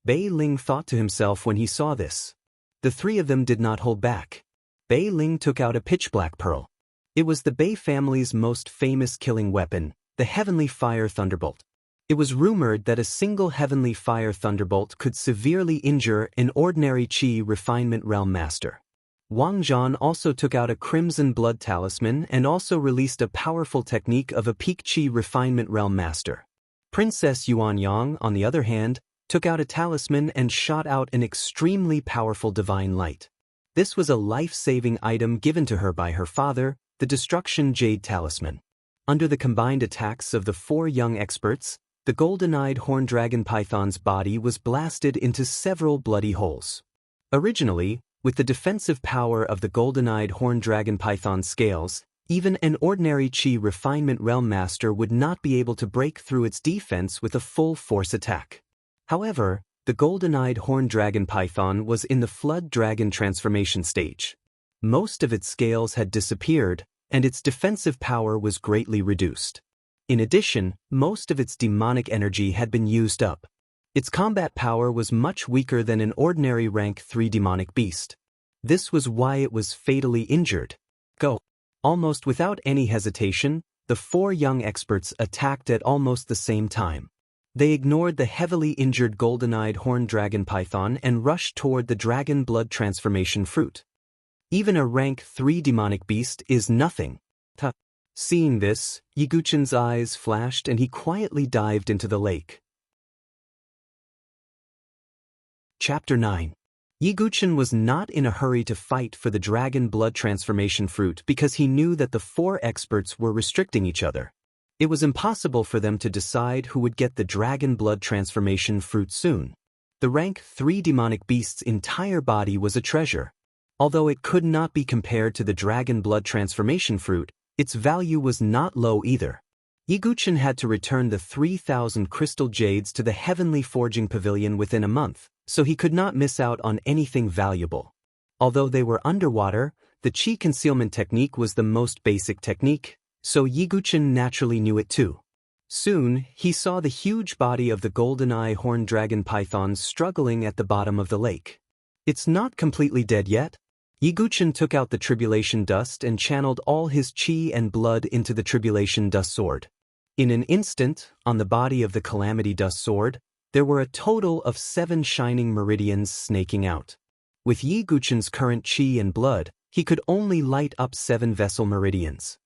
Bei Ling thought to himself when he saw this. The three of them did not hold back. Bei Ling took out a pitch-black pearl. It was the Bei family's most famous killing weapon, the Heavenly Fire Thunderbolt. It was rumored that a single Heavenly Fire Thunderbolt could severely injure an ordinary qi refinement realm master. Wang Zhan also took out a crimson blood talisman and also released a powerful technique of a peak qi refinement realm master. Princess Yuanyang, on the other hand, took out a talisman and shot out an extremely powerful divine light. This was a life-saving item given to her by her father, the Destruction Jade Talisman. Under the combined attacks of the 4 young experts, the golden-eyed horned dragon python's body was blasted into several bloody holes. Originally, with the defensive power of the golden-eyed horned dragon python scales, even an ordinary qi refinement realm master would not be able to break through its defense with a full force attack. However, the golden-eyed horned dragon python was in the flood dragon transformation stage. Most of its scales had disappeared, and its defensive power was greatly reduced. In addition, most of its demonic energy had been used up. Its combat power was much weaker than an ordinary rank 3 demonic beast. This was why it was fatally injured. Go! Almost without any hesitation, the 4 young experts attacked at almost the same time. They ignored the heavily injured golden-eyed horned dragon python and rushed toward the dragon blood transformation fruit. Even a rank 3 demonic beast is nothing. Seeing this, Yi Guchen's eyes flashed and he quietly dived into the lake. Chapter 9. Yi Guchen was not in a hurry to fight for the dragon blood transformation fruit because he knew that the 4 experts were restricting each other. It was impossible for them to decide who would get the dragon blood transformation fruit soon. The rank 3 demonic beast's entire body was a treasure. Although it could not be compared to the dragon blood transformation fruit, its value was not low either. Yiguchen had to return the 3,000 crystal jades to the heavenly forging pavilion within a month, so he could not miss out on anything valuable. Although they were underwater, the chi concealment technique was the most basic technique, so Yiguchen naturally knew it too. Soon, he saw the huge body of the golden-eye horned dragon python struggling at the bottom of the lake. It's not completely dead yet. Yiguchen took out the tribulation dust and channeled all his chi and blood into the tribulation dust sword. In an instant, on the body of the calamity dust sword, there were a total of 7 shining meridians snaking out. With Yiguchen's current chi and blood, he could only light up 7 vessel meridians.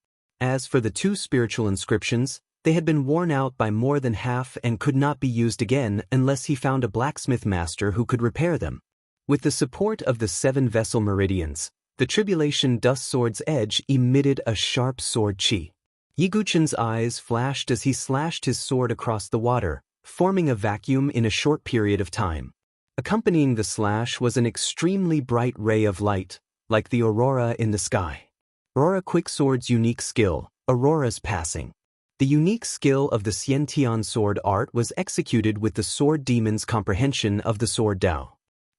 As for the 2 spiritual inscriptions, they had been worn out by more than half and could not be used again unless he found a blacksmith master who could repair them. With the support of the 7 vessel meridians, the tribulation dust sword's edge emitted a sharp sword chi. Yiguchen's eyes flashed as he slashed his sword across the water, forming a vacuum in a short period of time. Accompanying the slash was an extremely bright ray of light, like the aurora in the sky. Aurora Quicksword's unique skill, Aurora's Passing. The unique skill of the Xiantian sword art was executed with the sword demon's comprehension of the sword Dao.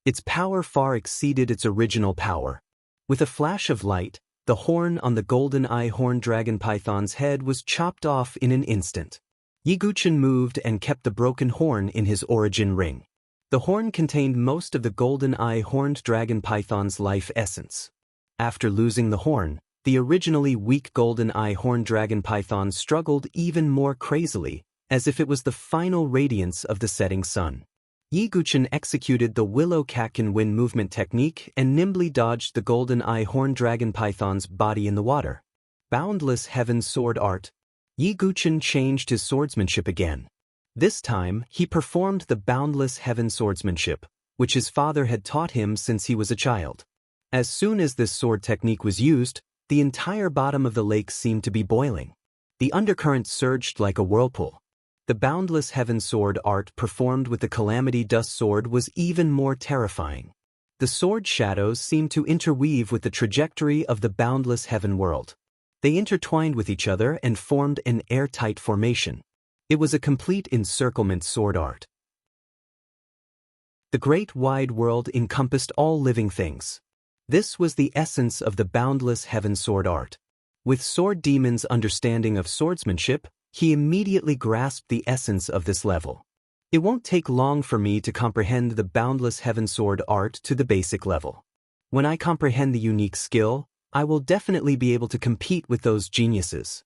Its power far exceeded its original power. With a flash of light, the horn on the golden-eye horned dragon python's head was chopped off in an instant. Yiguchen moved and kept the broken horn in his origin ring. The horn contained most of the golden-eye horned dragon python's life essence. After losing the horn, the originally weak golden-eye horned dragon python struggled even more crazily, as if it was the final radiance of the setting sun. Yiguchen executed the willow cat can win movement technique and nimbly dodged the golden-eye horned dragon python's body in the water. Boundless Heaven Sword Art. Yiguchen changed his swordsmanship again. This time, he performed the Boundless Heaven swordsmanship, which his father had taught him since he was a child. As soon as this sword technique was used, the entire bottom of the lake seemed to be boiling. The undercurrent surged like a whirlpool. The Boundless Heaven Sword art performed with the Calamity Dust Sword was even more terrifying. The sword shadows seemed to interweave with the trajectory of the Boundless Heaven world. They intertwined with each other and formed an airtight formation. It was a complete encirclement sword art. The great wide world encompassed all living things. This was the essence of the Boundless Heaven Sword art. With Sword Demon's understanding of swordsmanship, he immediately grasped the essence of this level. It won't take long for me to comprehend the Boundless Heaven Sword art to the basic level. When I comprehend the unique skill, I will definitely be able to compete with those geniuses.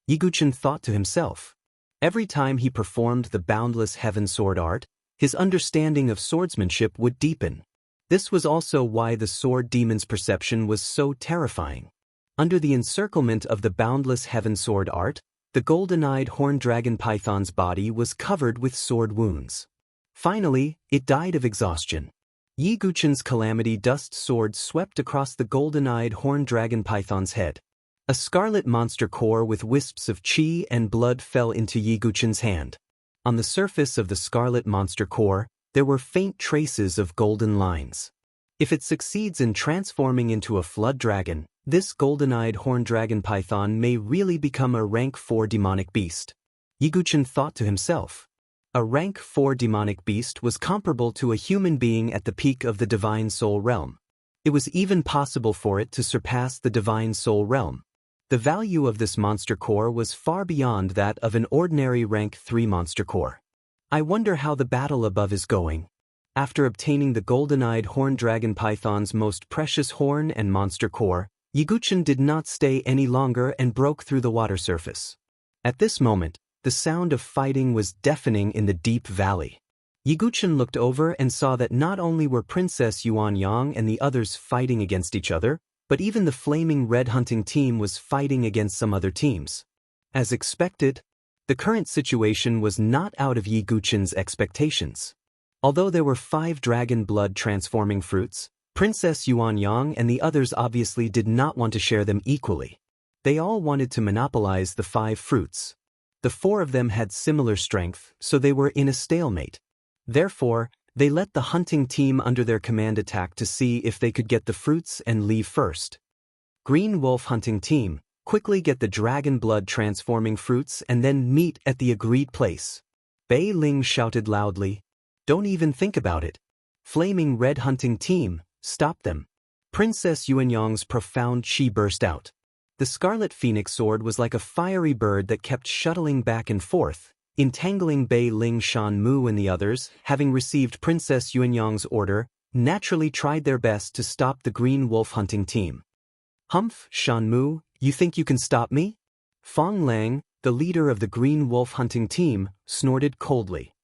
Yiguchen thought to himself. Every time he performed the Boundless Heaven Sword art, his understanding of swordsmanship would deepen. This was also why the Sword Demon's perception was so terrifying. Under the encirclement of the Boundless Heaven Sword art, the golden-eyed horned dragon python's body was covered with sword wounds. Finally, it died of exhaustion. Yiguchen's Calamity Dust Sword swept across the golden-eyed horned dragon python's head. A scarlet monster core with wisps of chi and blood fell into Yiguchen's hand. On the surface of the scarlet monster core, there were faint traces of golden lines. If it succeeds in transforming into a flood dragon, this golden-eyed horned dragon python may really become a rank 4 demonic beast. Yiguchen thought to himself. A rank 4 demonic beast was comparable to a human being at the peak of the divine soul realm. It was even possible for it to surpass the divine soul realm. The value of this monster core was far beyond that of an ordinary rank 3 monster core. I wonder how the battle above is going. After obtaining the golden-eyed horned dragon python's most precious horn and monster core, Yiguchen did not stay any longer and broke through the water surface. At this moment, the sound of fighting was deafening in the deep valley. Yiguchen looked over and saw that not only were Princess Yuanyang and the others fighting against each other, but even the Flaming Red hunting team was fighting against some other teams. As expected, the current situation was not out of Yiguchen's expectations. Although there were 5 dragon blood transforming fruits, Princess Yuanyang and the others obviously did not want to share them equally. They all wanted to monopolize the 5 fruits. The 4 of them had similar strength, so they were in a stalemate. Therefore, they let the hunting team under their command attack to see if they could get the fruits and leave first. Green Wolf hunting team, Quickly get the dragon blood transforming fruits and then meet at the agreed place. Bei Ling shouted loudly. Don't even think about it. Flaming red hunting team, stop them. Princess Yuanyang's profound chi burst out. The scarlet phoenix sword was like a fiery bird that kept shuttling back and forth, entangling Bei Ling. Shan Mu and the others, having received Princess Yuanyang's order, naturally tried their best to stop the green wolf hunting team. Humph, Shan Mu, you think you can stop me? Fong Lang, the leader of the green wolf hunting team, snorted coldly.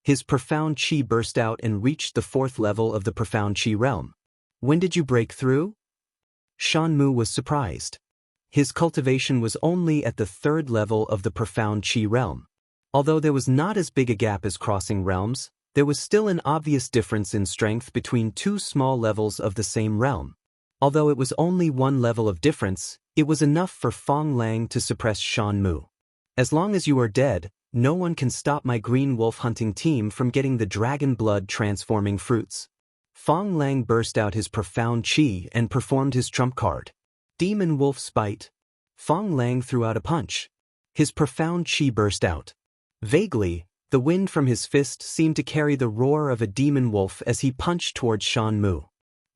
His profound chi burst out and reached the 4th level of the profound chi realm. When did you break through? Shan Mu was surprised. His cultivation was only at the 3rd level of the profound chi realm. Although there was not as big a gap as crossing realms, there was still an obvious difference in strength between 2 small levels of the same realm. Although it was only 1 level of difference, it was enough for Fong Lang to suppress Shan Mu. As long as you are dead, no one can stop my green wolf hunting team from getting the dragon blood transforming fruits. Fong Lang burst out his profound chi and performed his trump card. Demon Wolf Spite. Fong Lang threw out a punch. His profound chi burst out. Vaguely, the wind from his fist seemed to carry the roar of a demon wolf as he punched towards Shan Mu.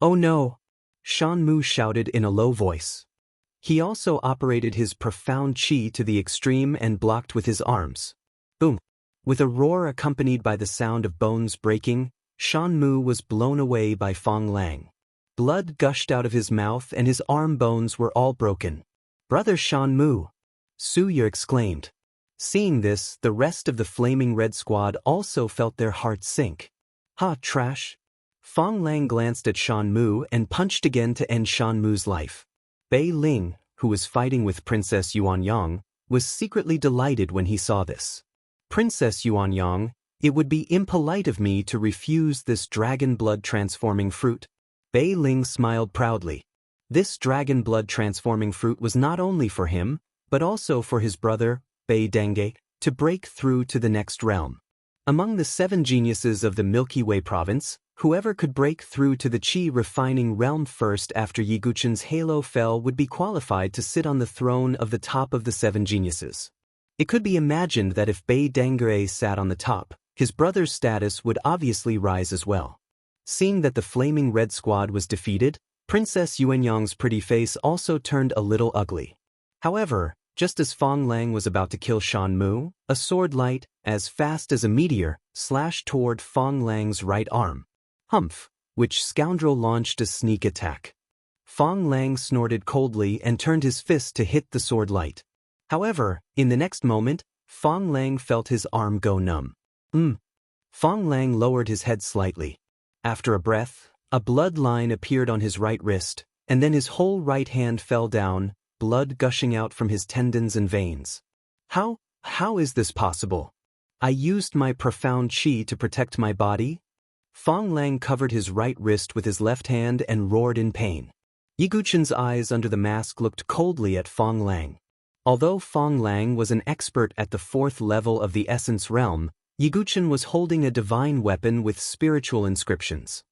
Oh no! Shan Mu shouted in a low voice. He also operated his profound chi to the extreme and blocked with his arms. Boom! With a roar accompanied by the sound of bones breaking, Shan Mu was blown away by Fong Lang. Blood gushed out of his mouth and his arm bones were all broken. Brother Shan Mu! Su Ye exclaimed. Seeing this, the rest of the Flaming Red Squad also felt their hearts sink. Ha, trash! Fong Lang glanced at Shan Mu and punched again to end Shan Mu's life. Bei Ling, who was fighting with Princess Yuanyang, was secretly delighted when he saw this. Princess Yuanyang, it would be impolite of me to refuse this dragon blood transforming fruit. Bei Ling smiled proudly. This dragon blood transforming fruit was not only for him, but also for his brother, Bei Denge, to break through to the next realm. Among the 7 geniuses of the Milky Way province, whoever could break through to the chi-refining realm first after Yiguchen's halo fell would be qualified to sit on the throne of the top of the 7 geniuses. It could be imagined that if Bei Denge sat on the top, his brother's status would obviously rise as well. Seeing that the Flaming Red Squad was defeated, Princess Yuanyang's pretty face also turned a little ugly. However, just as Fong Lang was about to kill Shan Mu, a sword light, as fast as a meteor, slashed toward Fong Lang's right arm. Humph! Which scoundrel launched a sneak attack. Fong Lang snorted coldly and turned his fist to hit the sword light. However, in the next moment, Fong Lang felt his arm go numb. Fong Lang lowered his head slightly. After a breath, a blood line appeared on his right wrist, and then his whole right hand fell down, blood gushing out from his tendons and veins. How is this possible? I used my profound chi to protect my body? Fong Lang covered his right wrist with his left hand and roared in pain. Yiguchen's eyes under the mask looked coldly at Fong Lang. Although Fong Lang was an expert at the 4th level of the Essence Realm, Yiguchen was holding a divine weapon with spiritual inscriptions.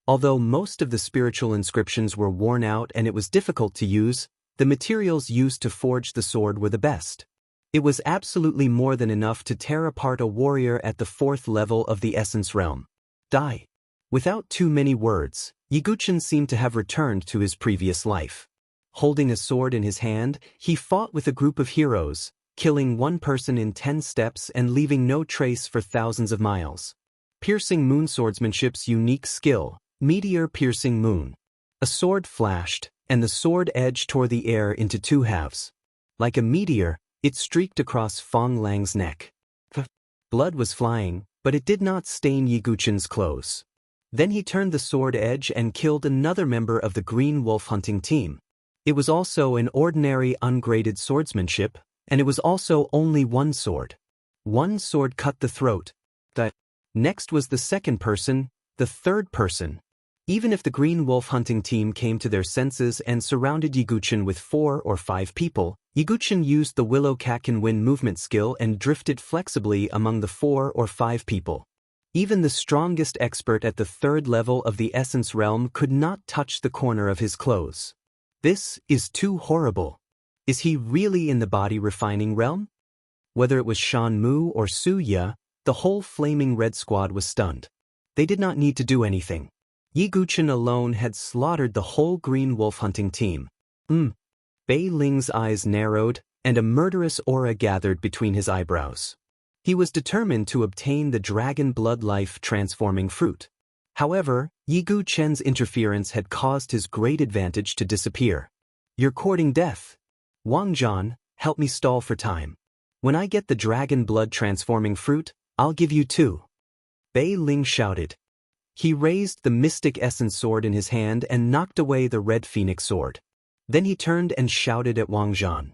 Although most of the spiritual inscriptions were worn out and it was difficult to use, the materials used to forge the sword were the best. It was absolutely more than enough to tear apart a warrior at the 4th level of the Essence Realm. Die. Without too many words, Yiguchen seemed to have returned to his previous life. Holding a sword in his hand, he fought with a group of heroes, killing one person in 10 steps and leaving no trace for thousands of miles. Piercing Moon Swordsmanship's unique skill, Meteor Piercing Moon. A sword flashed, and the sword edge tore the air into 2 halves. Like a meteor, it streaked across Fong Lang's neck. Blood was flying, but it did not stain Yiguchen's clothes. Then he turned the sword edge and killed another member of the Green Wolf hunting team. It was also an ordinary ungraded swordsmanship, and it was also only one sword. One sword cut the throat. Next was the second person, the third person. Even if the Green Wolf hunting team came to their senses and surrounded Yiguchen with 4 or 5 people, Yiguchen used the Willow Cat Can Win movement skill and drifted flexibly among the 4 or 5 people. Even the strongest expert at the third level of the essence realm could not touch the corner of his clothes. This is too horrible. Is he really in the body refining realm? Whether it was Shan Mu or Su Ya, the whole flaming red squad was stunned. They did not need to do anything. Yi Guchen alone had slaughtered the whole green wolf hunting team. Bei Ling's eyes narrowed, and a murderous aura gathered between his eyebrows. He was determined to obtain the dragon blood life transforming fruit. However, Yi Guchen's interference had caused his great advantage to disappear. You're courting death. Wang Zhan, help me stall for time. When I get the dragon blood transforming fruit, I'll give you 2. Bei Ling shouted. He raised the mystic essence sword in his hand and knocked away the red phoenix sword. Then he turned and shouted at Wang Zhan.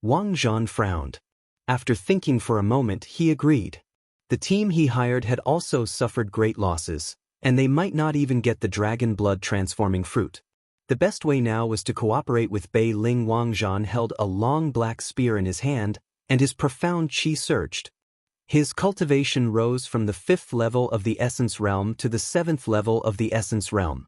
Wang Zhan frowned. After thinking for a moment, he agreed. The team he hired had also suffered great losses, and they might not even get the dragon blood transforming fruit. The best way now was to cooperate with Bei Ling. Wang Zhan held a long black spear in his hand, and his profound qi surged. His cultivation rose from the 5th level of the essence realm to the 7th level of the essence realm.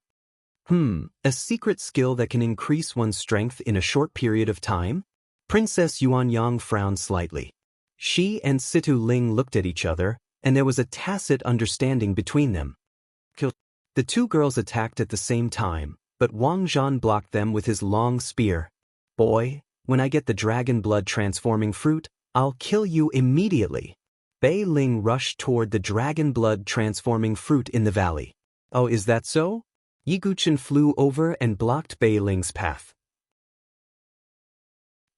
A secret skill that can increase one's strength in a short period of time? Princess Yuanyang frowned slightly. She and Situ Ling looked at each other, and there was a tacit understanding between them. The 2 girls attacked at the same time, but Wang Zhan blocked them with his long spear. Boy, when I get the dragon blood transforming fruit, I'll kill you immediately. Bei Ling rushed toward the dragon blood transforming fruit in the valley. Oh, is that so? Yi Guchen flew over and blocked Bei Ling's path.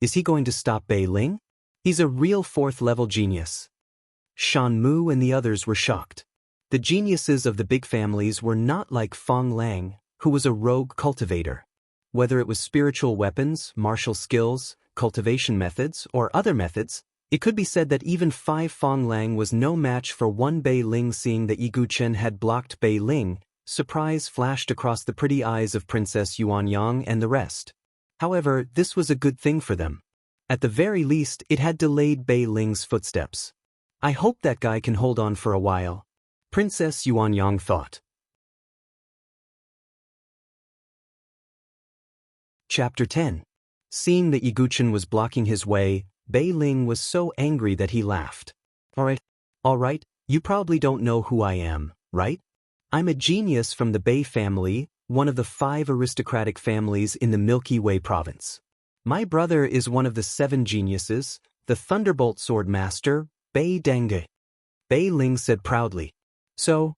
Is he going to stop Bei Ling? He's a real 4th-level genius. Shan Mu and the others were shocked. The geniuses of the big families were not like Fong Lang, who was a rogue cultivator. Whether it was spiritual weapons, martial skills, cultivation methods, or other methods, it could be said that even 5 Fong Lang was no match for 1 Bei Ling. Seeing that Yi Guchen had blocked Bei Ling, surprise flashed across the pretty eyes of Princess Yuanyang and the rest. However, this was a good thing for them. At the very least, it had delayed Bei Ling's footsteps. I hope that guy can hold on for a while, Princess Yuanyang thought. Chapter 10. Seeing that Yi Guchen was blocking his way, Bei Ling was so angry that he laughed. All right, you probably don't know who I am, right? I'm a genius from the Bei family, one of the 5 aristocratic families in the Milky Way province. My brother is one of the 7 geniuses, the Thunderbolt Sword Master, Bei Denge. Bei Ling said proudly. So?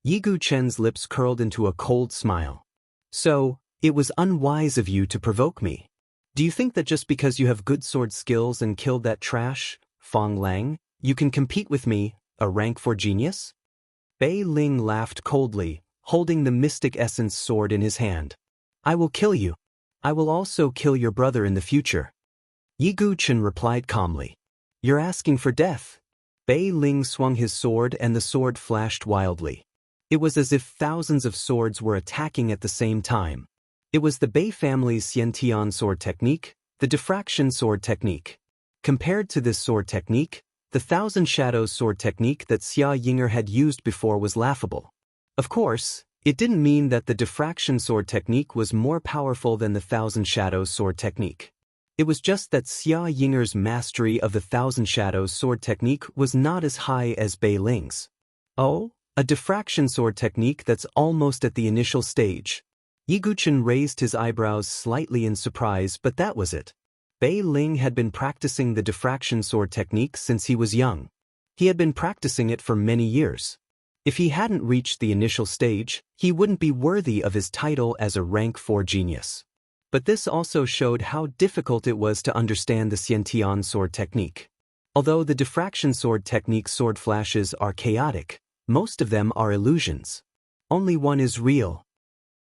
Yi Guchen's lips curled into a cold smile. So, it was unwise of you to provoke me. Do you think that just because you have good sword skills and killed that trash, Fong Lang, you can compete with me, a rank 4 genius? Bei Ling laughed coldly, holding the mystic essence sword in his hand. I will kill you. I will also kill your brother in the future. Yi Guchen replied calmly. You're asking for death. Bei Ling swung his sword and the sword flashed wildly. It was as if thousands of swords were attacking at the same time. It was the Bei family's Xiantian sword technique, the diffraction sword technique. Compared to this sword technique, the Thousand Shadows sword technique that Xia Yinger had used before was laughable. Of course, it didn't mean that the diffraction sword technique was more powerful than the Thousand Shadows sword technique. It was just that Xia Yinger's mastery of the Thousand Shadows sword technique was not as high as Bei Ling's. Oh, a diffraction sword technique that's almost at the initial stage. Yi Guchen raised his eyebrows slightly in surprise, but that was it. Bei Ling had been practicing the diffraction sword technique since he was young. He had been practicing it for many years. If he hadn't reached the initial stage, he wouldn't be worthy of his title as a rank 4 genius. But this also showed how difficult it was to understand the Xiantian sword technique. Although the diffraction sword technique's sword flashes are chaotic, most of them are illusions. Only one is real.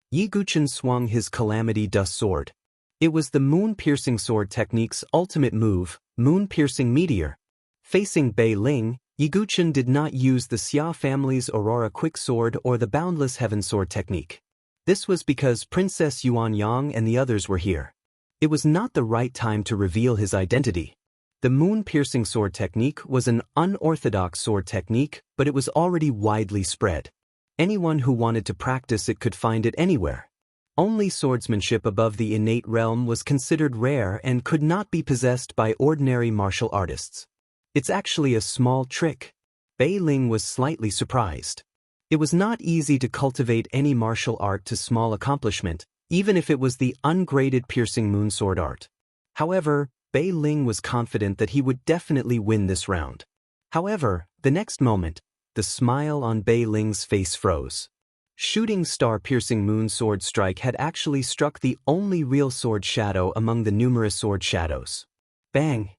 Yi Guchen swung his calamity dust sword. It was the moon-piercing sword technique's ultimate move, moon-piercing meteor. Facing Bei Ling, Yi Guchen did not use the Xia family's Aurora quick sword or the boundless heaven sword technique. This was because Princess Yuanyang and the others were here. It was not the right time to reveal his identity. The moon-piercing sword technique was an unorthodox sword technique, but it was already widely spread. Anyone who wanted to practice it could find it anywhere. Only swordsmanship above the innate realm was considered rare and could not be possessed by ordinary martial artists. It's actually a small trick. Bei Ling was slightly surprised. It was not easy to cultivate any martial art to small accomplishment, even if it was the ungraded piercing moon sword art. However, Bei Ling was confident that he would definitely win this round. However, the next moment, the smile on Bei Ling's face froze. Shooting star piercing moon sword strike had actually struck the only real sword shadow among the numerous sword shadows. Bang!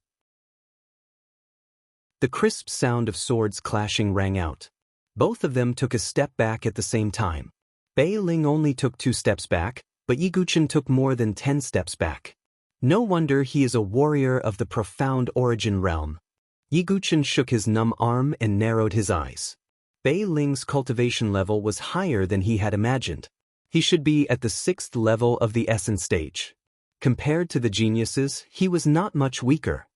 The crisp sound of swords clashing rang out. Both of them took a step back at the same time. Bei Ling only took 2 steps back, but Yi Guchen took more than 10 steps back. No wonder he is a warrior of the profound origin realm. Yi Guchen shook his numb arm and narrowed his eyes. Bei Ling's cultivation level was higher than he had imagined. He should be at the 6th level of the essence stage. Compared to the geniuses, he was not much weaker.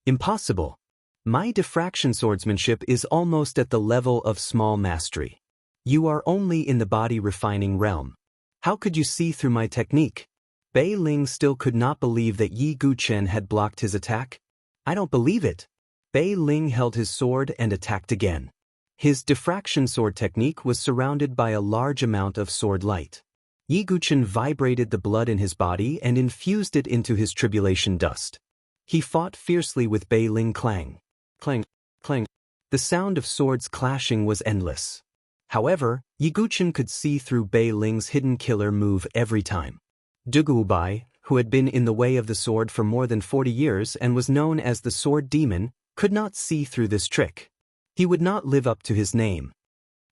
Impossible. My diffraction swordsmanship is almost at the level of small mastery. You are only in the body refining realm. How could you see through my technique? Bei Ling still could not believe that Yi Guchen had blocked his attack. I don't believe it. Bei Ling held his sword and attacked again. His diffraction sword technique was surrounded by a large amount of sword light. Yi Guchen vibrated the blood in his body and infused it into his tribulation dust. He fought fiercely with Bei Ling. Clang, clang, clang. The sound of swords clashing was endless. However, Yi Guchen could see through Bei Ling's hidden killer move every time. Dugu Bai, who had been in the way of the sword for more than 40 years and was known as the sword demon, could not see through this trick. He would not live up to his name.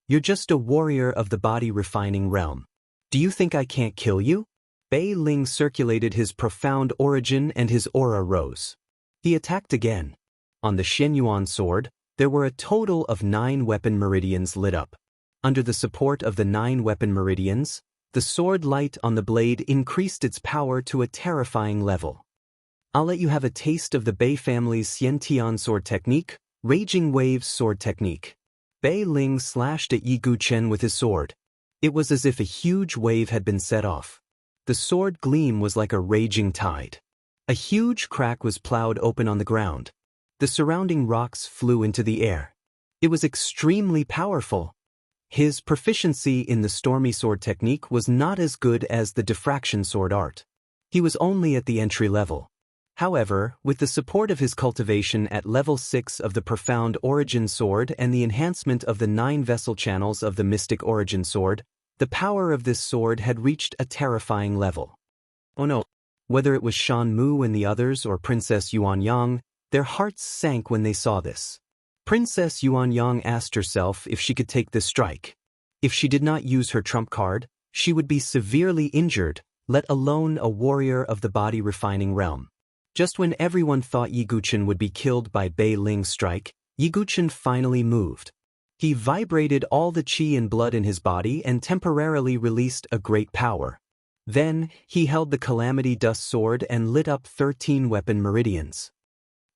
You're just a warrior of the body refining realm. Do you think I can't kill you? Bei Ling circulated his profound origin and his aura rose. He attacked again. On the Shenyuan sword, there were a total of 9 weapon meridians lit up. Under the support of the 9 weapon meridians, the sword light on the blade increased its power to a terrifying level. I'll let you have a taste of the Bei family's Xiantian sword technique, Raging Waves sword technique. Bei Ling slashed at Yi Guchen with his sword. It was as if a huge wave had been set off. The sword gleam was like a raging tide. A huge crack was plowed open on the ground. The surrounding rocks flew into the air. It was extremely powerful. His proficiency in the stormy sword technique was not as good as the diffraction sword art. He was only at the entry level. However, with the support of his cultivation at level 6 of the profound origin sword and the enhancement of the 9 vessel channels of the mystic origin sword, the power of this sword had reached a terrifying level. Oh no! Whether it was Shan Mu and the others or Princess Yuanyang, their hearts sank when they saw this. Princess Yuanyang asked herself if she could take this strike. If she did not use her trump card, she would be severely injured, let alone a warrior of the body refining realm. Just when everyone thought Yi Guchen would be killed by Bei Ling's strike, Yi Guchen finally moved. He vibrated all the qi and blood in his body and temporarily released a great power. Then, he held the Calamity Dust sword and lit up 13 weapon meridians.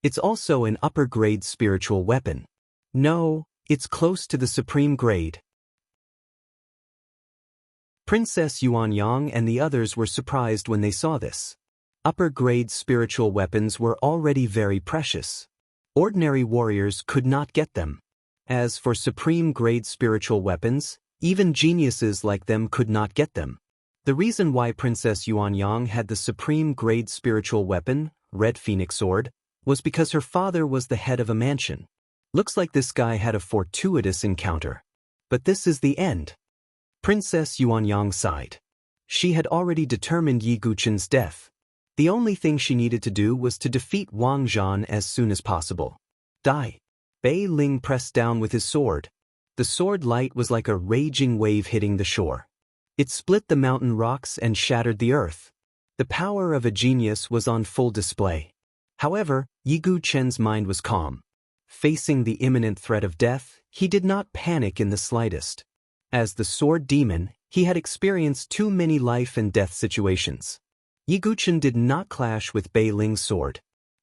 It's also an upper-grade spiritual weapon. No, it's close to the supreme grade. Princess Yuanyang and the others were surprised when they saw this. Upper-grade spiritual weapons were already very precious. Ordinary warriors could not get them. As for supreme-grade spiritual weapons, even geniuses like them could not get them. The reason why Princess Yuanyang had the supreme-grade spiritual weapon, Red Phoenix Sword, was because her father was the head of a mansion. Looks like this guy had a fortuitous encounter. But this is the end. Princess Yuanyang sighed. She had already determined Yi Guchen's death. The only thing she needed to do was to defeat Wang Zhan as soon as possible. Die. Bei Ling pressed down with his sword. The sword light was like a raging wave hitting the shore. It split the mountain rocks and shattered the earth. The power of a genius was on full display. However, Yi Guchen's mind was calm. Facing the imminent threat of death, he did not panic in the slightest. As the sword demon, he had experienced too many life and death situations. Yi Guchen did not clash with Bei Ling's sword.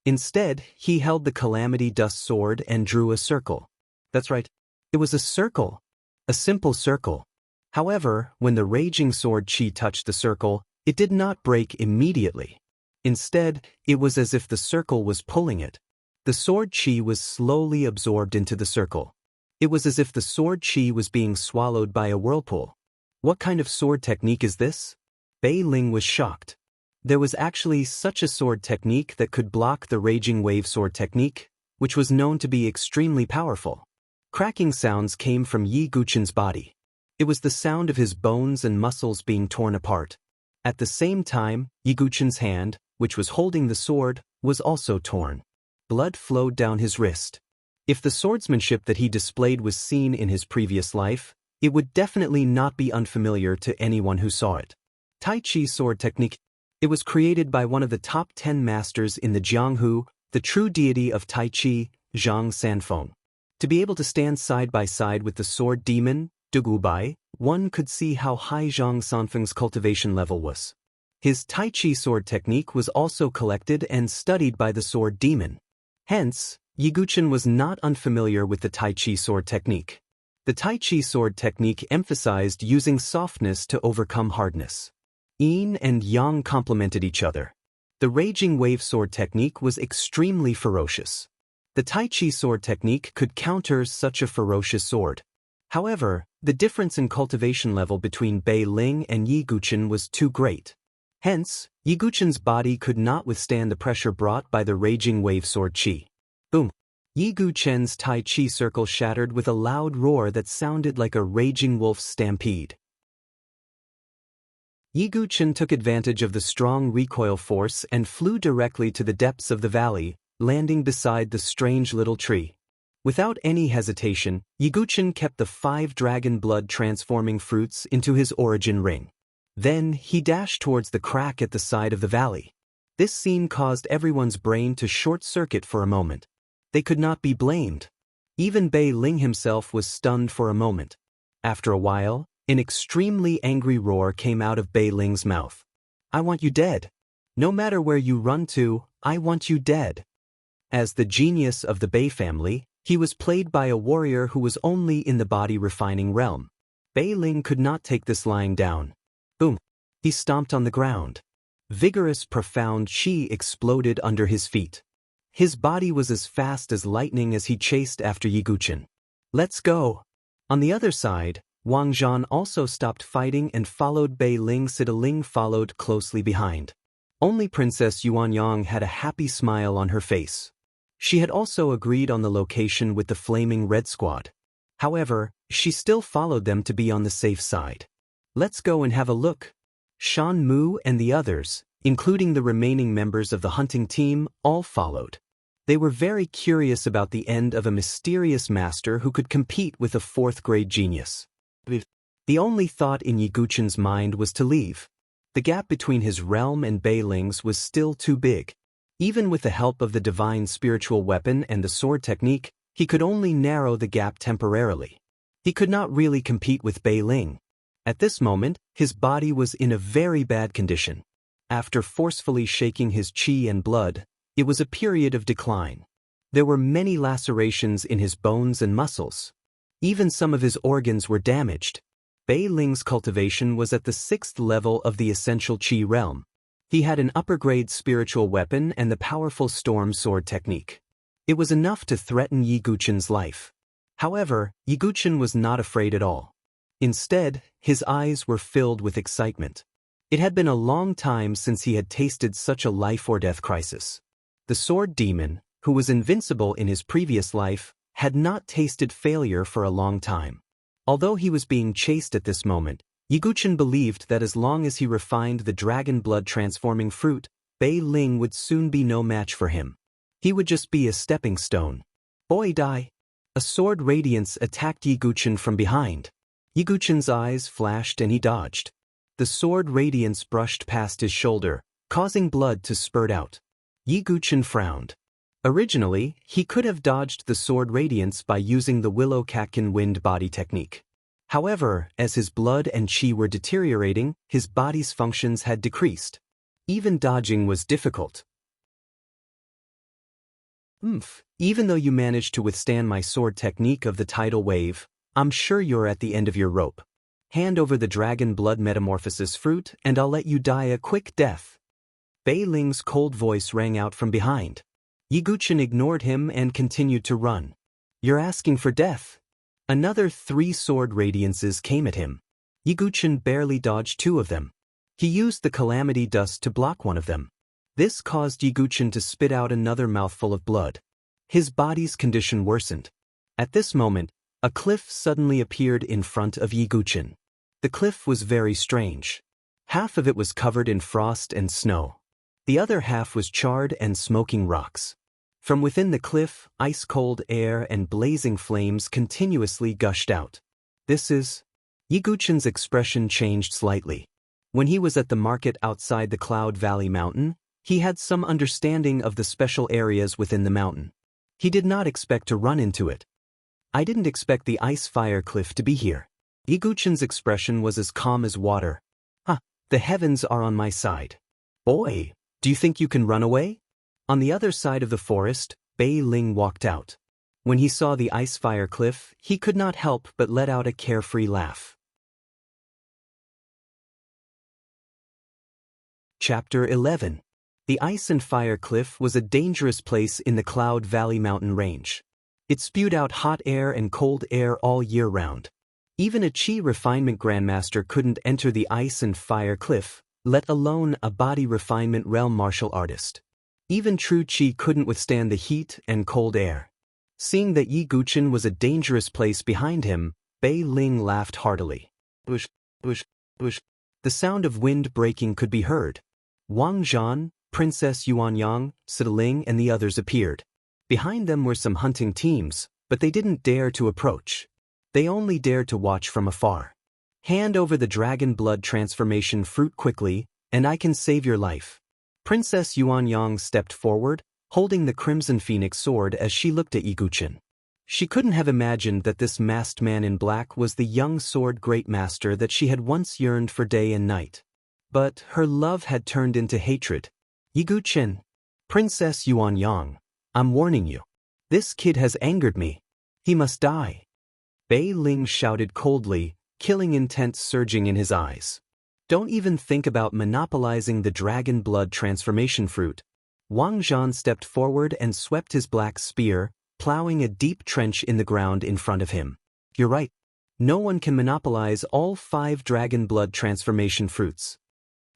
Instead, he held the calamity dust sword and drew a circle. That's right. It was a circle. A simple circle. However, when the raging sword chi touched the circle, it did not break immediately. Instead, it was as if the circle was pulling it. The sword chi was slowly absorbed into the circle. It was as if the sword chi was being swallowed by a whirlpool. What kind of sword technique is this? Bei Ling was shocked. There was actually such a sword technique that could block the raging wave sword technique, which was known to be extremely powerful. Cracking sounds came from Yi Guchen's body. It was the sound of his bones and muscles being torn apart. At the same time, Yi Guchen's hand, which was holding the sword, was also torn. Blood flowed down his wrist. If the swordsmanship that he displayed was seen in his previous life, it would definitely not be unfamiliar to anyone who saw it. Tai Chi sword technique. It was created by one of the top 10 masters in the Jianghu, the true deity of Tai Chi, Zhang Sanfeng. To be able to stand side by side with the sword demon, Dugubai, one could see how high Zhang Sanfeng's cultivation level was. His Tai Chi sword technique was also collected and studied by the sword demon. Hence, Yi Guchen was not unfamiliar with the Tai Chi sword technique. The Tai Chi sword technique emphasized using softness to overcome hardness. Yin and Yang complemented each other. The raging wave sword technique was extremely ferocious. The Tai Chi sword technique could counter such a ferocious sword. However, the difference in cultivation level between Bei Ling and Yi Guchen was too great. Hence, Yi Guchen's body could not withstand the pressure brought by the raging wave sword chi. Boom! Yi Guchen's Tai Chi circle shattered with a loud roar that sounded like a raging wolf's stampede. Yi Guchen took advantage of the strong recoil force and flew directly to the depths of the valley, landing beside the strange little tree. Without any hesitation, Yi Guchen kept the 5 dragon blood transforming fruits into his origin ring. Then, he dashed towards the crack at the side of the valley. This scene caused everyone's brain to short-circuit for a moment. They could not be blamed. Even Bei Ling himself was stunned for a moment. After a while, an extremely angry roar came out of Bei Ling's mouth. "I want you dead. No matter where you run to, I want you dead." As the genius of the Bei family, he was played by a warrior who was only in the body-refining realm. Bei Ling could not take this lying down. Boom! He stomped on the ground. Vigorous, profound qi exploded under his feet. His body was as fast as lightning as he chased after Yi Guchen. "Let's go!" On the other side, Wang Zhan also stopped fighting and followed Bei Ling. Sita Ling followed closely behind. Only Princess Yuanyang had a happy smile on her face. She had also agreed on the location with the Flaming Red Squad. However, she still followed them to be on the safe side. "Let's go and have a look." Shan Mu and the others, including the remaining members of the hunting team, all followed. They were very curious about the end of a mysterious master who could compete with a 4th-grade genius. The only thought in Yi Guchen's mind was to leave. The gap between his realm and Bei Ling's was still too big. Even with the help of the divine spiritual weapon and the sword technique, he could only narrow the gap temporarily. He could not really compete with Bei Ling. At this moment, his body was in a very bad condition. After forcefully shaking his qi and blood, it was a period of decline. There were many lacerations in his bones and muscles. Even some of his organs were damaged. Bei Ling's cultivation was at the 6th level of the essential qi realm. He had an upper-grade spiritual weapon and the powerful storm sword technique. It was enough to threaten Yi Guchen's life. However, Yi Guchen was not afraid at all. Instead, his eyes were filled with excitement. It had been a long time since he had tasted such a life-or-death crisis. The sword demon, who was invincible in his previous life, had not tasted failure for a long time. Although he was being chased at this moment, Yi Guchen believed that as long as he refined the dragon blood transforming fruit, Bei Ling would soon be no match for him. He would just be a stepping stone. Boy die! A sword radiance attacked Yi Guchen from behind. Yi Guchen's eyes flashed and he dodged. The sword radiance brushed past his shoulder, causing blood to spurt out. Yi Guchen frowned. Originally, he could have dodged the sword radiance by using the Willow Catkin wind body technique. However, as his blood and qi were deteriorating, his body's functions had decreased. Even dodging was difficult. Even though you managed to withstand my sword technique of the tidal wave, I'm sure you're at the end of your rope. Hand over the dragon blood metamorphosis fruit and I'll let you die a quick death. Bei Ling's cold voice rang out from behind. Yiguchen ignored him and continued to run. You're asking for death? Another 3 sword radiances came at him. Yiguchen barely dodged 2 of them. He used the calamity dust to block one of them. This caused Yiguchen to spit out another mouthful of blood. His body's condition worsened. At this moment, a cliff suddenly appeared in front of Yiguchen. The cliff was very strange. Half of it was covered in frost and snow. The other half was charred and smoking rocks. From within the cliff, ice-cold air and blazing flames continuously gushed out. This is... Yiguchen's expression changed slightly. When he was at the market outside the Cloud Valley Mountain, he had some understanding of the special areas within the mountain. He did not expect to run into it. I didn't expect the ice-fire cliff to be here. Yiguchen's expression was as calm as water. The heavens are on my side. Boy, do you think you can run away? On the other side of the forest, Bei Ling walked out. When he saw the ice-fire cliff, he could not help but let out a carefree laugh. Chapter 11. The Ice and Fire Cliff was a dangerous place in the Cloud Valley mountain range. It spewed out hot air and cold air all year round. Even a Chi refinement grandmaster couldn't enter the Ice and Fire Cliff, let alone a body refinement realm martial artist. Even true Chi couldn't withstand the heat and cold air. Seeing that Yiguchen was a dangerous place behind him, Bei Ling laughed heartily. Bush, bush, bush. The sound of wind breaking could be heard. Wang Zhan, Princess Yuanyang, Sideling and the others appeared. Behind them were some hunting teams, but they didn't dare to approach. They only dared to watch from afar. Hand over the dragon blood transformation fruit quickly, and I can save your life. Princess Yuanyang stepped forward, holding the Crimson Phoenix sword as she looked at Yiguchen. She couldn't have imagined that this masked man in black was the young sword great master that she had once yearned for day and night. But her love had turned into hatred. Yiguchen. Princess Yuanyang, I'm warning you. This kid has angered me. He must die. Bei Ling shouted coldly, killing intent surging in his eyes. Don't even think about monopolizing the dragon blood transformation fruit. Wang Zhan stepped forward and swept his black spear, plowing a deep trench in the ground in front of him. You're right. No one can monopolize all 5 dragon blood transformation fruits.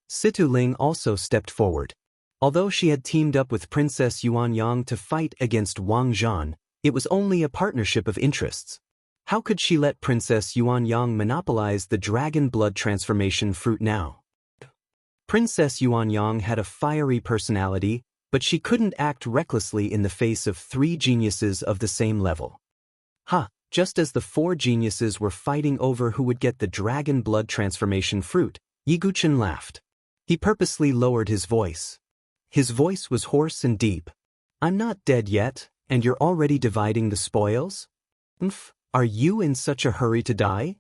Sideling also stepped forward. Although she had teamed up with Princess Yuanyang to fight against Wang Zhan, it was only a partnership of interests. How could she let Princess Yuanyang monopolize the dragon blood transformation fruit now? Princess Yuanyang had a fiery personality, but she couldn't act recklessly in the face of 3 geniuses of the same level. Just as the 4 geniuses were fighting over who would get the dragon blood transformation fruit, Yiguchen laughed. He purposely lowered his voice. His voice was hoarse and deep. I'm not dead yet, and you're already dividing the spoils? Are you in such a hurry to die?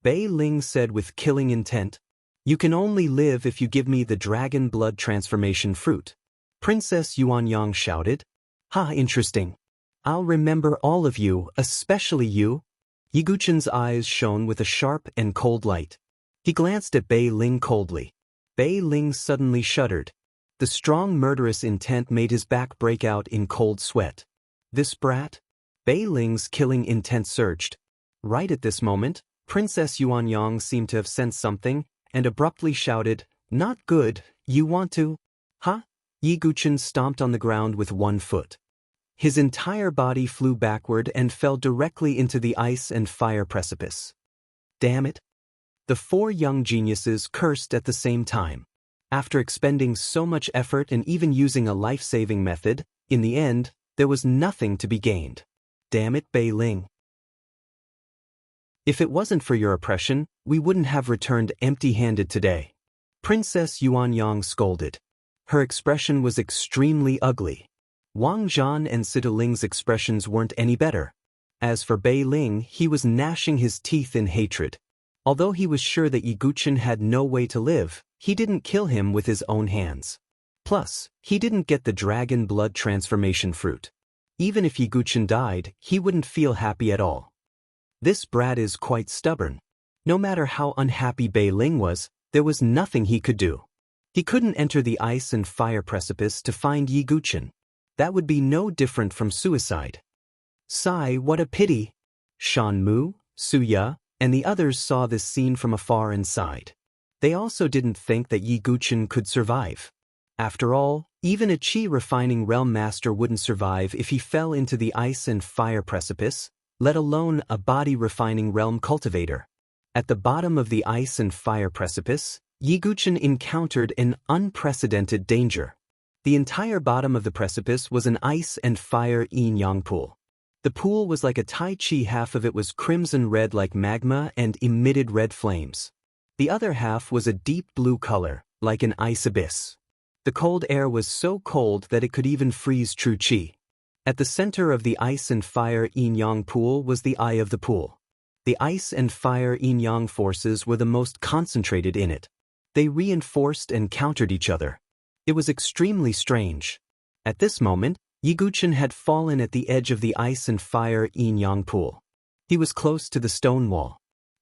Bei Ling said with killing intent. You can only live if you give me the dragon blood transformation fruit. Princess Yuanyang shouted. Interesting. I'll remember all of you, especially you. Yiguchen's eyes shone with a sharp and cold light. He glanced at Bei Ling coldly. Bei Ling suddenly shuddered. The strong murderous intent made his back break out in cold sweat. This brat? Bei Ling's killing intent surged. Right at this moment, Princess Yuanyang seemed to have sensed something, and abruptly shouted, Not good, you want to? Yiguchen stomped on the ground with one foot. His entire body flew backward and fell directly into the ice and fire precipice. Damn it! The 4 young geniuses cursed at the same time. After expending so much effort and even using a life-saving method, in the end, there was nothing to be gained. Damn it, Bei Ling. If it wasn't for your oppression, we wouldn't have returned empty-handed today. Princess Yuanyang scolded. Her expression was extremely ugly. Wang Zhan and Sideling's expressions weren't any better. As for Bei Ling, he was gnashing his teeth in hatred. Although he was sure that Yiguchen had no way to live, he didn't kill him with his own hands. Plus, he didn't get the dragon blood transformation fruit. Even if Yiguchen died, he wouldn't feel happy at all. This brat is quite stubborn. No matter how unhappy Bei Ling was, there was nothing he could do. He couldn't enter the ice and fire precipice to find Yiguchen. That would be no different from suicide. Sigh, what a pity. Shan Mu, Suya, and the others saw this scene from afar and sighed. They also didn't think that Yiguchen could survive. After all, even a Qi refining realm master wouldn't survive if he fell into the ice and fire precipice, let alone a body refining realm cultivator. At the bottom of the ice and fire precipice, Yiguchen encountered an unprecedented danger. The entire bottom of the precipice was an ice and fire yin-yang pool. The pool was like a Tai Chi. Half of it was crimson red like magma and emitted red flames. The other half was a deep blue color, like an ice abyss. The cold air was so cold that it could even freeze true Qi. At the center of the ice and fire yin-yang pool was the eye of the pool. The ice and fire yin-yang forces were the most concentrated in it. They reinforced and countered each other. It was extremely strange. At this moment, Yiguchen had fallen at the edge of the ice and fire yin-yang pool. He was close to the stone wall.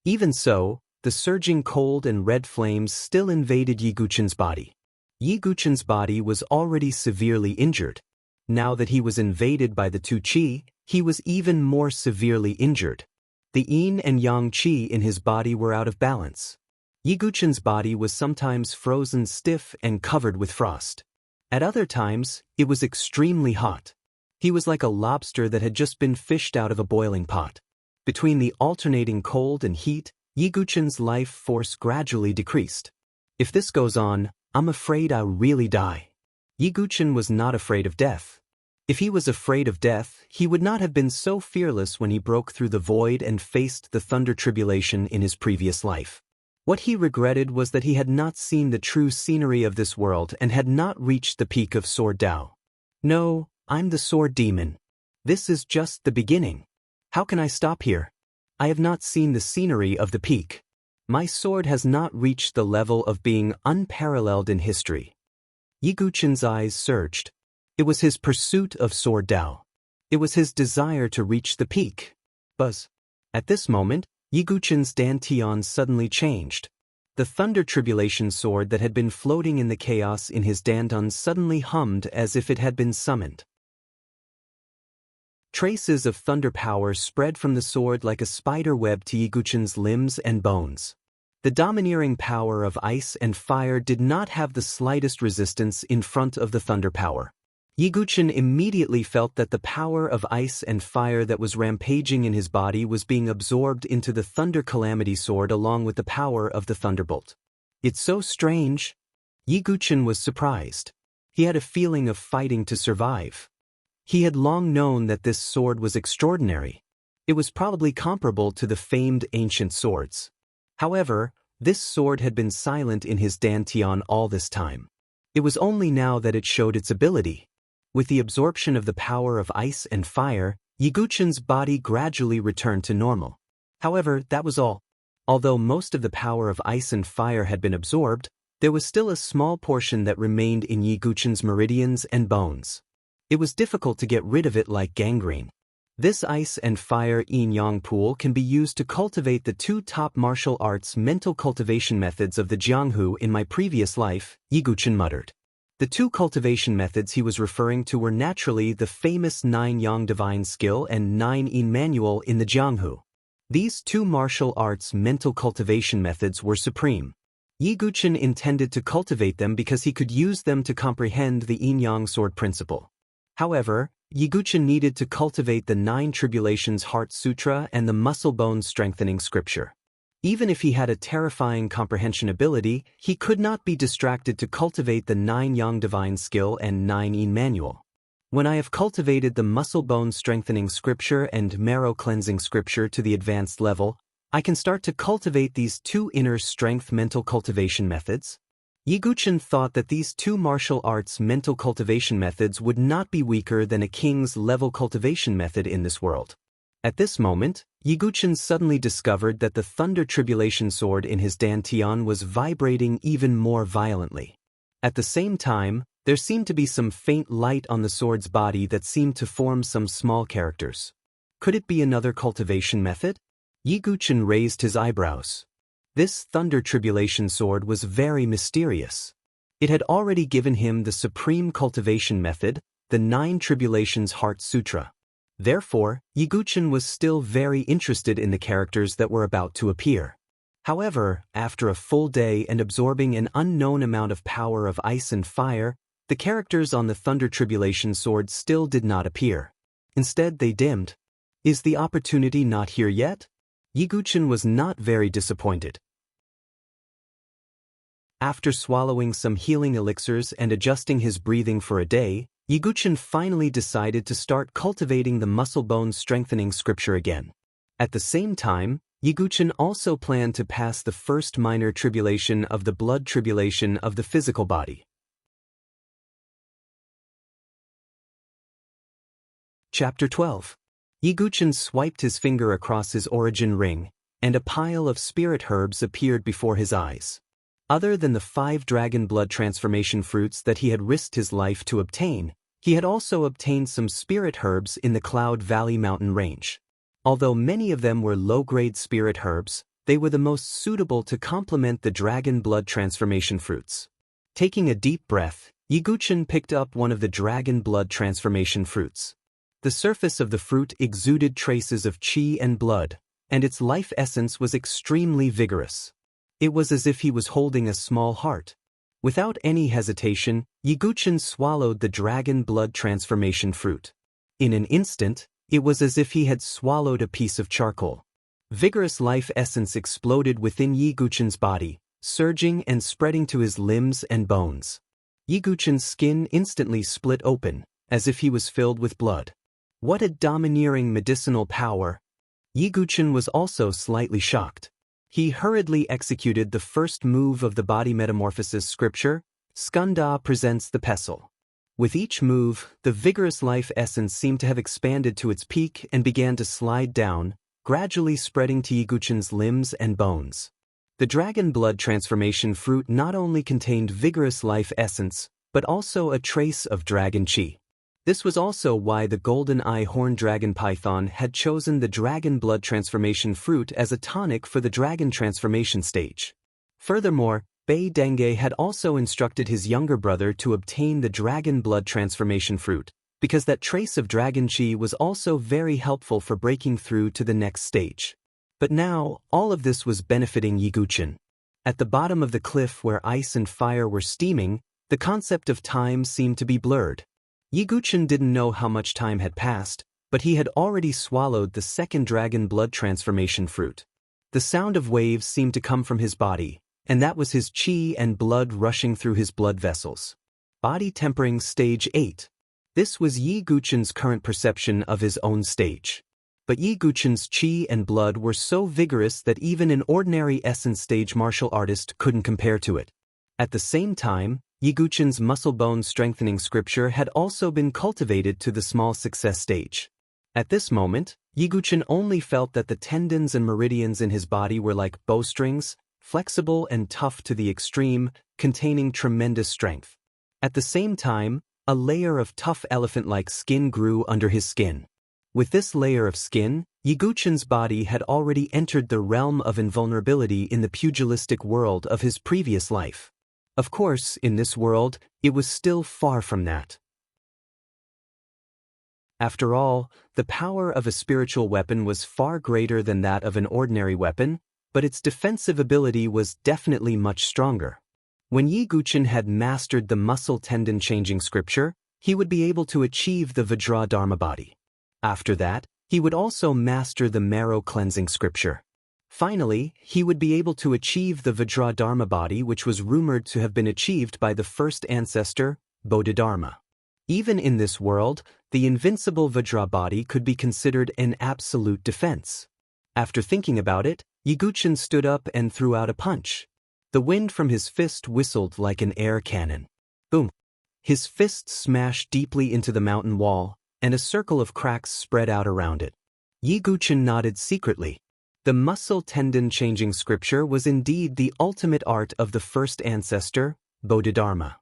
Even so, the surging cold and red flames still invaded Yiguchen's body. Yiguchen's body was already severely injured. Now that he was invaded by the two Qi, he was even more severely injured. The yin and yang Qi in his body were out of balance. Yiguchen's body was sometimes frozen stiff and covered with frost. At other times, it was extremely hot. He was like a lobster that had just been fished out of a boiling pot. Between the alternating cold and heat, Yiguchen's life force gradually decreased. If this goes on, I'm afraid I'll really die. Yiguchen was not afraid of death. If he was afraid of death, he would not have been so fearless when he broke through the void and faced the thunder tribulation in his previous life. What he regretted was that he had not seen the true scenery of this world and had not reached the peak of Sword Dao. No, I'm the Sword Demon. This is just the beginning. How can I stop here? I have not seen the scenery of the peak. My sword has not reached the level of being unparalleled in history. Yiguchen's eyes surged. It was his pursuit of Sword Dao. It was his desire to reach the peak. Buzz. At this moment, Yiguchen's dantian suddenly changed. The thunder tribulation sword that had been floating in the chaos in his dantian suddenly hummed as if it had been summoned. Traces of thunder power spread from the sword like a spider web to Yiguchen's limbs and bones. The domineering power of ice and fire did not have the slightest resistance in front of the thunder power. Yiguchen immediately felt that the power of ice and fire that was rampaging in his body was being absorbed into the thunder calamity sword along with the power of the thunderbolt. It's so strange. Yiguchen was surprised. He had a feeling of fighting to survive. He had long known that this sword was extraordinary. It was probably comparable to the famed ancient swords. However, this sword had been silent in his dantian all this time. It was only now that it showed its ability. With the absorption of the power of ice and fire, Yiguchen's body gradually returned to normal. However, that was all. Although most of the power of ice and fire had been absorbed, there was still a small portion that remained in Yiguchen's meridians and bones. It was difficult to get rid of it like gangrene. This ice and fire yin-yang pool can be used to cultivate the two top martial arts mental cultivation methods of the Jianghu in my previous life, Yiguchen muttered. The two cultivation methods he was referring to were naturally the famous 9 Yang Divine Skill and 9 Yin Manual in the Jianghu. These two martial arts mental cultivation methods were supreme. Yiguchen intended to cultivate them because he could use them to comprehend the yin-yang sword principle. However, Yiguchen needed to cultivate the 9 Tribulations Heart Sutra and the Muscle Bone Strengthening Scripture. Even if he had a terrifying comprehension ability, he could not be distracted to cultivate the 9 Yang Divine Skill and 9 Yin Manual. When I have cultivated the Muscle Bone Strengthening Scripture and Marrow Cleansing Scripture to the advanced level, I can start to cultivate these two inner strength mental cultivation methods. Yiguchen thought that these two martial arts mental cultivation methods would not be weaker than a king's level cultivation method in this world. At this moment, Yiguchen suddenly discovered that the Thunder Tribulation Sword in his dantian was vibrating even more violently. At the same time, There seemed to be some faint light on the sword's body that seemed to form some small characters. Could it be another cultivation method? Yiguchen raised his eyebrows. This Thunder Tribulation sword was very mysterious. It had already given him the supreme cultivation method, the 9 Tribulations Heart Sutra. Therefore, Yiguchen was still very interested in the characters that were about to appear. However, after a full day and absorbing an unknown amount of power of ice and fire, the characters on the Thunder Tribulation sword still did not appear. Instead, they dimmed. Is the opportunity not here yet? Yiguchen was not very disappointed. After swallowing some healing elixirs and adjusting his breathing for a day, Yiguchen finally decided to start cultivating the muscle bone strengthening scripture again. At the same time, Yiguchen also planned to pass the first minor tribulation of the blood tribulation of the physical body. Chapter 12. Yiguchen swiped his finger across his origin ring, and a pile of spirit herbs appeared before his eyes. Other than the 5 dragon blood transformation fruits that he had risked his life to obtain, he had also obtained some spirit herbs in the Cloud Valley mountain range. Although many of them were low-grade spirit herbs, they were the most suitable to complement the dragon blood transformation fruits. Taking a deep breath, Yiguchen picked up one of the dragon blood transformation fruits. The surface of the fruit exuded traces of chi and blood, and its life essence was extremely vigorous. It was as if he was holding a small heart. Without any hesitation, Yiguchen swallowed the dragon blood transformation fruit. In an instant, it was as if he had swallowed a piece of charcoal. Vigorous life essence exploded within Yiguchen's body, surging and spreading to his limbs and bones. Yiguchen's skin instantly split open, as if he was filled with blood. What a domineering medicinal power! Yiguchen was also slightly shocked. He hurriedly executed the first move of the body metamorphosis scripture, Skanda presents the pestle. With each move, the vigorous life essence seemed to have expanded to its peak and began to slide down, gradually spreading to Yiguchen's limbs and bones. The dragon blood transformation fruit not only contained vigorous life essence, but also a trace of dragon chi. This was also why the golden eye horn dragon python had chosen the dragon blood transformation fruit as a tonic for the dragon transformation stage. Furthermore, Bei Denge had also instructed his younger brother to obtain the dragon blood transformation fruit, because that trace of dragon chi was also very helpful for breaking through to the next stage. But now, all of this was benefiting Yiguchen. At the bottom of the cliff where ice and fire were steaming, the concept of time seemed to be blurred. Yiguchen didn't know how much time had passed, but he had already swallowed the second dragon blood transformation fruit. The sound of waves seemed to come from his body, and that was his chi and blood rushing through his blood vessels. Body tempering stage 8. This was Yiguchen's current perception of his own stage. But Yiguchen's chi and blood were so vigorous that even an ordinary essence stage martial artist couldn't compare to it. At the same time, Yiguchen's muscle bone strengthening scripture had also been cultivated to the small success stage. At this moment, Yiguchen only felt that the tendons and meridians in his body were like bowstrings, flexible and tough to the extreme, containing tremendous strength. At the same time, a layer of tough elephant-like skin grew under his skin. With this layer of skin, Yiguchen's body had already entered the realm of invulnerability in the pugilistic world of his previous life. Of course, in this world, it was still far from that. After all, the power of a spiritual weapon was far greater than that of an ordinary weapon, but its defensive ability was definitely much stronger. When Yiguchen had mastered the muscle tendon changing scripture, he would be able to achieve the Vajra Dharma body. After that, he would also master the marrow cleansing scripture. Finally, he would be able to achieve the Vajra Dharma body, which was rumored to have been achieved by the first ancestor, Bodhidharma. Even in this world, the invincible Vajra body could be considered an absolute defense. After thinking about it, Yiguchen stood up and threw out a punch. The wind from his fist whistled like an air cannon. Boom! His fist smashed deeply into the mountain wall, and a circle of cracks spread out around it. Yiguchen nodded secretly. The muscle tendon changing scripture was indeed the ultimate art of the first ancestor, Bodhidharma.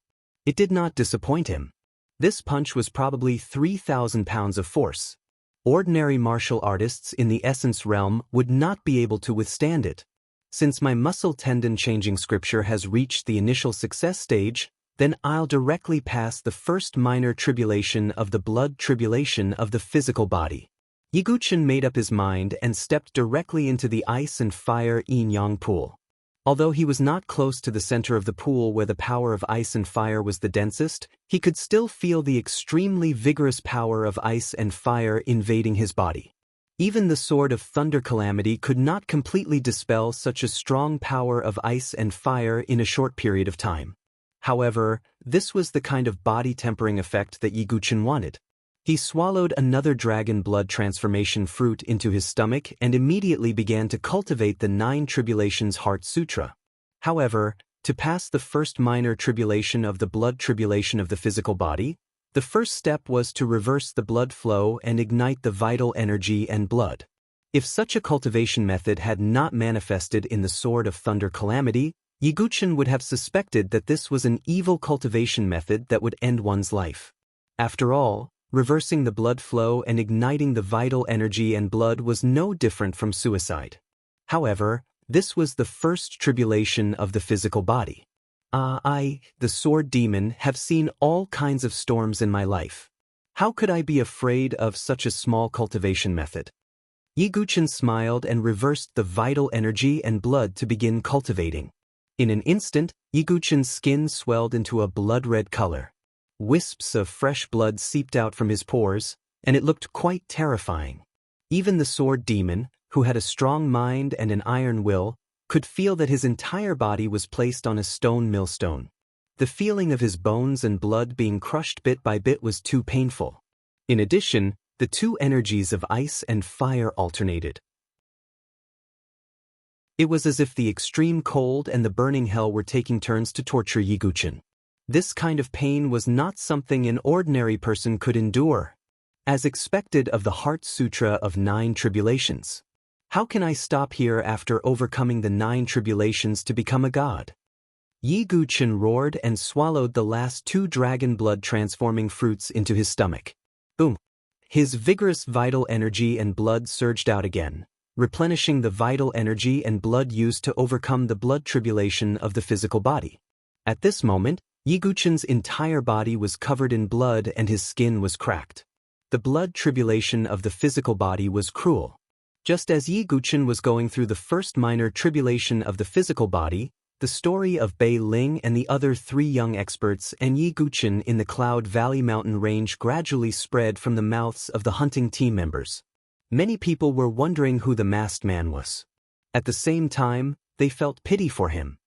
It did not disappoint him. This punch was probably 3,000 pounds of force. Ordinary martial artists in the essence realm would not be able to withstand it. Since my muscle tendon changing scripture has reached the initial success stage, then I'll directly pass the first minor tribulation of the blood tribulation of the physical body. Yiguchen made up his mind and stepped directly into the ice and fire yin-yang pool. Although he was not close to the center of the pool where the power of ice and fire was the densest, he could still feel the extremely vigorous power of ice and fire invading his body. Even the sword of thunder calamity could not completely dispel such a strong power of ice and fire in a short period of time. However, this was the kind of body tempering effect that Yiguchen wanted. He swallowed another dragon blood transformation fruit into his stomach and immediately began to cultivate the 9 Tribulations Heart Sutra. However, to pass the first minor tribulation of the blood tribulation of the physical body, the first step was to reverse the blood flow and ignite the vital energy and blood. If such a cultivation method had not manifested in the Sword of Thunder Calamity, Yiguchen would have suspected that this was an evil cultivation method that would end one's life. After all, reversing the blood flow and igniting the vital energy and blood was no different from suicide. However, this was the first tribulation of the physical body. I, the sword demon, have seen all kinds of storms in my life. How could I be afraid of such a small cultivation method? Yiguchen smiled and reversed the vital energy and blood to begin cultivating. In an instant, Yiguchen's skin swelled into a blood-red color. Wisps of fresh blood seeped out from his pores, and it looked quite terrifying. Even the sword demon, who had a strong mind and an iron will, could feel that his entire body was placed on a stone millstone. The feeling of his bones and blood being crushed bit by bit was too painful. In addition, the two energies of ice and fire alternated. It was as if the extreme cold and the burning hell were taking turns to torture Yiguchen. This kind of pain was not something an ordinary person could endure, as expected of the Heart Sutra of 9 Tribulations. How can I stop here after overcoming the 9 tribulations to become a god? Yiguchen roared and swallowed the last 2 dragon blood transforming fruits into his stomach. Boom! His vigorous vital energy and blood surged out again, replenishing the vital energy and blood used to overcome the blood tribulation of the physical body. At this moment, Yiguchen's entire body was covered in blood and his skin was cracked. The blood tribulation of the physical body was cruel. Just as Yiguchen was going through the first minor tribulation of the physical body, the story of Bei Ling and the other 3 young experts and Yiguchen in the Cloud Valley mountain range gradually spread from the mouths of the hunting team members. Many people were wondering who the masked man was. At the same time, they felt pity for him.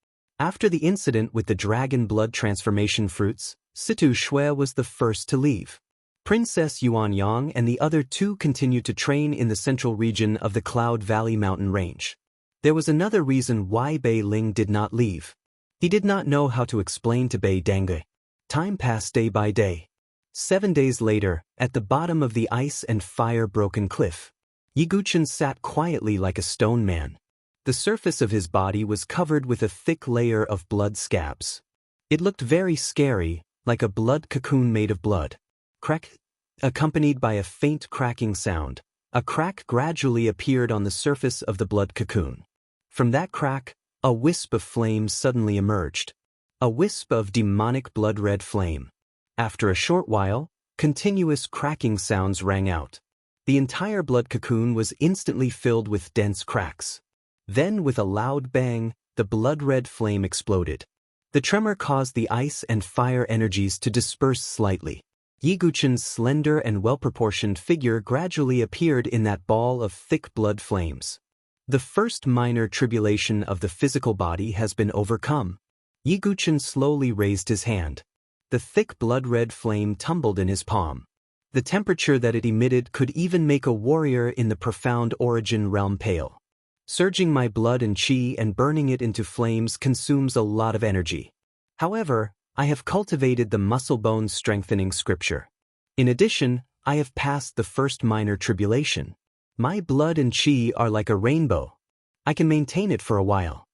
After the incident with the dragon blood transformation fruits, Situ Shui was the first to leave. Princess Yuanyang and the other 2 continued to train in the central region of the Cloud Valley mountain range. There was another reason why Bei Ling did not leave. He did not know how to explain to Bei Denge. Time passed day by day. 7 days later, at the bottom of the ice and fire-broken cliff, Yiguchen sat quietly like a stone man. The surface of his body was covered with a thick layer of blood scabs. It looked very scary, like a blood cocoon made of blood. Crack, accompanied by a faint cracking sound. A crack gradually appeared on the surface of the blood cocoon. From that crack, a wisp of flame suddenly emerged. A wisp of demonic blood-red flame. After a short while, continuous cracking sounds rang out. The entire blood cocoon was instantly filled with dense cracks. Then, with a loud bang, the blood-red flame exploded. The tremor caused the ice and fire energies to disperse slightly. Yiguchen's slender and well-proportioned figure gradually appeared in that ball of thick blood flames. The first minor tribulation of the physical body has been overcome. Yiguchen slowly raised his hand. The thick blood-red flame tumbled in his palm. The temperature that it emitted could even make a warrior in the profound origin realm pale. Surging my blood and chi and burning it into flames consumes a lot of energy. However, I have cultivated the muscle bone strengthening scripture. In addition, I have passed the first minor tribulation. My blood and chi are like a rainbow. I can maintain it for a while.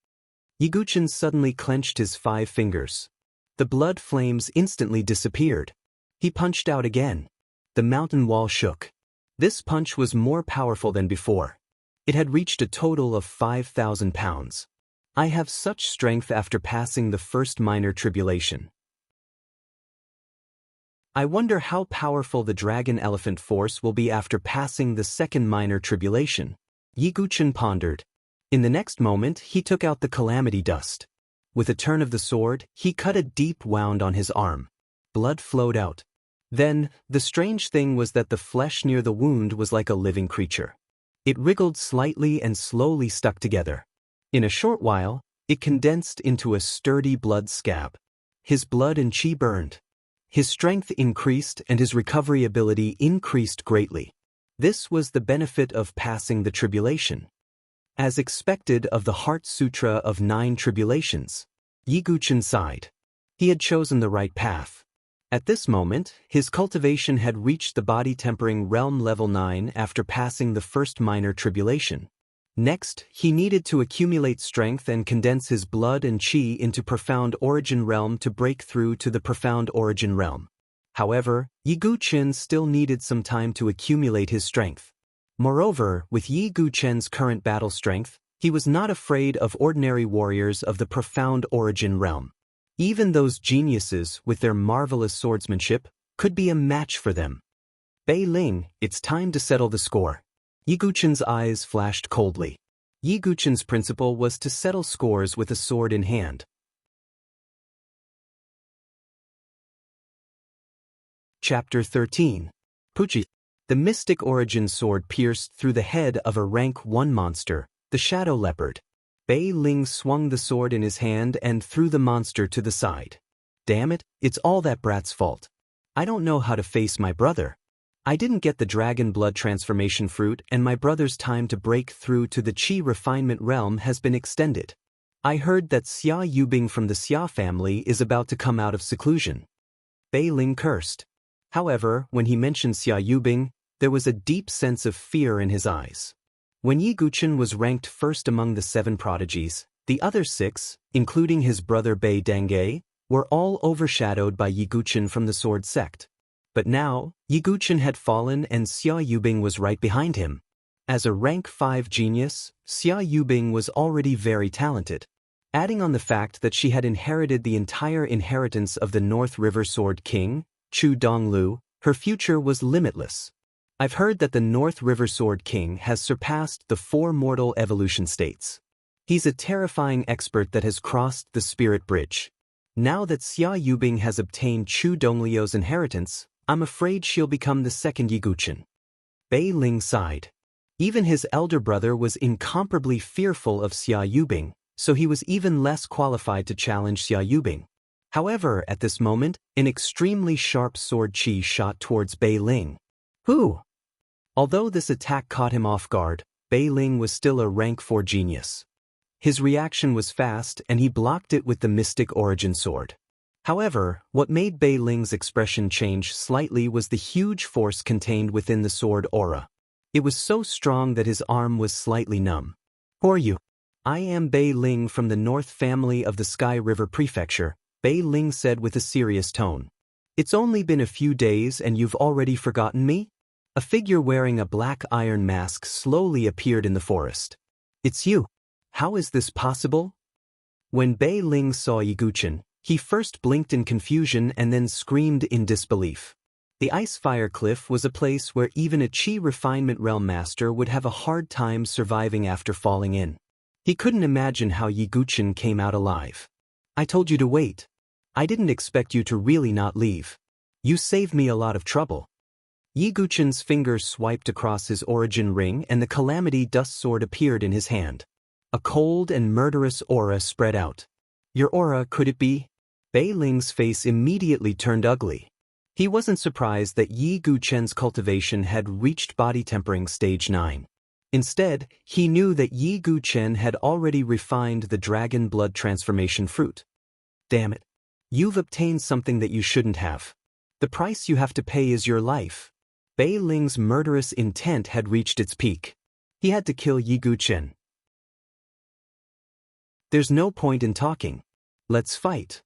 Yiguchen suddenly clenched his 5 fingers. The blood flames instantly disappeared. He punched out again. The mountain wall shook. This punch was more powerful than before. It had reached a total of 5,000 pounds. I have such strength after passing the first minor tribulation. I wonder how powerful the dragon elephant force will be after passing the second minor tribulation. Yi Guchen pondered. In the next moment, he took out the calamity dust. With a turn of the sword, he cut a deep wound on his arm. Blood flowed out. Then, the strange thing was that the flesh near the wound was like a living creature. It wriggled slightly and slowly stuck together. In a short while, it condensed into a sturdy blood scab. His blood and chi burned. His strength increased and his recovery ability increased greatly. This was the benefit of passing the tribulation. As expected of the Heart Sutra of 9 Tribulations, Yi Guchen sighed. He had chosen the right path. At this moment, his cultivation had reached the body-tempering realm level 9 after passing the first minor tribulation. Next, he needed to accumulate strength and condense his blood and chi into Profound Origin realm to break through to the Profound Origin realm. However, Yi Guchen still needed some time to accumulate his strength. Moreover, with Yi Guchen's current battle strength, he was not afraid of ordinary warriors of the Profound Origin realm. Even those geniuses, with their marvelous swordsmanship, could be a match for them. Bei Ling, it's time to settle the score. Yi Guchen's eyes flashed coldly. Yi Guchen's principle was to settle scores with a sword in hand. Chapter 13. Puchi. The mystic origin sword pierced through the head of a rank 1 monster, the Shadow Leopard. Bei Ling swung the sword in his hand and threw the monster to the side. Damn it, it's all that brat's fault. I don't know how to face my brother. I didn't get the dragon blood transformation fruit and my brother's time to break through to the chi refinement realm has been extended. I heard that Xia Yubing from the Xia family is about to come out of seclusion. Bei Ling cursed. However, when he mentioned Xia Yubing, there was a deep sense of fear in his eyes. When Yi Guchen was ranked first among the 7 prodigies, the other 6, including his brother Bei Denge, were all overshadowed by Yi Guchen from the Sword Sect. But now, Yi Guchen had fallen and Xia Yubing was right behind him. As a rank 5 genius, Xia Yubing was already very talented. Adding on the fact that she had inherited the entire inheritance of the North River Sword King, Chu Donglu, her future was limitless. I've heard that the North River Sword King has surpassed the 4 mortal evolution states. He's a terrifying expert that has crossed the spirit bridge. Now that Xia Yubing has obtained Chu Dongliu's inheritance, I'm afraid she'll become the second Yi Guchen. Bei Ling sighed. Even his elder brother was incomparably fearful of Xia Yubing, so he was even less qualified to challenge Xia Yubing. However, at this moment, an extremely sharp sword chi shot towards Bei Ling. Who? Although this attack caught him off guard, Bei Ling was still a rank 4 genius. His reaction was fast and he blocked it with the mystic origin sword. However, what made Bei Ling's expression change slightly was the huge force contained within the sword aura. It was so strong that his arm was slightly numb. Who are you? I am Bei Ling from the North family of the Sky River Prefecture, Bei Ling said with a serious tone. It's only been a few days and you've already forgotten me? A figure wearing a black iron mask slowly appeared in the forest. It's you. How is this possible? When Bei Ling saw Yi Guchen, he first blinked in confusion and then screamed in disbelief. The Ice Fire Cliff was a place where even a Chi Refinement Realm Master would have a hard time surviving after falling in. He couldn't imagine how Yi Guchen came out alive. I told you to wait. I didn't expect you to really not leave. You saved me a lot of trouble. Yi Guchen's finger swiped across his origin ring and the Calamity Dust Sword appeared in his hand. A cold and murderous aura spread out. Your aura, could it be? Bei Ling's face immediately turned ugly. He wasn't surprised that Yi Guchen's cultivation had reached body tempering stage 9. Instead, he knew that Yi Guchen had already refined the dragon blood transformation fruit. Damn it. You've obtained something that you shouldn't have. The price you have to pay is your life. Bei Ling's murderous intent had reached its peak. He had to kill Yi Guchen. There's no point in talking. Let's fight.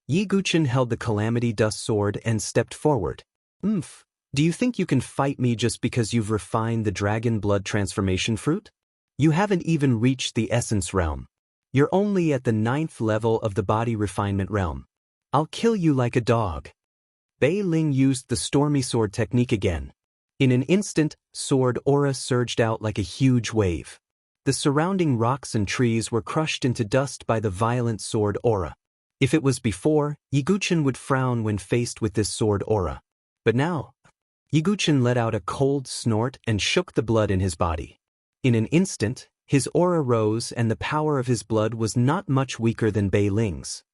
Yi Guchen held the calamity dust sword and stepped forward. "Oomph, do you think you can fight me just because you've refined the dragon blood transformation fruit? You haven't even reached the essence realm. You're only at the 9th level of the body refinement realm. I'll kill you like a dog." Bei Ling used the stormy sword technique again. In an instant, sword aura surged out like a huge wave. The surrounding rocks and trees were crushed into dust by the violent sword aura. If it was before, Yi Guchen would frown when faced with this sword aura. But now, Yi Guchen let out a cold snort and shook the blood in his body. In an instant, his aura rose and the power of his blood was not much weaker than Bei Ling's.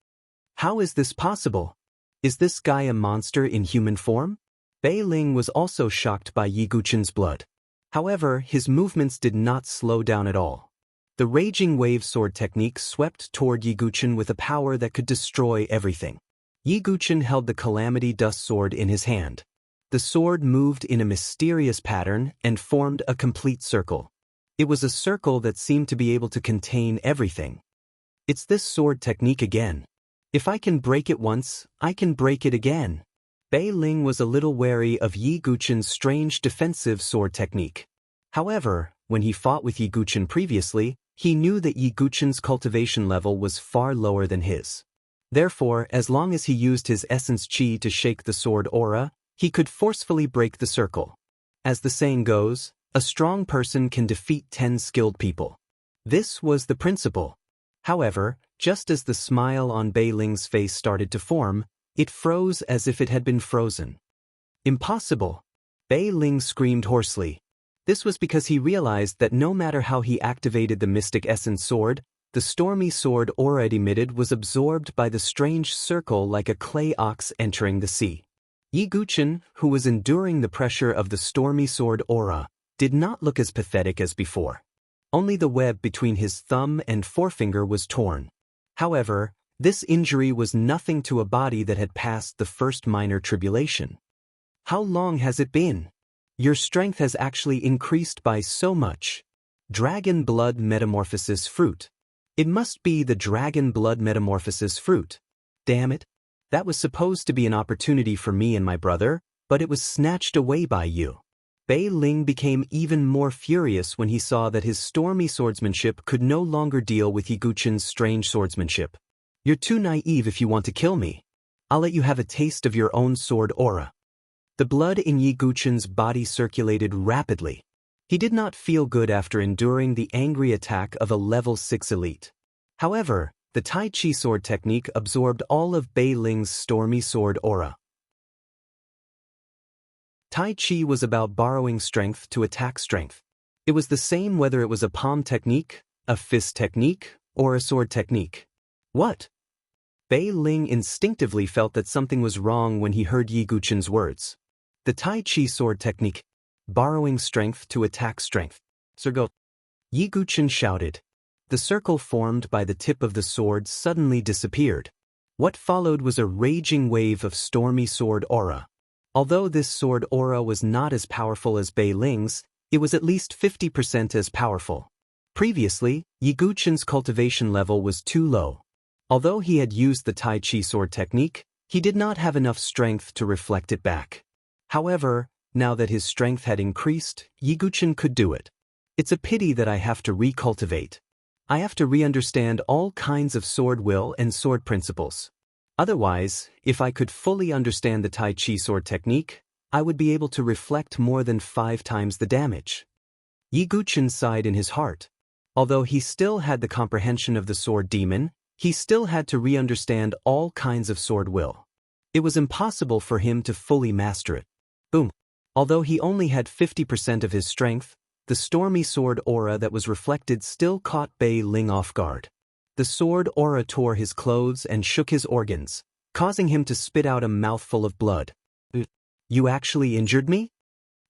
How is this possible? Is this guy a monster in human form? Bei Ling was also shocked by Yi Guchen's blood. However, his movements did not slow down at all. The raging wave sword technique swept toward Yi Guchen with a power that could destroy everything. Yi Guchen held the calamity dust sword in his hand. The sword moved in a mysterious pattern and formed a complete circle. It was a circle that seemed to be able to contain everything. It's this sword technique again. If I can break it once, I can break it again. Bei Ling was a little wary of Yi Guchen's strange defensive sword technique. However, when he fought with Yi Guchen previously, he knew that Yi Guchen's cultivation level was far lower than his. Therefore, as long as he used his essence chi to shake the sword aura, he could forcefully break the circle. As the saying goes, a strong person can defeat 10 skilled people. This was the principle. However, just as the smile on Bei Ling's face started to form, it froze as if it had been frozen. Impossible! Bei Ling screamed hoarsely. This was because he realized that no matter how he activated the Mystic Essence Sword, the stormy sword aura it emitted was absorbed by the strange circle like a clay ox entering the sea. Yi Guchen, who was enduring the pressure of the stormy sword aura, did not look as pathetic as before. Only the web between his thumb and forefinger was torn. However, this injury was nothing to a body that had passed the first minor tribulation. How long has it been? Your strength has actually increased by so much. Dragon Blood Metamorphosis Fruit. It must be the Dragon Blood Metamorphosis Fruit. Damn it. That was supposed to be an opportunity for me and my brother, but it was snatched away by you. Bei Ling became even more furious when he saw that his stormy swordsmanship could no longer deal with Yi Guchen's strange swordsmanship. You're too naive if you want to kill me. I'll let you have a taste of your own sword aura. The blood in Yi Guchen's body circulated rapidly. He did not feel good after enduring the angry attack of a level 6 elite. However, the Tai Chi sword technique absorbed all of Bei Ling's stormy sword aura. Tai Chi was about borrowing strength to attack strength. It was the same whether it was a palm technique, a fist technique, or a sword technique. What? Bei Ling instinctively felt that something was wrong when he heard Yi Guchen's words. The Tai Chi sword technique, borrowing strength to attack strength. Circle. Yi Guchen shouted. The circle formed by the tip of the sword suddenly disappeared. What followed was a raging wave of stormy sword aura. Although this sword aura was not as powerful as Bei Ling's, it was at least 50% as powerful. Previously, Yi Guchen's cultivation level was too low. Although he had used the Tai Chi sword technique, he did not have enough strength to reflect it back. However, now that his strength had increased, Yi Guchen could do it. It's a pity that I have to recultivate. I have to re-understand all kinds of sword will and sword principles. Otherwise, if I could fully understand the Tai Chi sword technique, I would be able to reflect more than 5 times the damage. Yi Guchen sighed in his heart. Although he still had the comprehension of the sword demon, he still had to re-understand all kinds of sword will. It was impossible for him to fully master it. Boom. Although he only had 50% of his strength, the stormy sword aura that was reflected still caught Bei Ling off guard. The sword aura tore his clothes and shook his organs, causing him to spit out a mouthful of blood. You actually injured me?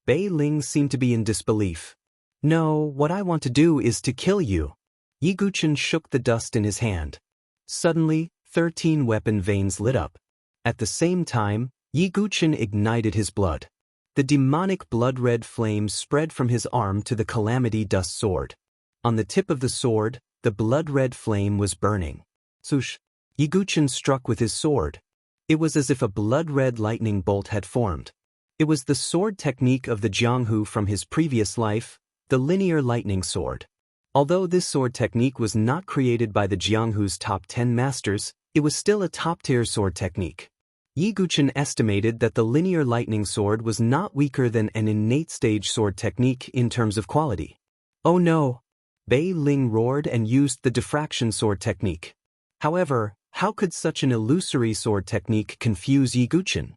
Bei Ling seemed to be in disbelief. No, what I want to do is to kill you. Yi Guchen shook the dust in his hand. Suddenly, 13 weapon veins lit up. At the same time, Yi Guchen ignited his blood. The demonic blood-red flame spread from his arm to the calamity dust sword. On the tip of the sword, the blood-red flame was burning. Swoosh! Yiguchen struck with his sword. It was as if a blood-red lightning bolt had formed. It was the sword technique of the Jianghu from his previous life, the linear lightning sword. Although this sword technique was not created by the Jianghu's top 10 masters, it was still a top-tier sword technique. Yiguchen estimated that the linear lightning sword was not weaker than an innate stage sword technique in terms of quality. Oh no! Bei Ling roared and used the diffraction sword technique. However, how could such an illusory sword technique confuse Yiguchen?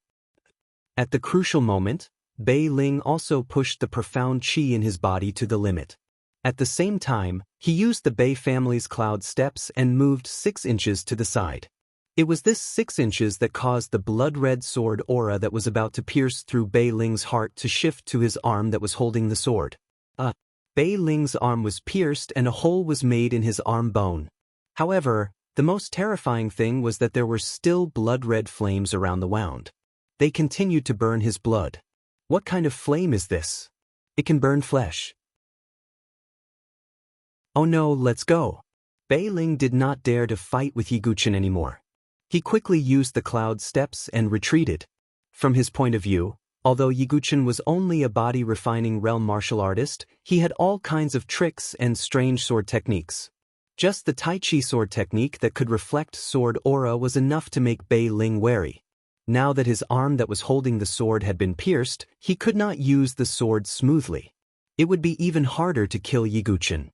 At the crucial moment, Bei Ling also pushed the profound qi in his body to the limit. At the same time, he used the Bei family's cloud steps and moved 6 inches to the side. It was this 6 inches that caused the blood-red sword aura that was about to pierce through Bei Ling's heart to shift to his arm that was holding the sword. Bei Ling's arm was pierced and a hole was made in his arm bone. However, the most terrifying thing was that there were still blood-red flames around the wound. They continued to burn his blood. What kind of flame is this? It can burn flesh. Oh no, let's go. Bei Ling did not dare to fight with Yiguchen anymore. He quickly used the cloud steps and retreated. From his point of view, although Yiguchen was only a body-refining realm martial artist, he had all kinds of tricks and strange sword techniques. Just the Tai Chi sword technique that could reflect sword aura was enough to make Bei Ling wary. Now that his arm that was holding the sword had been pierced, he could not use the sword smoothly. It would be even harder to kill Yiguchen.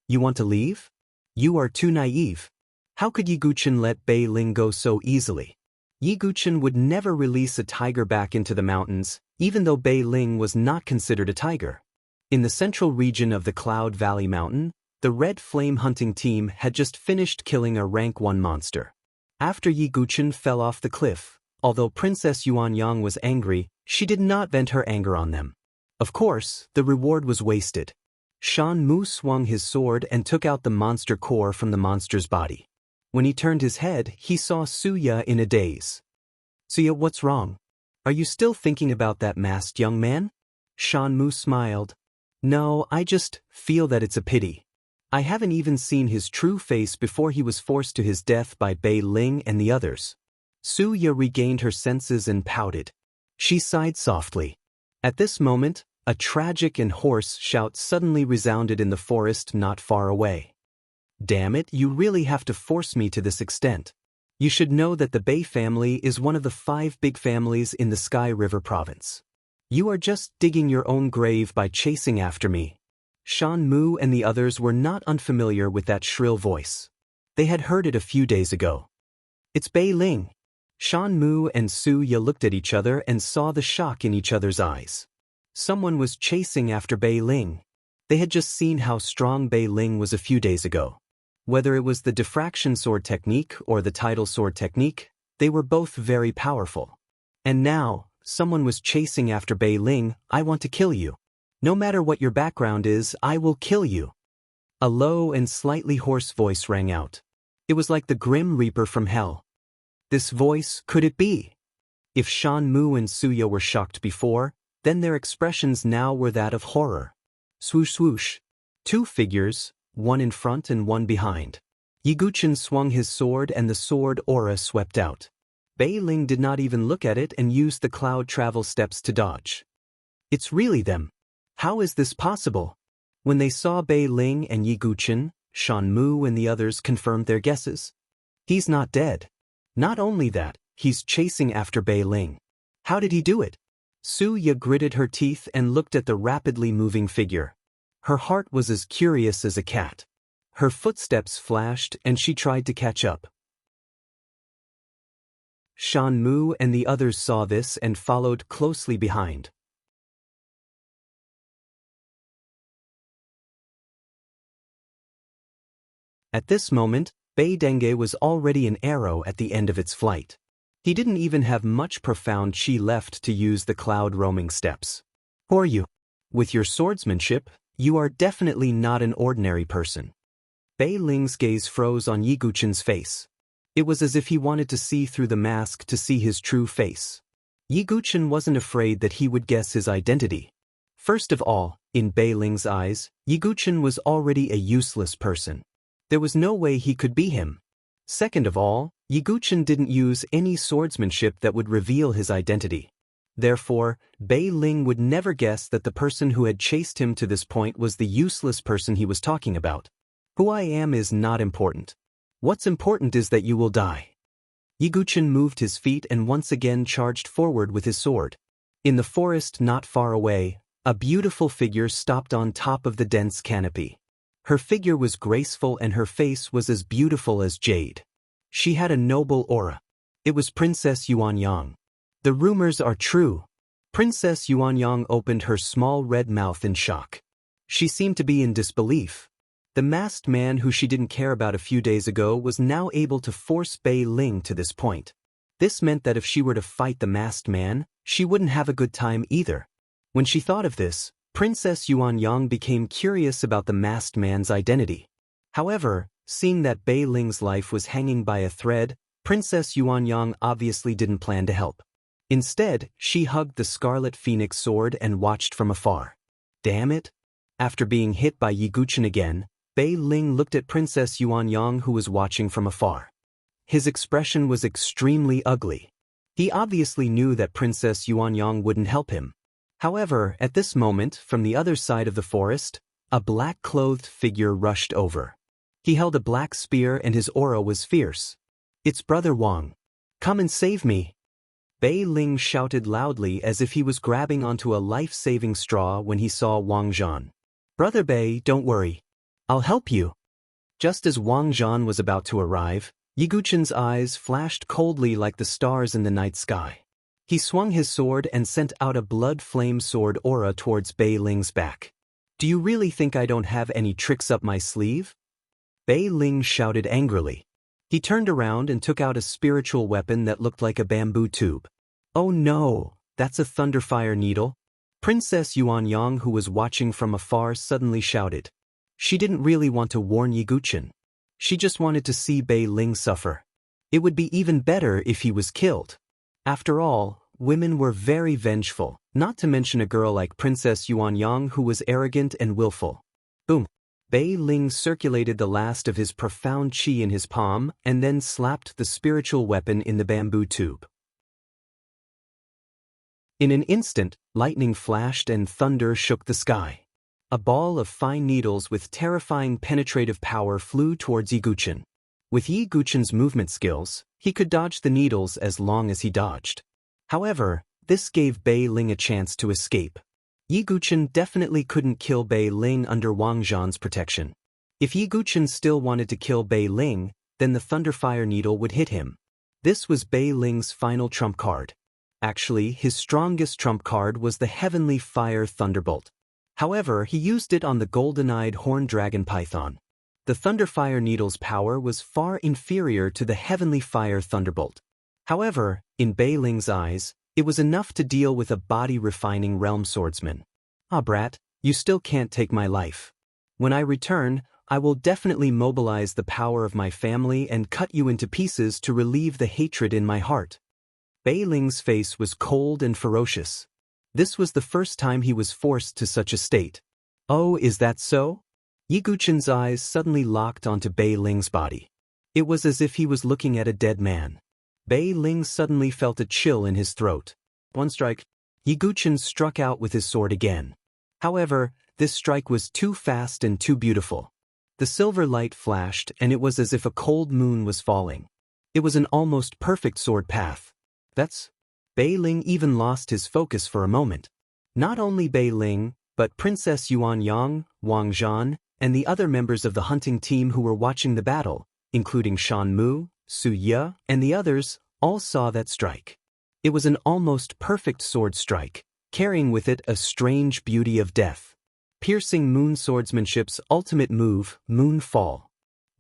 You want to leave? You are too naive. How could Yiguchen let Bei Ling go so easily? Yiguchen would never release a tiger back into the mountains, even though Bei Ling was not considered a tiger. In the central region of the Cloud Valley Mountain, the Red Flame hunting team had just finished killing a rank 1 monster. After Yiguchen fell off the cliff, although Princess Yuanyang was angry, she did not vent her anger on them. Of course, the reward was wasted. Shan Mu swung his sword and took out the monster core from the monster's body. When he turned his head, he saw Suya in a daze. Suya, what's wrong? Are you still thinking about that masked young man? Shan Mu smiled. No, I just feel that it's a pity. I haven't even seen his true face before he was forced to his death by Bei Ling and the others. Suya regained her senses and pouted. She sighed softly. At this moment, a tragic and hoarse shout suddenly resounded in the forest not far away. Damn it, you really have to force me to this extent. You should know that the Bei family is one of the 5 big families in the Sky River province. You are just digging your own grave by chasing after me. Shan Mu and the others were not unfamiliar with that shrill voice. They had heard it a few days ago. It's Bei Ling. Shan Mu and Suya looked at each other and saw the shock in each other's eyes. Someone was chasing after Bei Ling. They had just seen how strong Bei Ling was a few days ago. Whether it was the diffraction sword technique or the tidal sword technique, they were both very powerful. And now, someone was chasing after Bei Ling. I want to kill you. No matter what your background is, I will kill you. A low and slightly hoarse voice rang out. It was like the Grim Reaper from hell. This voice, could it be? If Shan Mu and Suya were shocked before, then their expressions now were that of horror. Swoosh swoosh. 2 figures, one in front and one behind. Yiguchen swung his sword and the sword aura swept out. Bei Ling did not even look at it and used the cloud travel steps to dodge. It's really them. How is this possible? When they saw Bei Ling and Yiguchen, Shan Mu and the others confirmed their guesses. He's not dead. Not only that, he's chasing after Bei Ling. How did he do it? Suya gritted her teeth and looked at the rapidly moving figure. Her heart was as curious as a cat. Her footsteps flashed and she tried to catch up. Shan Mu and the others saw this and followed closely behind. At this moment, Bei Denge was already an arrow at the end of its flight. He didn't even have much profound qi left to use the cloud roaming steps. Who are you? With your swordsmanship, you are definitely not an ordinary person. Bei Ling's gaze froze on Yiguchen's face. It was as if he wanted to see through the mask to see his true face. Yiguchen wasn't afraid that he would guess his identity. First of all, in Bei Ling's eyes, Yiguchen was already a useless person. There was no way he could be him. Second of all, Yiguchen didn't use any swordsmanship that would reveal his identity. Therefore, Bei Ling would never guess that the person who had chased him to this point was the useless person he was talking about. Who I am is not important. What's important is that you will die. Yiguchen moved his feet and once again charged forward with his sword. In the forest not far away, a beautiful figure stopped on top of the dense canopy. Her figure was graceful and her face was as beautiful as jade. She had a noble aura. It was Princess Yuanyang. The rumors are true. Princess Yuanyang opened her small red mouth in shock. She seemed to be in disbelief. The masked man who she didn't care about a few days ago was now able to force Bei Ling to this point. This meant that if she were to fight the masked man, she wouldn't have a good time either. When she thought of this, Princess Yuanyang became curious about the masked man's identity. However, seeing that Bei Ling's life was hanging by a thread, Princess Yuanyang obviously didn't plan to help. Instead, she hugged the Scarlet Phoenix sword and watched from afar. Damn it! After being hit by Yiguchen again, Bei Ling looked at Princess Yuanyang who was watching from afar. His expression was extremely ugly. He obviously knew that Princess Yuanyang wouldn't help him. However, at this moment, from the other side of the forest, a black-clothed figure rushed over. He held a black spear and his aura was fierce. It's Brother Wang. Come and save me! Bei Ling shouted loudly as if he was grabbing onto a life-saving straw when he saw Wang Zhan. Brother Bei, don't worry. I'll help you. Just as Wang Zhan was about to arrive, Yiguchen's eyes flashed coldly like the stars in the night sky. He swung his sword and sent out a blood-flame sword aura towards Bei Ling's back. Do you really think I don't have any tricks up my sleeve? Bei Ling shouted angrily. He turned around and took out a spiritual weapon that looked like a bamboo tube. Oh no, that's a thunderfire needle? Princess Yuanyang, who was watching from afar, suddenly shouted. She didn't really want to warn Yiguchen. She just wanted to see Bei Ling suffer. It would be even better if he was killed. After all, women were very vengeful, not to mention a girl like Princess Yuanyang who was arrogant and willful. Boom! Bei Ling circulated the last of his profound qi in his palm and then slapped the spiritual weapon in the bamboo tube. In an instant, lightning flashed and thunder shook the sky. A ball of fine needles with terrifying penetrative power flew towards Yiguchen. With Yiguchen's movement skills, he could dodge the needles as long as he dodged. However, this gave Bei Ling a chance to escape. Yiguchen definitely couldn't kill Bei Ling under Wang Zhan's protection. If Yiguchen still wanted to kill Bei Ling, then the Thunderfire Needle would hit him. This was Bei Ling's final trump card. Actually, his strongest trump card was the Heavenly Fire Thunderbolt. However, he used it on the golden-eyed horned dragon python. The Thunderfire Needle's power was far inferior to the Heavenly Fire Thunderbolt. However, in Bei Ling's eyes, it was enough to deal with a body-refining realm swordsman. Ah, brat, you still can't take my life. When I return, I will definitely mobilize the power of my family and cut you into pieces to relieve the hatred in my heart. Bei Ling's face was cold and ferocious. This was the first time he was forced to such a state. Oh, is that so? Yiguchen's eyes suddenly locked onto Bei Ling's body. It was as if he was looking at a dead man. Bei Ling suddenly felt a chill in his throat. One strike. Yiguchen struck out with his sword again. However, this strike was too fast and too beautiful. The silver light flashed and it was as if a cold moon was falling. It was an almost perfect sword path. Bei Ling even lost his focus for a moment. Not only Bei Ling, but Princess Yuanyang, Wang Zhan, and the other members of the hunting team who were watching the battle, including Shan Mu, Su Ye, and the others, all saw that strike. It was an almost perfect sword strike, carrying with it a strange beauty of death. Piercing moon swordsmanship's ultimate move, Moonfall.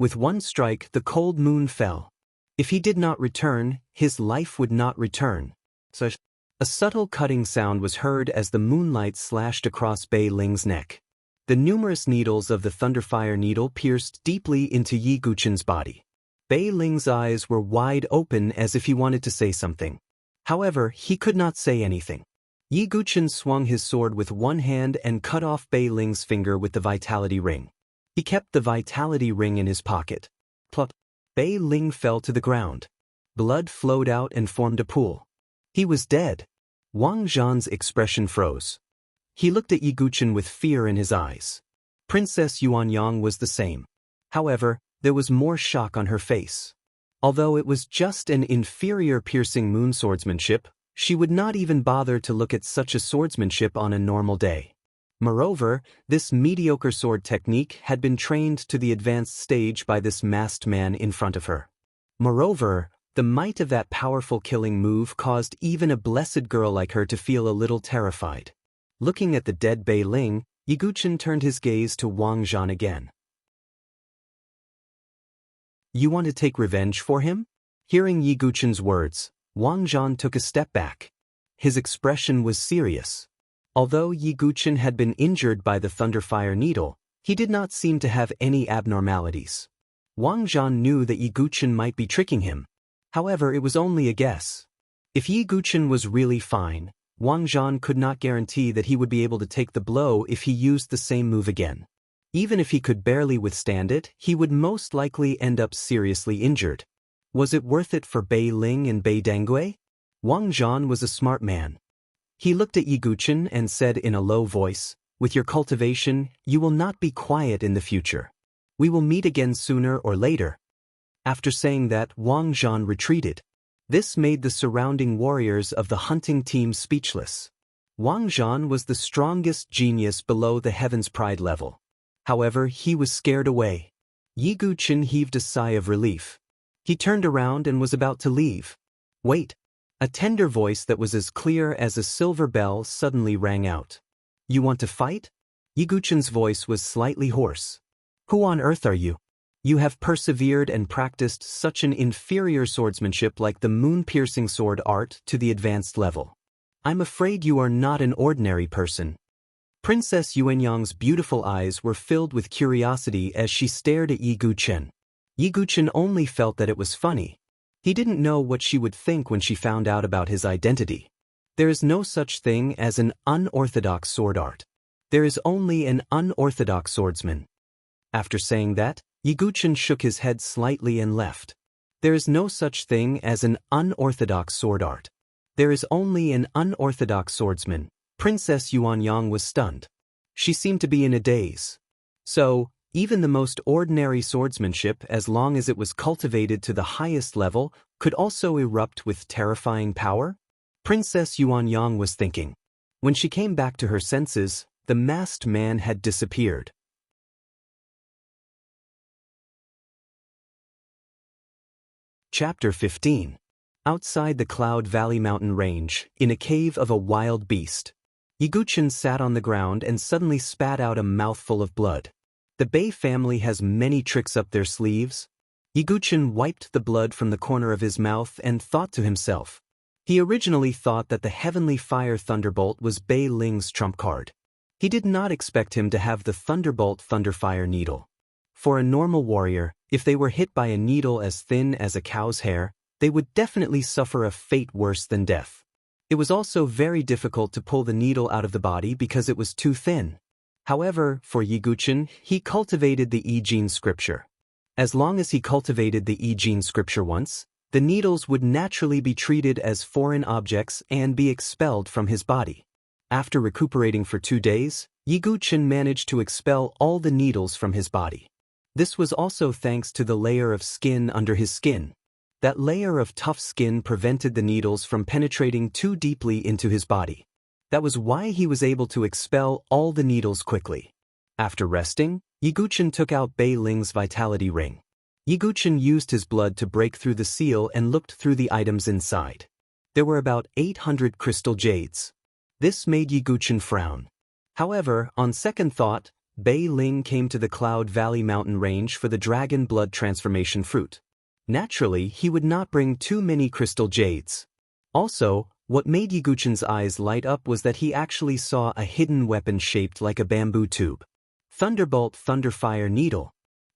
With one strike, the cold moon fell. If he did not return, his life would not return. A subtle cutting sound was heard as the moonlight slashed across Bei Ling's neck. The numerous needles of the Thunderfire Needle pierced deeply into Yiguchen's body. Bei Ling's eyes were wide open as if he wanted to say something. However, he could not say anything. Yiguchen swung his sword with one hand and cut off Bei Ling's finger with the Vitality Ring. He kept the Vitality Ring in his pocket. Plop! Bei Ling fell to the ground. Blood flowed out and formed a pool. He was dead. Wang Zhan's expression froze. He looked at Yiguchen with fear in his eyes. Princess Yuanyang was the same. However, there was more shock on her face. Although it was just an inferior piercing moon swordsmanship, she would not even bother to look at such a swordsmanship on a normal day. Moreover, this mediocre sword technique had been trained to the advanced stage by this masked man in front of her. Moreover, the might of that powerful killing move caused even a blessed girl like her to feel a little terrified. Looking at the dead Bei Ling, Yiguchen turned his gaze to Wang Zhan again. You want to take revenge for him? Hearing Yiguchen's words, Wang Zhan took a step back. His expression was serious. Although Yiguchen had been injured by the Thunderfire Needle, he did not seem to have any abnormalities. Wang Zhan knew that Yiguchen might be tricking him. However, it was only a guess. If Yiguchen was really fine, Wang Zhan could not guarantee that he would be able to take the blow if he used the same move again. Even if he could barely withstand it, he would most likely end up seriously injured. Was it worth it for Bei Ling and Bei Dangui? Wang Zhan was a smart man. He looked at Yiguchen and said in a low voice, "With your cultivation, you will not be quiet in the future. We will meet again sooner or later." After saying that, Wang Zhan retreated. This made the surrounding warriors of the hunting team speechless. Wang Zhan was the strongest genius below the Heaven's Pride level. However, he was scared away. Yiguchen heaved a sigh of relief. He turned around and was about to leave. Wait. A tender voice that was as clear as a silver bell suddenly rang out. You want to fight? Yiguchen's voice was slightly hoarse. Who on earth are you? You have persevered and practiced such an inferior swordsmanship like the moon-piercing sword art to the advanced level. I'm afraid you are not an ordinary person. Princess Yuanyang's beautiful eyes were filled with curiosity as she stared at Yiguchen. Yiguchen only felt that it was funny. He didn't know what she would think when she found out about his identity. There is no such thing as an unorthodox sword art. There is only an unorthodox swordsman. After saying that, Yiguchen shook his head slightly and left. There is no such thing as an unorthodox sword art. There is only an unorthodox swordsman. Princess Yuanyang was stunned. She seemed to be in a daze. So, even the most ordinary swordsmanship, as long as it was cultivated to the highest level, could also erupt with terrifying power? Princess Yuanyang was thinking. When she came back to her senses, the masked man had disappeared. Chapter 15. Outside the Cloud Valley mountain range, in a cave of a wild beast, Yiguchen sat on the ground and suddenly spat out a mouthful of blood. The Bei family has many tricks up their sleeves. Yiguchen wiped the blood from the corner of his mouth and thought to himself. He originally thought that the Heavenly Fire Thunderbolt was Bei Ling's trump card. He did not expect him to have the Thunderbolt Thunderfire Needle. For a normal warrior, if they were hit by a needle as thin as a cow's hair, they would definitely suffer a fate worse than death. It was also very difficult to pull the needle out of the body because it was too thin. However, for Yiguchen, he cultivated the I Ching scripture. As long as he cultivated the I Ching scripture once, the needles would naturally be treated as foreign objects and be expelled from his body. After recuperating for 2 days, Yiguchen managed to expel all the needles from his body. This was also thanks to the layer of skin under his skin. That layer of tough skin prevented the needles from penetrating too deeply into his body. That was why he was able to expel all the needles quickly. After resting, Yiguchen took out Bei Ling's vitality ring. Yiguchen used his blood to break through the seal and looked through the items inside. There were about 800 crystal jades. This made Yiguchen frown. However, on second thought, Bei Ling came to the Cloud Valley mountain range for the dragon blood transformation fruit. Naturally, he would not bring too many crystal jades. Also, what made Yiguchen's eyes light up was that he actually saw a hidden weapon shaped like a bamboo tube. Thunderbolt Thunderfire Needle.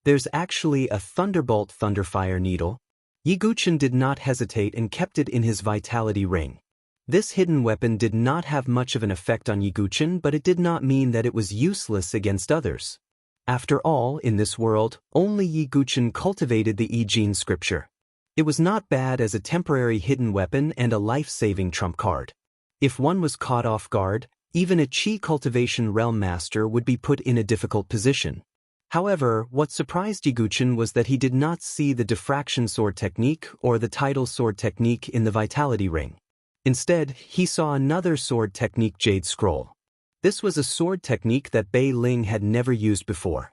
There's actually a Thunderbolt Thunderfire Needle. Yiguchen did not hesitate and kept it in his vitality ring. This hidden weapon did not have much of an effect on Yiguchen, but it did not mean that it was useless against others. After all, in this world, only Yiguchen cultivated the I Ching scripture. It was not bad as a temporary hidden weapon and a life-saving trump card. If one was caught off guard, even a Qi cultivation realm master would be put in a difficult position. However, what surprised Yiguchen was that he did not see the diffraction sword technique or the tidal sword technique in the vitality ring. Instead, he saw another sword technique, Jade Scroll. This was a sword technique that Bei Ling had never used before.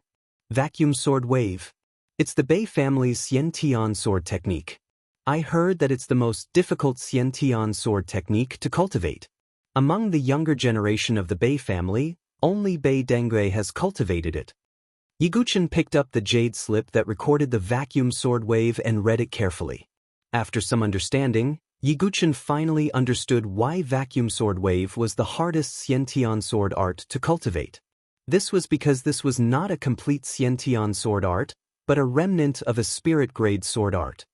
Vacuum Sword Wave. It's the Bei family's Xian Tian sword technique. I heard that it's the most difficult Xian Tian sword technique to cultivate. Among the younger generation of the Bei family, only Bei Dengui has cultivated it. Yiguchen picked up the jade slip that recorded the vacuum sword wave and read it carefully. After some understanding, Yiguchen finally understood why vacuum sword wave was the hardest Xiantian sword art to cultivate. This was because this was not a complete Xiantian sword art, but a remnant of a spirit-grade sword art.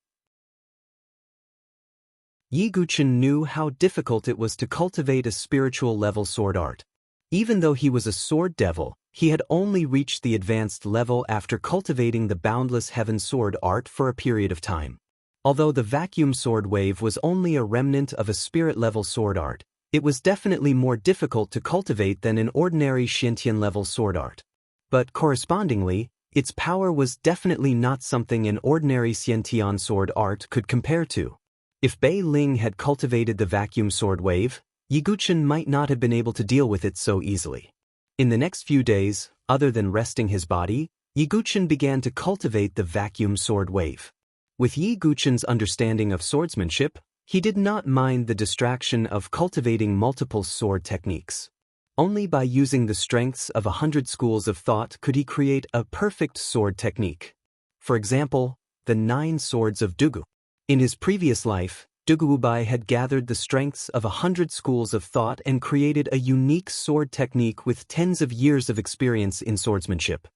Yiguchen knew how difficult it was to cultivate a spiritual-level sword art. Even though he was a sword devil, he had only reached the advanced level after cultivating the Boundless Heaven sword art for a period of time. Although the vacuum sword wave was only a remnant of a spirit-level sword art, it was definitely more difficult to cultivate than an ordinary Xiantian-level sword art. But correspondingly, its power was definitely not something an ordinary Xiantian sword art could compare to. If Bei Ling had cultivated the vacuum sword wave, Yiguchen might not have been able to deal with it so easily. In the next few days, other than resting his body, Yiguchen began to cultivate the vacuum sword wave. With Yiguchen's understanding of swordsmanship, he did not mind the distraction of cultivating multiple sword techniques. Only by using the strengths of 100 schools of thought could he create a perfect sword technique. For example, the 9 swords of Dugu. In his previous life, Duguubai had gathered the strengths of 100 schools of thought and created a unique sword technique with tens of years of experience in swordsmanship.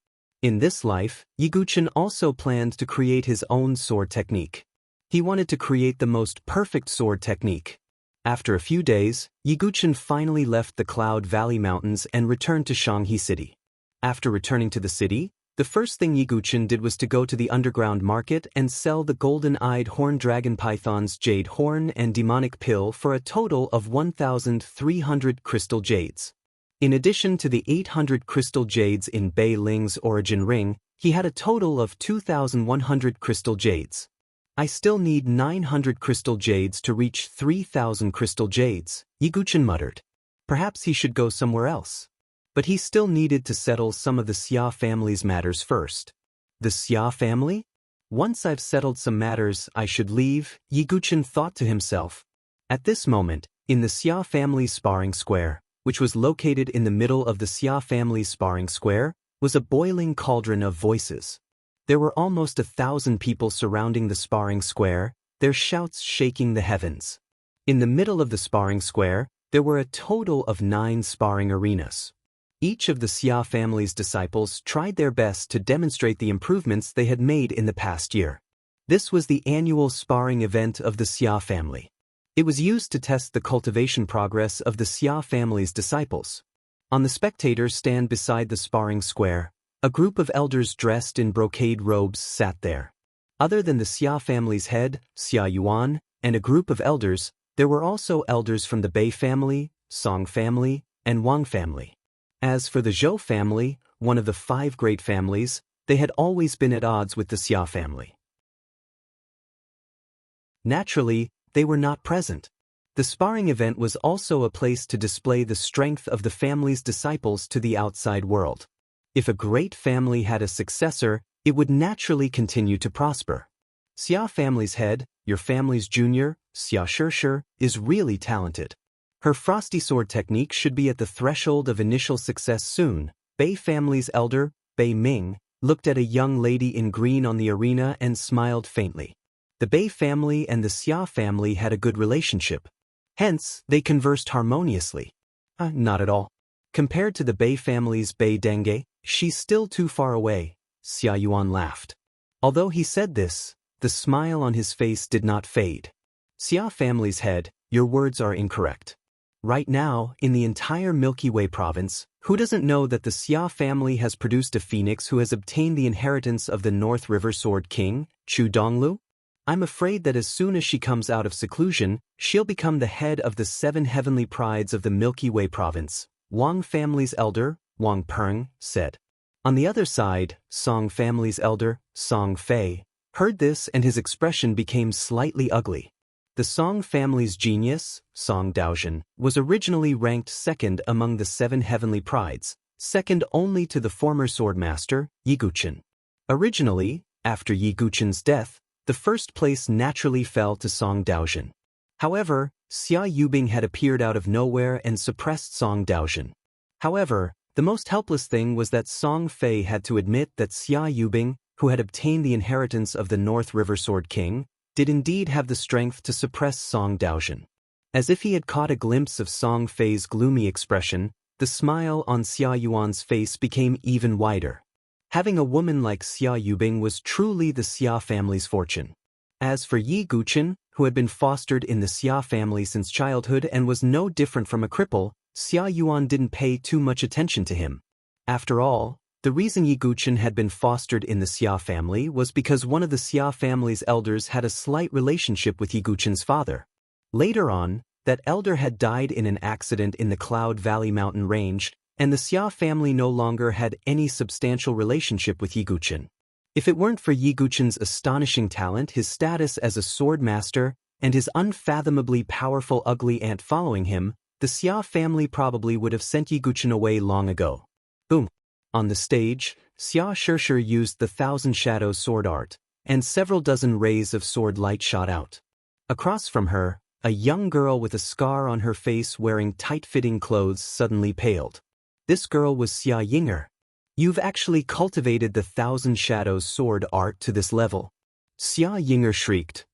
In this life, Yiguchen also planned to create his own sword technique. He wanted to create the most perfect sword technique. After a few days, Yiguchen finally left the Cloud Valley Mountains and returned to Shanghe City. After returning to the city, the first thing Yiguchen did was to go to the underground market and sell the golden-eyed horned dragon python's jade horn and demonic pill for a total of 1,300 crystal jades. In addition to the 800 crystal jades in Bei Ling's origin ring, he had a total of 2,100 crystal jades. I still need 900 crystal jades to reach 3,000 crystal jades, Yiguchen muttered. Perhaps he should go somewhere else. But he still needed to settle some of the Xia family's matters first. The Xia family? Once I've settled some matters, I should leave, Yiguchen thought to himself. At this moment, in the Xia family's sparring square, which was located in the middle of the Xia family's sparring square, was a boiling cauldron of voices. There were almost 1,000 people surrounding the sparring square, their shouts shaking the heavens. In the middle of the sparring square, there were a total of 9 sparring arenas. Each of the Xia family's disciples tried their best to demonstrate the improvements they had made in the past year. This was the annual sparring event of the Xia family. It was used to test the cultivation progress of the Xia family's disciples. On the spectators' stand beside the sparring square, a group of elders dressed in brocade robes sat there. Other than the Xia family's head, Xia Yuan, and a group of elders, there were also elders from the Bei family, Song family, and Wang family. As for the Zhou family, one of the 5 great families, they had always been at odds with the Xia family. Naturally, they were not present. The sparring event was also a place to display the strength of the family's disciples to the outside world. If a great family had a successor, it would naturally continue to prosper. Xia family's head, your family's junior, Xia Shishir, is really talented. Her frosty sword technique should be at the threshold of initial success soon. Bei family's elder, Bei Ming, looked at a young lady in green on the arena and smiled faintly. The Bei family and the Xia family had a good relationship. Hence, they conversed harmoniously. Not at all. Compared to the Bei family's Bei Dengui, she's still too far away, Xia Yuan laughed. Although he said this, the smile on his face did not fade. Xia family's head, your words are incorrect. Right now, in the entire Milky Way province, who doesn't know that the Xia family has produced a phoenix who has obtained the inheritance of the North River Sword King, Chu Donglu? I'm afraid that as soon as she comes out of seclusion, she'll become the head of the 7 heavenly prides of the Milky Way province, Wang family's elder, Wang Peng, said. On the other side, Song family's elder, Song Fei, heard this and his expression became slightly ugly. The Song family's genius, Song Daozhen, was originally ranked second among the 7 heavenly prides, second only to the former swordmaster, Yi Guqin. Originally, after Yi Guqin's death, the first place naturally fell to Song Daozhen. However, Xia Yubing had appeared out of nowhere and suppressed Song Daozhen. However, the most helpless thing was that Song Fei had to admit that Xia Yubing, who had obtained the inheritance of the North River Sword King, did indeed have the strength to suppress Song Daozhen. As if he had caught a glimpse of Song Fei's gloomy expression, the smile on Xia Yuan's face became even wider. Having a woman like Xia Yubing was truly the Xia family's fortune. As for Yi Guqin, who had been fostered in the Xia family since childhood and was no different from a cripple, Xia Yuan didn't pay too much attention to him. After all, the reason Yi Guqin had been fostered in the Xia family was because one of the Xia family's elders had a slight relationship with Yi Guqin's father. Later on, that elder had died in an accident in the Cloud Valley mountain range, and the Xia family no longer had any substantial relationship with Yi Guqin. If it weren't for Yi Guqin's astonishing talent, his status as a sword master, and his unfathomably powerful ugly aunt following him, the Xia family probably would have sent Yi Guqin away long ago. Boom! On the stage, Xia Shishir used the Thousand Shadows sword art, and several dozen rays of sword light shot out. Across from her, a young girl with a scar on her face wearing tight-fitting clothes suddenly paled. This girl was Xia Yinger. You've actually cultivated the Thousand Shadows sword art to this level. Xia Yinger shrieked.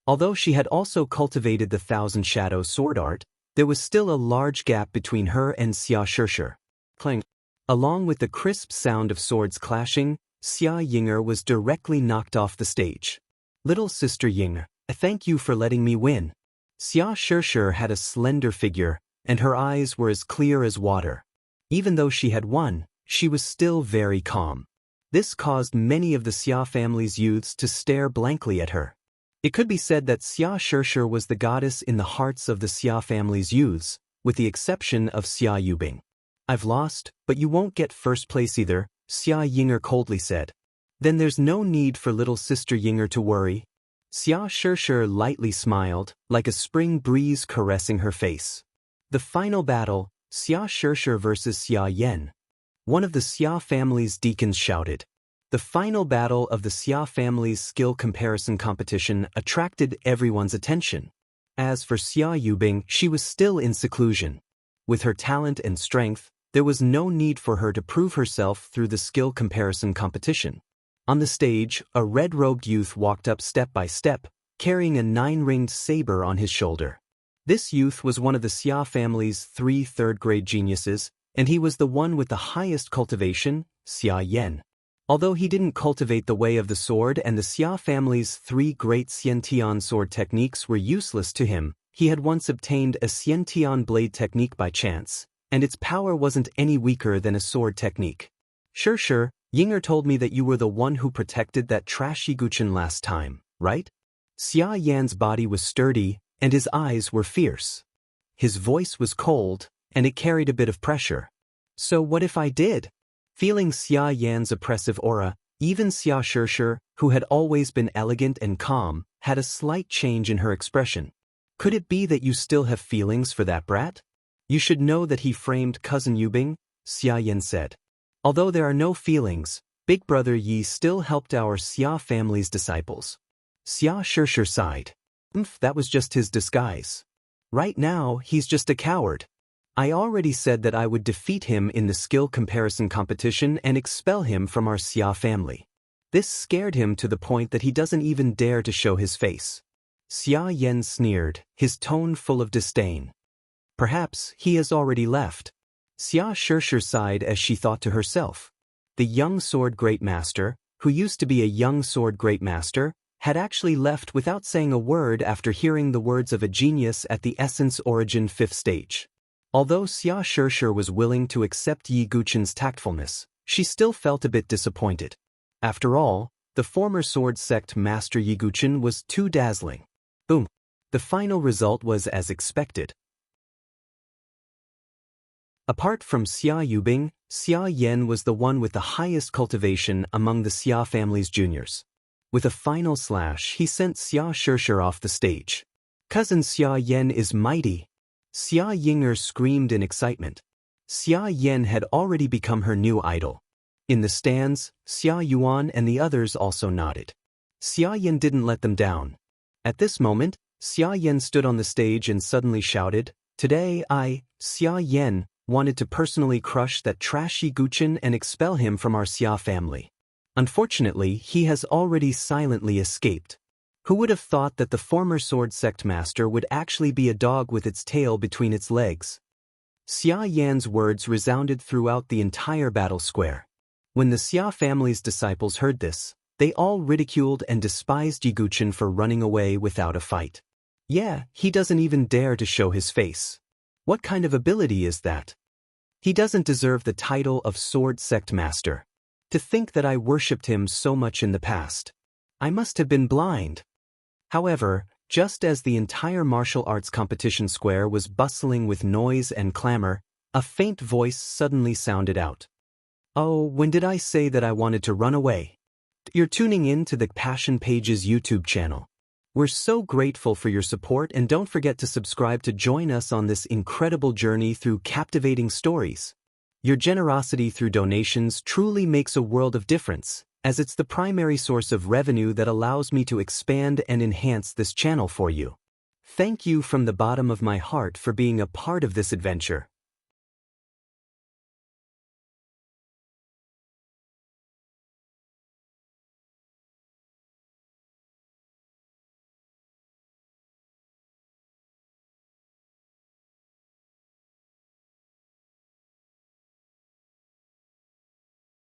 Although she had also cultivated the Thousand Shadows sword art, there was still a large gap between her and Xia Shishir. Clang. Along with the crisp sound of swords clashing, Xia Yinger was directly knocked off the stage. Little sister Yinger, thank you for letting me win. Xia Shishir had a slender figure, and her eyes were as clear as water. Even though she had won, she was still very calm. This caused many of the Xia family's youths to stare blankly at her. It could be said that Xia Shishir was the goddess in the hearts of the Xia family's youths, with the exception of Xia Yubing. I've lost, but you won't get first place either, Xia Yinger coldly said. Then there's no need for little sister Yinger to worry. Xia Shishir lightly smiled, like a spring breeze caressing her face. The final battle, Xia Shishir versus Xia Yan. One of the Xia family's deacons shouted. The final battle of the Xia family's skill comparison competition attracted everyone's attention. As for Xia Yubing, she was still in seclusion. With her talent and strength, there was no need for her to prove herself through the skill comparison competition. On the stage, a red-robed youth walked up step by step, carrying a 9-ringed saber on his shoulder. This youth was one of the Xia family's 3 third-grade geniuses, and he was the one with the highest cultivation, Xia Yan. Although he didn't cultivate the way of the sword and the Xia family's 3 great Xiantian sword techniques were useless to him, he had once obtained a Xiantian blade technique by chance, and its power wasn't any weaker than a sword technique. Sure, Yinger told me that you were the one who protected that trash Yi Guqin last time, right? Xia Yan's body was sturdy, and his eyes were fierce. His voice was cold, and it carried a bit of pressure. So what if I did? Feeling Xia Yan's oppressive aura, even Xia Shishir, who had always been elegant and calm, had a slight change in her expression. Could it be that you still have feelings for that brat? You should know that he framed cousin Yubing, Xia Yan said. Although there are no feelings, Big Brother Yi still helped our Xia family's disciples. Xia Shishir sighed. That was just his disguise. Right now, he's just a coward. I already said that I would defeat him in the skill comparison competition and expel him from our Xia family. This scared him to the point that he doesn't even dare to show his face. Xia Yan sneered, his tone full of disdain. Perhaps he has already left. Xia Shishir sighed as she thought to herself. The young sword great master, who used to be a young sword great master, had actually left without saying a word after hearing the words of a genius at the Essence Origin 5th stage. Although Xia Shishir was willing to accept Yi Guqin's tactfulness, she still felt a bit disappointed. After all, the former sword sect master Yiguchen was too dazzling. Boom. The final result was as expected. Apart from Xia Yubing, Xia Yan was the one with the highest cultivation among the Xia family's juniors. With a final slash, he sent Xia Shishir off the stage. Cousin Xia Yan is mighty. Xia Yinger screamed in excitement. Xia Yan had already become her new idol. In the stands, Xia Yuan and the others also nodded. Xia Yan didn't let them down. At this moment, Xia Yan stood on the stage and suddenly shouted, "Today I, Xia Yan, wanted to personally crush that trashy Guchen and expel him from our Xia family. Unfortunately, he has already silently escaped. Who would have thought that the former sword sect master would actually be a dog with its tail between its legs?" Xia Yan's words resounded throughout the entire battle square. When the Xia family's disciples heard this, they all ridiculed and despised Yiguchen for running away without a fight. Yeah, he doesn't even dare to show his face. What kind of ability is that? He doesn't deserve the title of sword sect master. To think that I worshipped him so much in the past. I must have been blind. However, just as the entire martial arts competition square was bustling with noise and clamor, a faint voice suddenly sounded out. "Oh, when did I say that I wanted to run away?" You're tuning in to the Passion Pages YouTube channel. We're so grateful for your support, and don't forget to subscribe to join us on this incredible journey through captivating stories. Your generosity through donations truly makes a world of difference, as it's the primary source of revenue that allows me to expand and enhance this channel for you. Thank you from the bottom of my heart for being a part of this adventure.